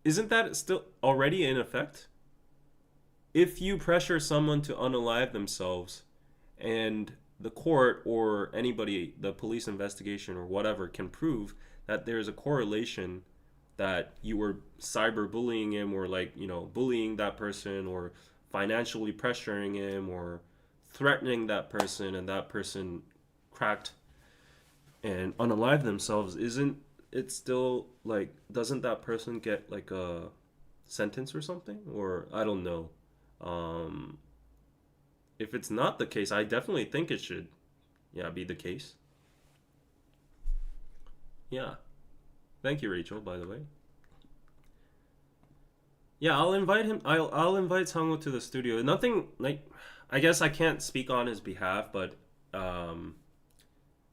isn't that still already in effect? If you pressure someone to unalive themselves and the court or anybody, the police investigation or whatever, can prove that there's a correlation that you were cyberbullying him or like, bullying that person or financially pressuring him or threatening that person and that person cracked and unalive themselves, isn't it still like doesn't that person get like a sentence or something? Or I don't know. Um if it's not the case, I definitely think it should, yeah, be the case. Yeah. Thank you, Rachel, by the way. Yeah, I'll invite him. I'll invite Sangwoo to the studio. Nothing like, I guess I can't speak on his behalf, but um,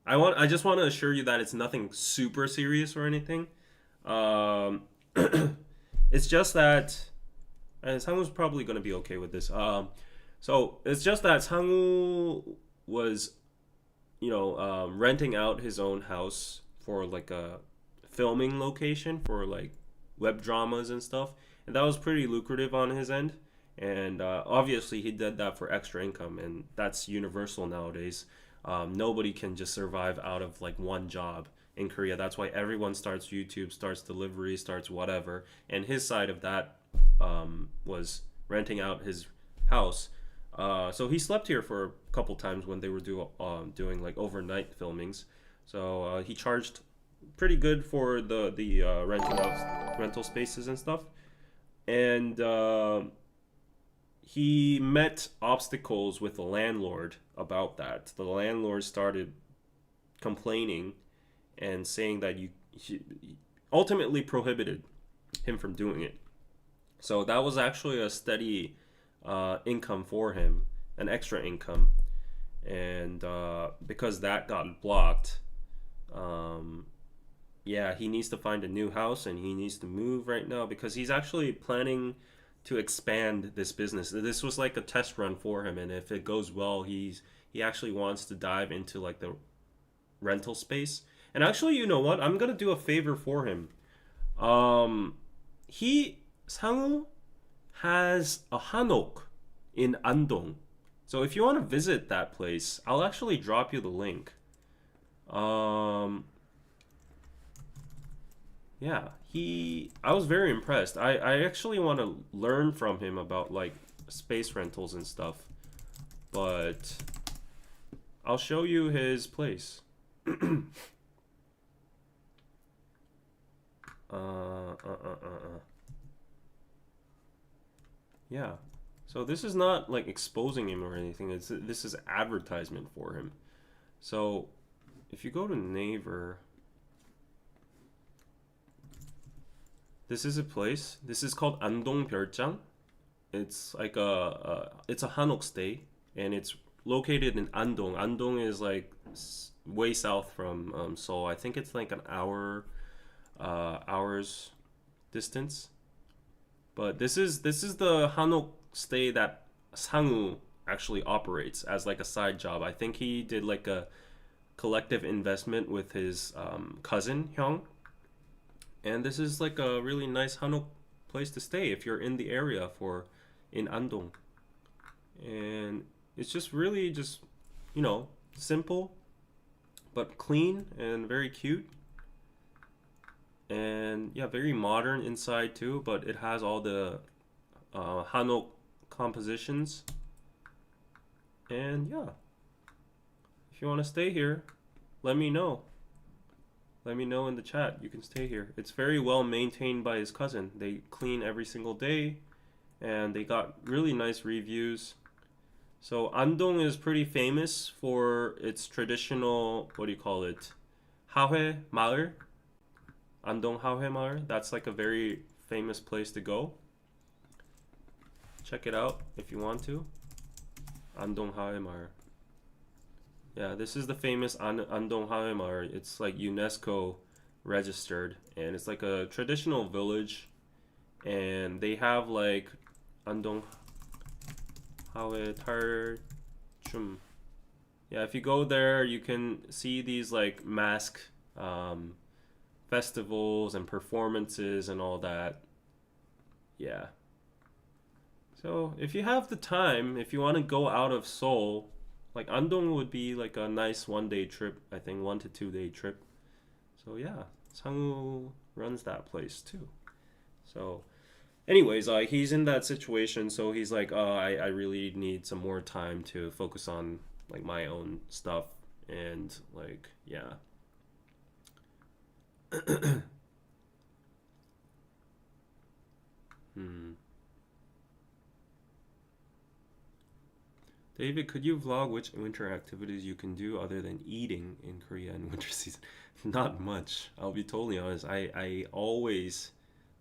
I just want to assure you that it's nothing super serious or anything. Um, it's just that, and Sangwoo's probably gonna be okay with this. So it's just that Sangwoo was, renting out his own house for like a filming location for like web dramas and stuff, and that was pretty lucrative on his end. And obviously, he did that for extra income, and that's universal nowadays. Nobody can just survive out of like one job in Korea. That's why everyone starts YouTube, starts delivery, starts whatever. And his side of that was renting out his house. So he slept here for a couple times when they were doing like overnight filmings. So he charged pretty good for the renting out rental spaces and stuff. And he met obstacles with the landlord about that. The landlord started complaining and saying that he ultimately prohibited him from doing it. So that was actually a steady income for him, an extra income. And because that got blocked, yeah, he needs to find a new house and he needs to move right now because he's actually planning to expand this business. This was like a test run for him, and if it goes well, he actually wants to dive into like the rental space. And actually, you know what? I'm gonna do a favor for him. He Sangwoo has a hanok in Andong. So if you want to visit that place, I'll actually drop you the link. Yeah, I was very impressed. I actually want to learn from him about like space rentals and stuff, but I'll show you his place. Yeah. So this is not like exposing him or anything. This is advertisement for him. So if you go to Naver, this is a place. This is called Andong Byeol장. It's like it's a hanok stay, and it's located in Andong. Andong is like way south from Seoul. I think it's like an hours distance. But this is the hanok stay that Sangwoo actually operates as like a side job. I think he did like a collective investment with his cousin Hyung, and this is like a really nice hanok place to stay if you're in the area for in Andong. And it's just really just simple but clean and very cute, and yeah, very modern inside too. But it has all the hanok compositions, and yeah, if you want to stay here, let me know. Let me know in the chat. You can stay here. It's very well maintained by his cousin. They clean every single day, and they got really nice reviews. So Andong is pretty famous for its traditional, what do you call it? Hahoe Ma을. Andong Hahoe Ma을. That's like a very famous place to go. Check it out if you want to. Andong Hahoe Ma을. Yeah, this is the famous Andong Hahoe Ma을. It's like UNESCO registered, and it's like a traditional village, and they have like Andong Hahoe Tar Chum. Yeah, if you go there, you can see these like mask festivals and performances and all that. Yeah. So if you have the time, if you want to go out of Seoul, like Andong would be like a nice 1 day trip, I think 1 to 2 day trip. So yeah, Sangwoo runs that place too. So anyways, he's in that situation, so he's like, I really need some more time to focus on like my own stuff, and like, yeah. David, could you vlog which winter activities you can do other than eating in Korea in winter season? Not much. I'll be totally honest. I always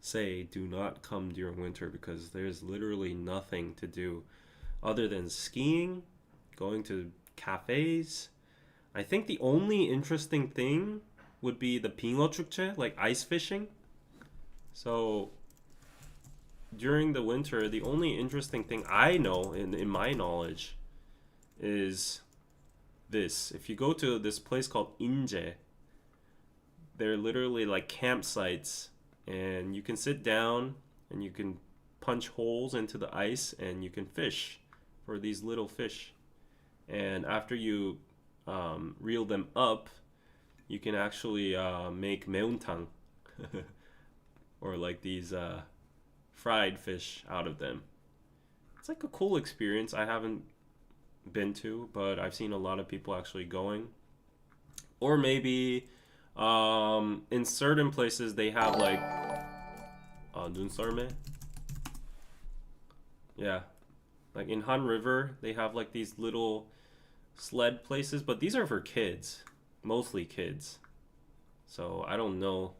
say do not come during winter because there's literally nothing to do other than skiing, going to cafes. I think the only interesting thing would be the 빙어 축제, like ice fishing. So during the winter, the only interesting thing I know in my knowledge is this. If you go to this place called Inje, they're literally like campsites, and you can sit down and you can punch holes into the ice and you can fish for these little fish. And after you reel them up, you can actually make meuntang or like these fried fish out of them. It's like a cool experience. I haven't been to, but I've seen a lot of people actually going. Or maybe in certain places they have like 눈썰매. Yeah, like in Han River they have like these little sled places, but these are for kids, mostly kids. So I don't know.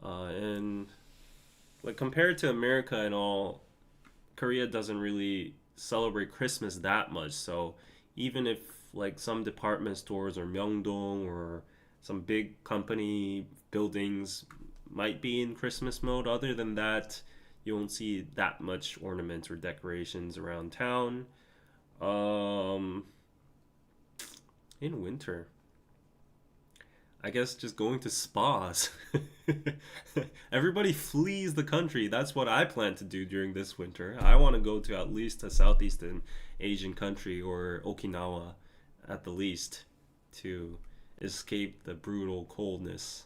And like compared to America and all, Korea doesn't really celebrate Christmas that much. So even if like some department stores or Myeongdong or some big company buildings might be in Christmas mode, other than that, you won't see that much ornaments or decorations around town. In winter, I guess just going to spas. Everybody flees the country. That's what I plan to do during this winter. I want to go to at least a Southeastern Asian country or Okinawa at the least to escape the brutal coldness.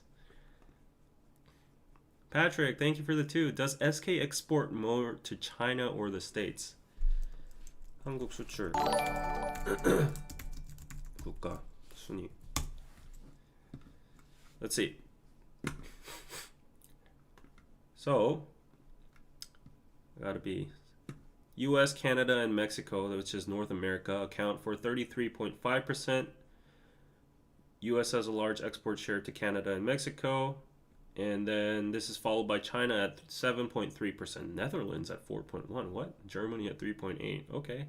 Patrick, thank you for the two. Does SK export more to China or the States? 한국 수출 국가 순위. Let's see. So, gotta be US, Canada, and Mexico, which is North America, account for 33.5%. US has a large export share to Canada and Mexico. And then this is followed by China at 7.3%. Netherlands at 4.1. What? Germany at 3.8. Okay.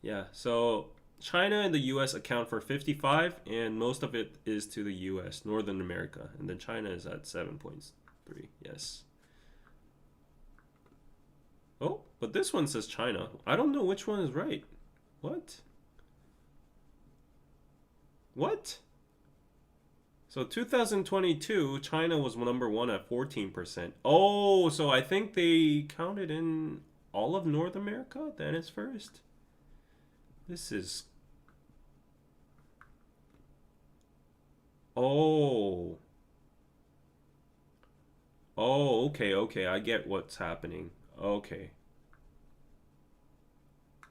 Yeah. So China and the US account for 55, and most of it is to the US, Northern America. And then China is at 7.3. Yes. Oh, but this one says China. I don't know which one is right. What? What? So 2022, China was number one at 14%. Oh, so I think they counted in all of North America? Then it's first. This is. Oh. Oh, okay, okay. I get what's happening. Okay.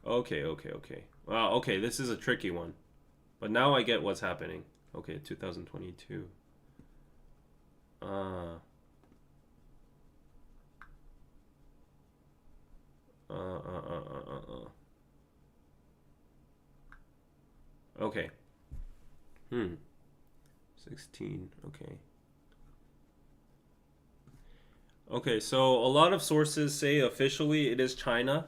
Okay, okay, okay. Wow, okay, this is a tricky one. But now I get what's happening. Okay, 2022. Uh, Okay. Hmm. 16. Okay. Okay, so a lot of sources say officially it is China,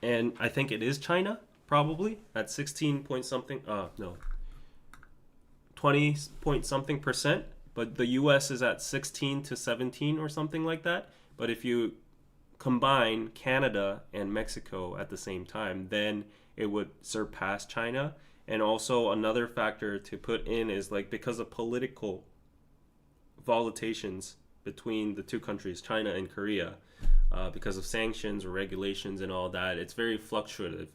and I think it is China, probably, at 16 point something. No, 20 point something percent, but the US is at 16 to 17 or something like that. But if you combine Canada and Mexico at the same time, then it would surpass China. And also another factor to put in is like because of political volatiles between the two countries, China and Korea, because of sanctions or regulations and all that, it's very fluctuative.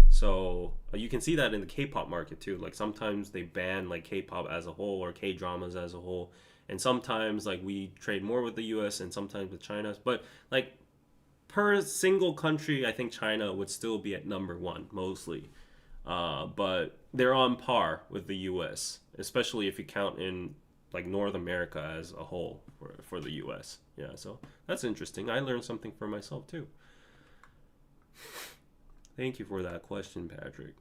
So you can see that in the K-pop market too. Like sometimes they ban like K-pop as a whole or K-dramas as a whole, and sometimes like we trade more with the U.S. and sometimes with China. But like per single country, I think China would still be at number one mostly. But they're on par with the U.S., especially if you count in like North America as a whole for the U.S. Yeah, so that's interesting. I learned something for myself too. Thank you for that question, Patrick.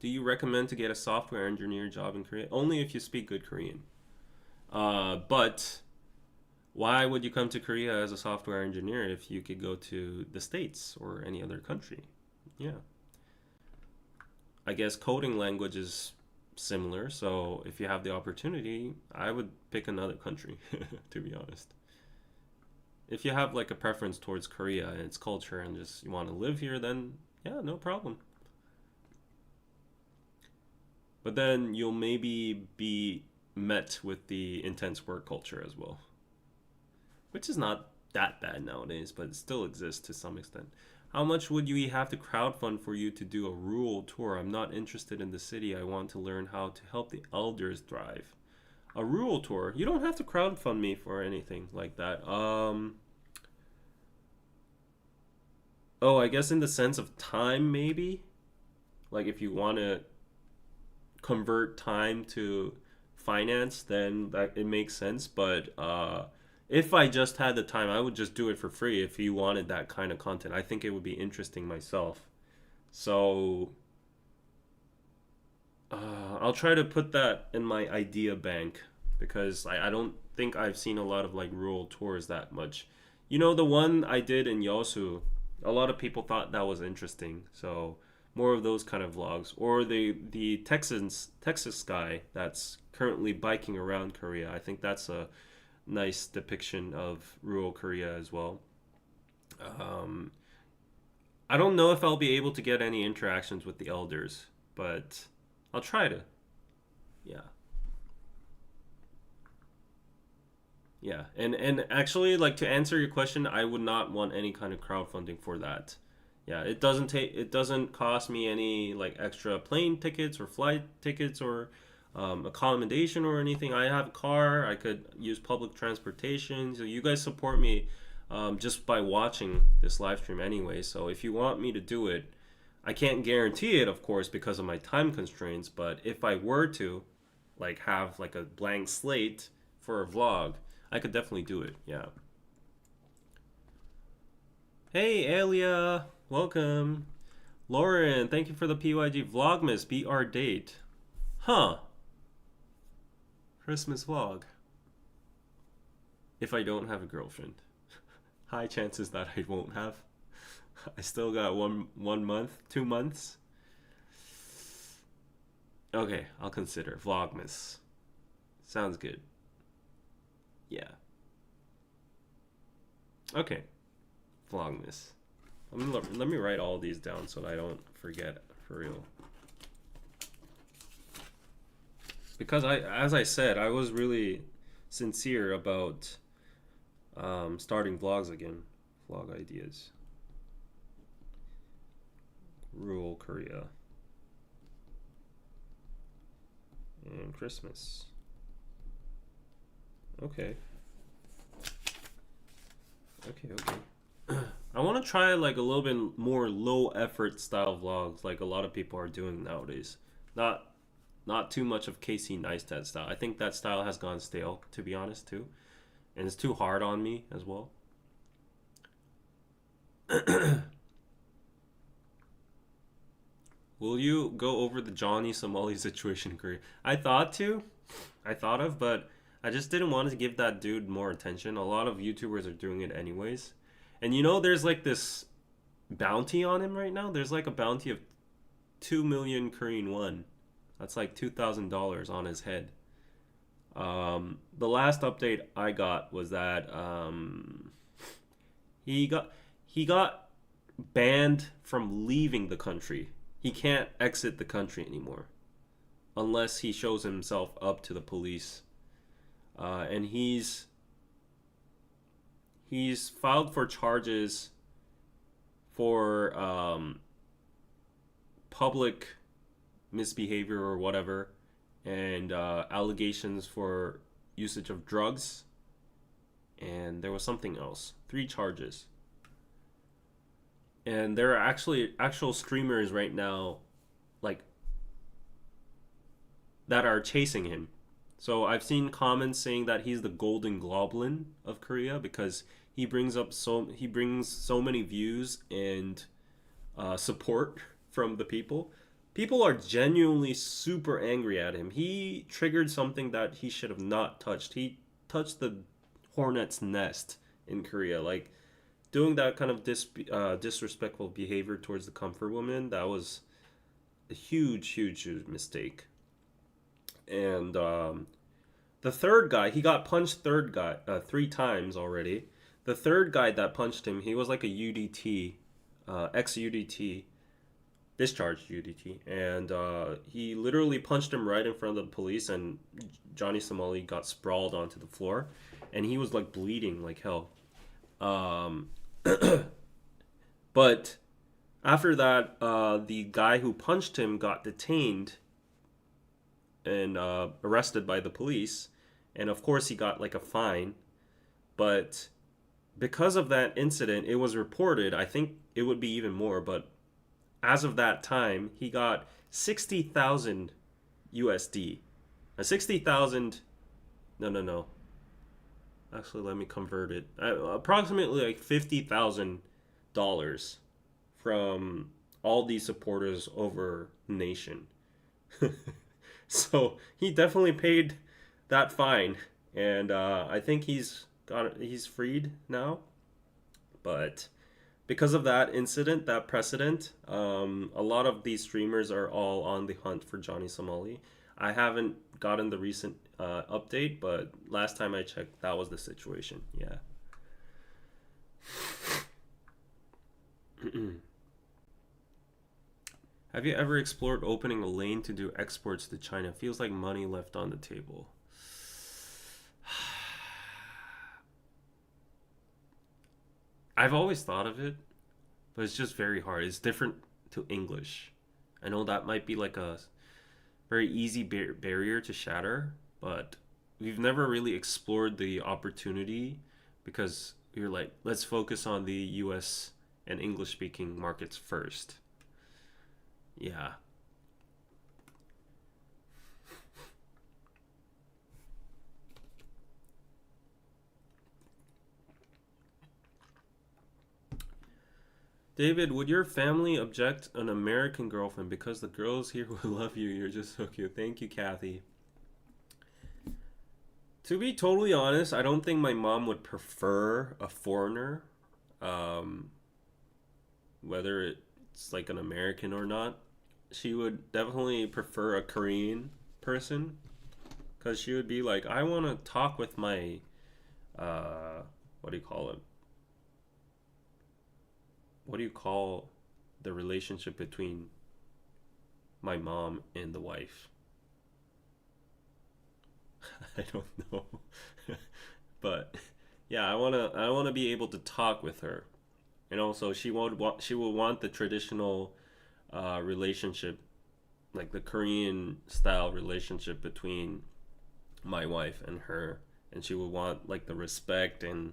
Do you recommend to get a software engineer job in Korea? Only if you speak good Korean. But why would you come to Korea as a software engineer if you could go to the States or any other country? Yeah. I guess coding language is similar, so if you have the opportunity, I would pick another country, to be honest. If you have like a preference towards Korea and its culture and just you want to live here, then yeah, no problem. But then you'll maybe be met with the intense work culture as well, which is not that bad nowadays, but it still exists to some extent. How much would you have to crowdfund for you to do a rural tour? I'm not interested in the city. I want to learn how to help the elders thrive. A rural tour. You don't have to crowdfund me for anything like that. Oh, I guess in the sense of time, maybe. Like if you want to convert time to finance, then that it makes sense. But if I just had the time, I would just do it for free. If you wanted that kind of content, I think it would be interesting myself. So I'll try to put that in my idea bank because I don't think I've seen a lot of like rural tours that much. You know, the one I did in Yosu, a lot of people thought that was interesting. So more of those kind of vlogs, or the Texas guy that's currently biking around Korea. I think that's a nice depiction of rural Korea as well. I don't know if I'll be able to get any interactions with the elders, but I'll try to. Yeah. Yeah. And actually, like, to answer your question, I would not want any kind of crowdfunding for that. Yeah, it doesn't cost me any like extra plane tickets or flight tickets or accommodation or anything. I have a car. I could use public transportation. So you guys support me just by watching this live stream anyway. So if you want me to do it, I can't guarantee it, of course, because of my time constraints. But if I were to like have like a blank slate for a vlog, I could definitely do it. Yeah. Hey, Alia, welcome. Lauren, thank you for the PYG Vlogmas. Be our date. Huh. Christmas vlog. If I don't have a girlfriend. High chances that I won't have. I still got one month, 2 months. Okay, I'll consider Vlogmas. Sounds good. Yeah. Okay. Vlogmas. Let me write all these down so that I don't forget for real. Because as I said, I was really sincere about starting vlogs again. Vlog ideas. Rural Korea. And Christmas. Okay. Okay. I want to try like a little bit more low effort style vlogs like a lot of people are doing nowadays. Not too much of KC Neistat style. I think that style has gone stale, to be honest, too. And it's too hard on me as well. Will you go over the Johnny Somali situation in Korea? I thought of, but I just didn't want to give that dude more attention. A lot of YouTubers are doing it anyways. And you know, there's like this bounty on him right now. There's like a bounty of 2 million Korean won. That's like $2,000 on his head. The last update I got was that he got banned from leaving the country. He can't exit the country anymore unless he shows himself up to the police. And he's filed for charges for public misbehavior or whatever, and allegations for usage of drugs, and there was something else. 3 charges. And there are actually actual streamers right now, like, that are chasing him. So I've seen comments saying that he's the golden goblin of Korea because he brings so many views and support from the people. People are genuinely super angry at him. He triggered something that he should have not touched. He touched the hornet's nest in Korea, like doing that kind of disrespectful behavior towards the comfort woman. That was a huge mistake. And the third guy, he got punched 3 times already. The third guy that punched him, he was like a UDT, ex-UDT, discharged UDT, and he literally punched him right in front of the police, and Johnny Somali got sprawled onto the floor, and he was like bleeding like hell. But after that, the guy who punched him got detained and arrested by the police, and of course he got like a fine. But because of that incident, it was reported. I think it would be even more, but as of that time, he got 60,000 USD. 60,000. No. Actually, let me convert it. Approximately like $50,000 from all these supporters over the nation. So he definitely paid that fine, and I think he's freed now. But because of that incident, that precedent, a lot of these streamers are all on the hunt for Johnny Somali. I haven't gotten the recent update, but last time I checked, that was the situation. Yeah. Have you ever explored opening a lane to do exports to China? Feels like money left on the table. I've always thought of it, but it's just very hard. It's different to English. I know that might be like a very easy barrier to shatter, but we've never really explored the opportunity because we were like, let's focus on the US and English speaking markets first. Yeah. David, would your family object an American girlfriend because the girls here will love you? You're just so cute. Thank you, Kathy. To be totally honest, I don't think my mom would prefer a foreigner, um, whether it's like an American or not. She would definitely prefer a Korean person because she would be like, I want to talk with my, uh, what do you call it? What do you call the relationship between my mom and the wife? I don't know. But yeah, I want to be able to talk with her. And also she will want the traditional relationship, like the Korean style relationship between my wife and her, and she would want like the respect and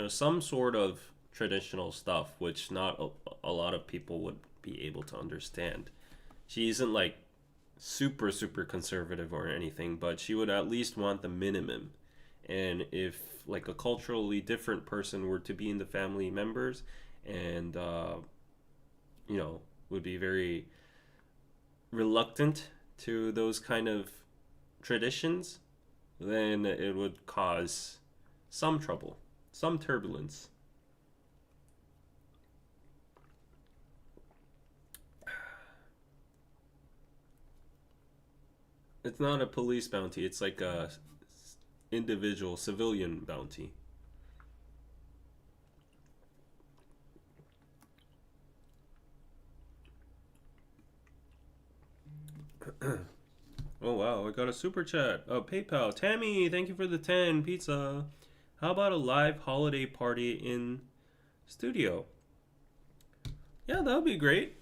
some sort of traditional stuff which not a lot of people would be able to understand. She isn't like super super conservative or anything, but she would at least want the minimum. And if like a culturally different person were to be in the family members and would be very reluctant to those kind of traditions, then it would cause some trouble, some turbulence. It's not a police bounty, it's like a individual civilian bounty. Oh wow, I got a super chat. Oh, PayPal. Tammy, thank you for the 10 pizza. How about a live holiday party in studio? Yeah, that would be great.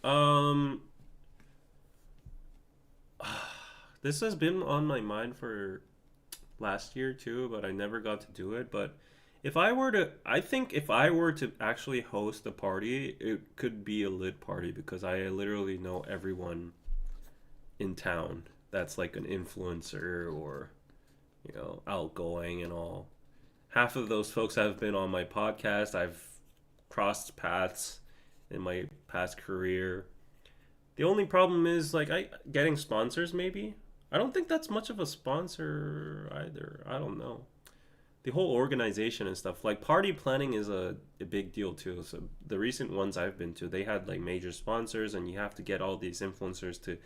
This has been on my mind for last year too, but I never got to do it. But I think if I were to actually host a party, it could be a lit party because I literally know everyone in town that's like an influencer or, outgoing and all. Half of those folks have been on my podcast. I've crossed paths in my past career. The only problem is like I getting sponsors maybe. I don't think that's much of a sponsor either. I don't know. The whole organization and stuff. Like party planning is a big deal too. So the recent ones I've been to, they had like major sponsors and you have to get all these influencers to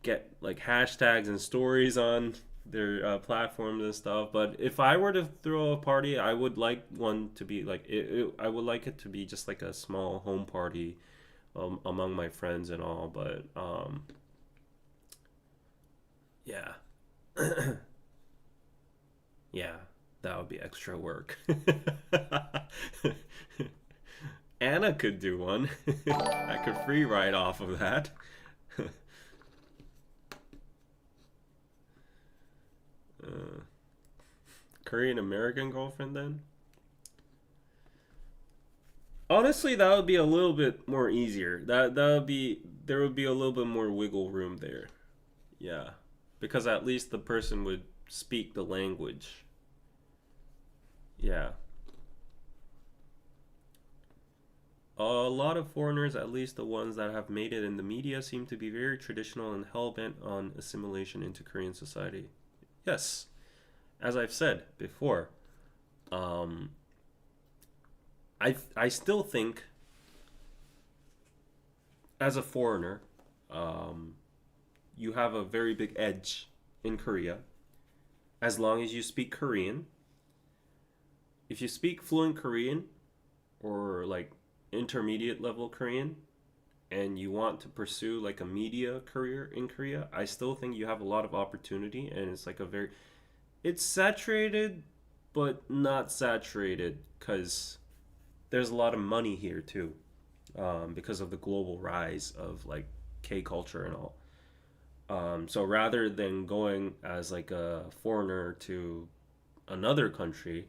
get like hashtags and stories on their platforms and stuff. But if I were to throw a party, I would like one to be like I would like it to be just like a small home party among my friends and all. But yeah, yeah, that would be extra work. Anna could do one. I could free ride off of that. uh, Korean American girlfriend then? Honestly, that would be a little bit more easier. That would be there would be a little bit more wiggle room there. Yeah, because at least the person would speak the language. Yeah, a lot of foreigners, at least the ones that have made it in the media, seem to be very traditional and hell bent on assimilation into Korean society. Yes, as I've said before, um, I still think as a foreigner, um, you have a very big edge in Korea as long as you speak Korean. If you speak fluent Korean or like intermediate level Korean, and you want to pursue like a media career in Korea, I still think you have a lot of opportunity, and it's like a very, it's saturated but not saturated because there's a lot of money here too, because of the global rise of like K culture and all. So rather than going as like a foreigner to another country,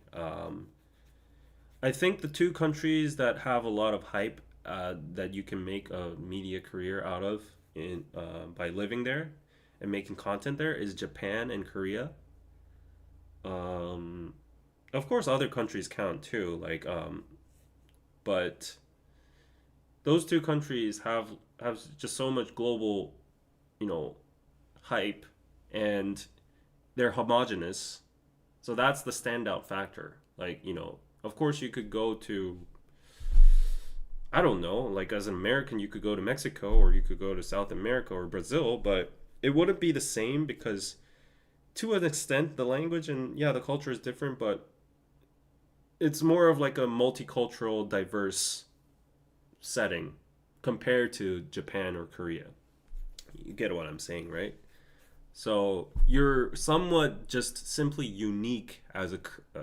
I think the two countries that have a lot of hype, that you can make a media career out of in by living there and making content there is Japan and Korea. Um, of course, other countries count too, but those two countries have just so much global, you know, hype, and they're homogenous. So that's the standout factor. Like, of course you could go to, I don't know, like as an American you could go to Mexico or you could go to South America or Brazil, but it wouldn't be the same because to an extent the language and yeah, the culture is different, but it's more of like a multicultural diverse setting compared to Japan or Korea. You get what I'm saying, right? So you're somewhat just simply unique as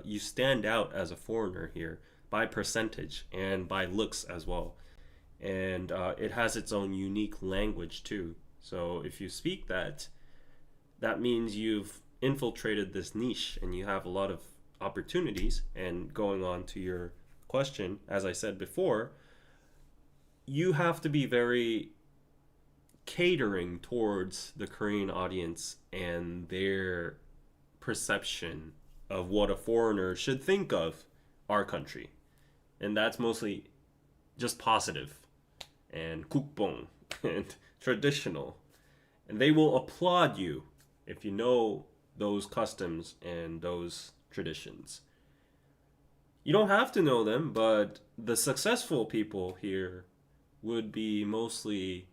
you stand out as a foreigner here by percentage and by looks as well. And it has its own unique language too. So if you speak that, that means you've infiltrated this niche and you have a lot of opportunities. And going on to your question, as I said before, you have to be very catering towards the Korean audience and their perception of what a foreigner should think of our country. And that's mostly just positive and kukbong and traditional. And they will applaud you if you know those customs and those traditions. You don't have to know them, but the successful people here would be mostly,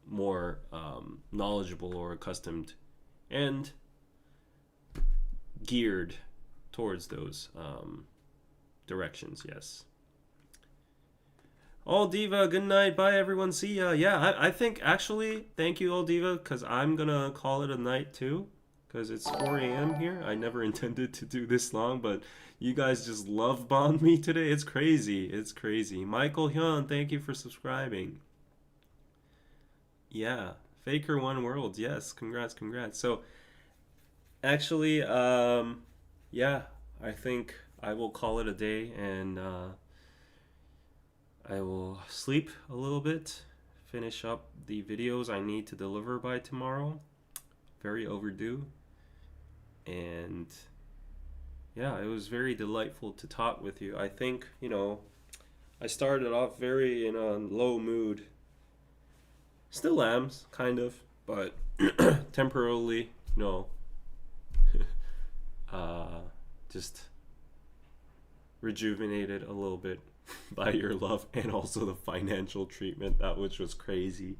more knowledgeable or accustomed and geared towards those directions. Yes. All Diva, good night. Bye, everyone. See ya. Yeah, I think actually, thank you, All Diva, because I'm gonna call it a night too, because it's 4 a.m. here. I never intended to do this long, but you guys just love bomb me today. It's crazy. It's crazy. Michael Hyun, thank you for subscribing. Yeah, Faker One World. Yes, congrats, congrats. So actually, yeah, I think I will call it a day, and I will sleep a little bit, finish up the videos I need to deliver by tomorrow. Very overdue. And yeah, it was very delightful to talk with you. I think, I started off very in a low mood. Still am, kind of, but temporarily, just rejuvenated a little bit by your love and also the financial treatment, that which was crazy.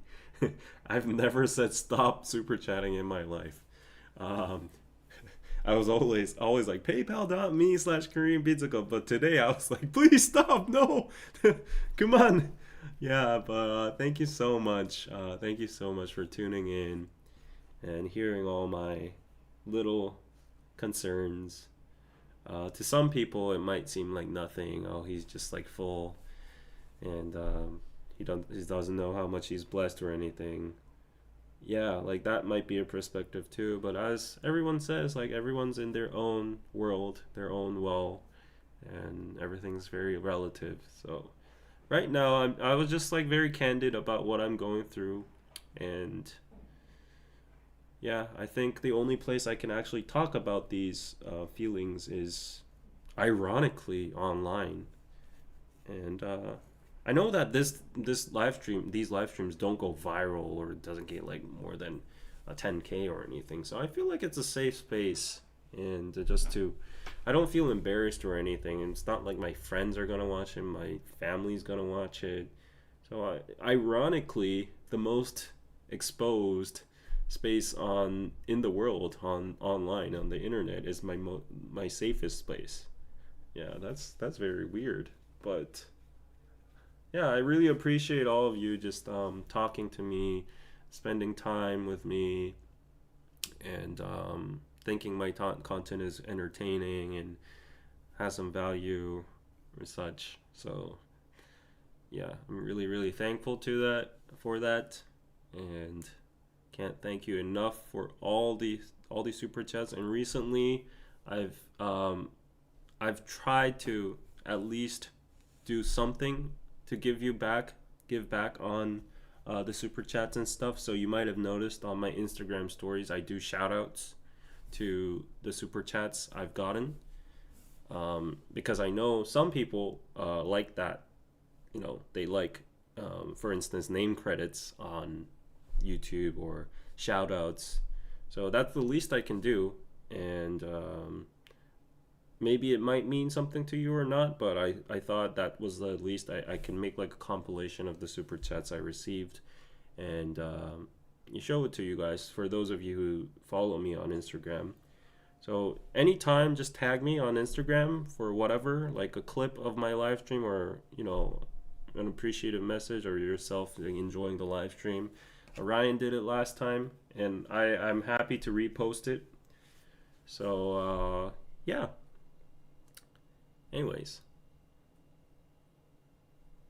I've never said stop super chatting in my life. I was always like paypal.me/koreanpizzaclub, but today I was like, please stop, no. Come on. Yeah, but thank you so much. Thank you so much for tuning in and hearing all my little concerns. To some people, it might seem like nothing. Oh, he's just like full, and he doesn't know how much he's blessed or anything. Yeah, like that might be a perspective too. But as everyone says, like everyone's in their own world, their own well, and everything's very relative. So right now, I was just like very candid about what I'm going through, and yeah, I think the only place I can actually talk about these feelings is ironically online. And I know that these live streams don't go viral or it doesn't get like more than a 10K or anything. So I feel like it's a safe space, and I don't feel embarrassed or anything. And it's not like my friends are gonna watch it, my family's gonna watch it. So ironically, the most exposed space in the world online on the internet is my safest space. Yeah, that's very weird, but yeah, I really appreciate all of you just talking to me, spending time with me, and thinking my content is entertaining and has some value or such. So yeah, I'm really really thankful to that for that, and can't thank you enough for all these super chats. And recently, I've um, I've tried to at least do something to give back on the super chats and stuff. So you might have noticed on my Instagram stories, I do shout outs to the super chats I've gotten, because I know some people like that. You know, they like, for instance, name credits on YouTube or shout outs. So that's the least I can do. And maybe it might mean something to you or not, but I thought that was the least I can make, like a compilation of the super chats I received, and you show it to you guys for those of you who follow me on Instagram. So anytime, just tag me on Instagram for whatever, like a clip of my live stream, or an appreciative message, or yourself enjoying the live stream. Ryan did it last time, and I'm happy to repost it. So yeah. Anyways,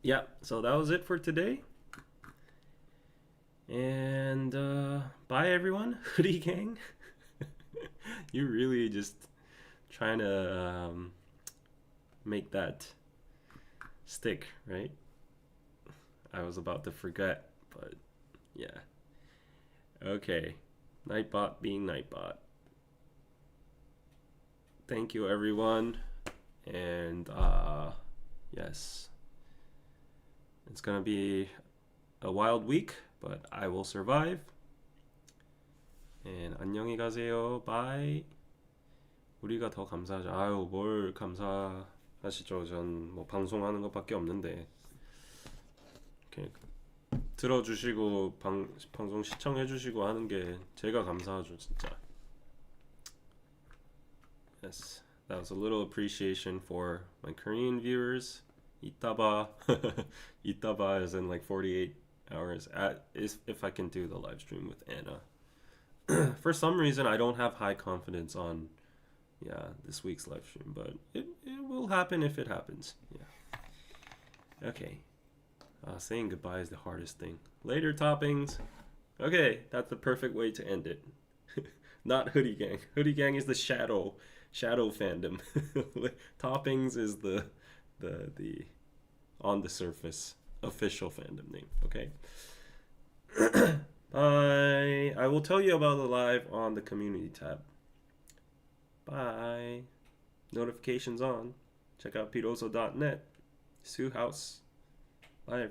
yeah. So that was it for today, and bye everyone. Hoodie gang. You really just trying to make that stick, right? I was about to forget, but yeah. Okay. Nightbot being Nightbot. Thank you, everyone. And yes, it's gonna be a wild week, but I will survive. And 안녕히 가세요. Bye. 우리가 더 감사하죠. 아유, 뭘 감사하시죠. 전 뭐 방송하는 것밖에 없는데. 이렇게 들어주시고 방송 시청해주시고 하는 게 제가 감사하죠, 진짜. Yes, that was a little appreciation for my Korean viewers. 이따 봐. 이따 봐 is in like 48 hours if I can do the live stream with Anna. For some reason, I don't have high confidence on this week's live stream, but it will happen if it happens. Yeah. Okay. Saying goodbye is the hardest thing. Later, toppings. Okay, that's the perfect way to end it. Not Hoodie Gang. Hoodie Gang is the shadow fandom. Toppings is the on the surface official fandom name. Okay. Bye. I will tell you about the live on the community tab. Bye. Notifications on. Check out peteroso.net. Sue House. Bye.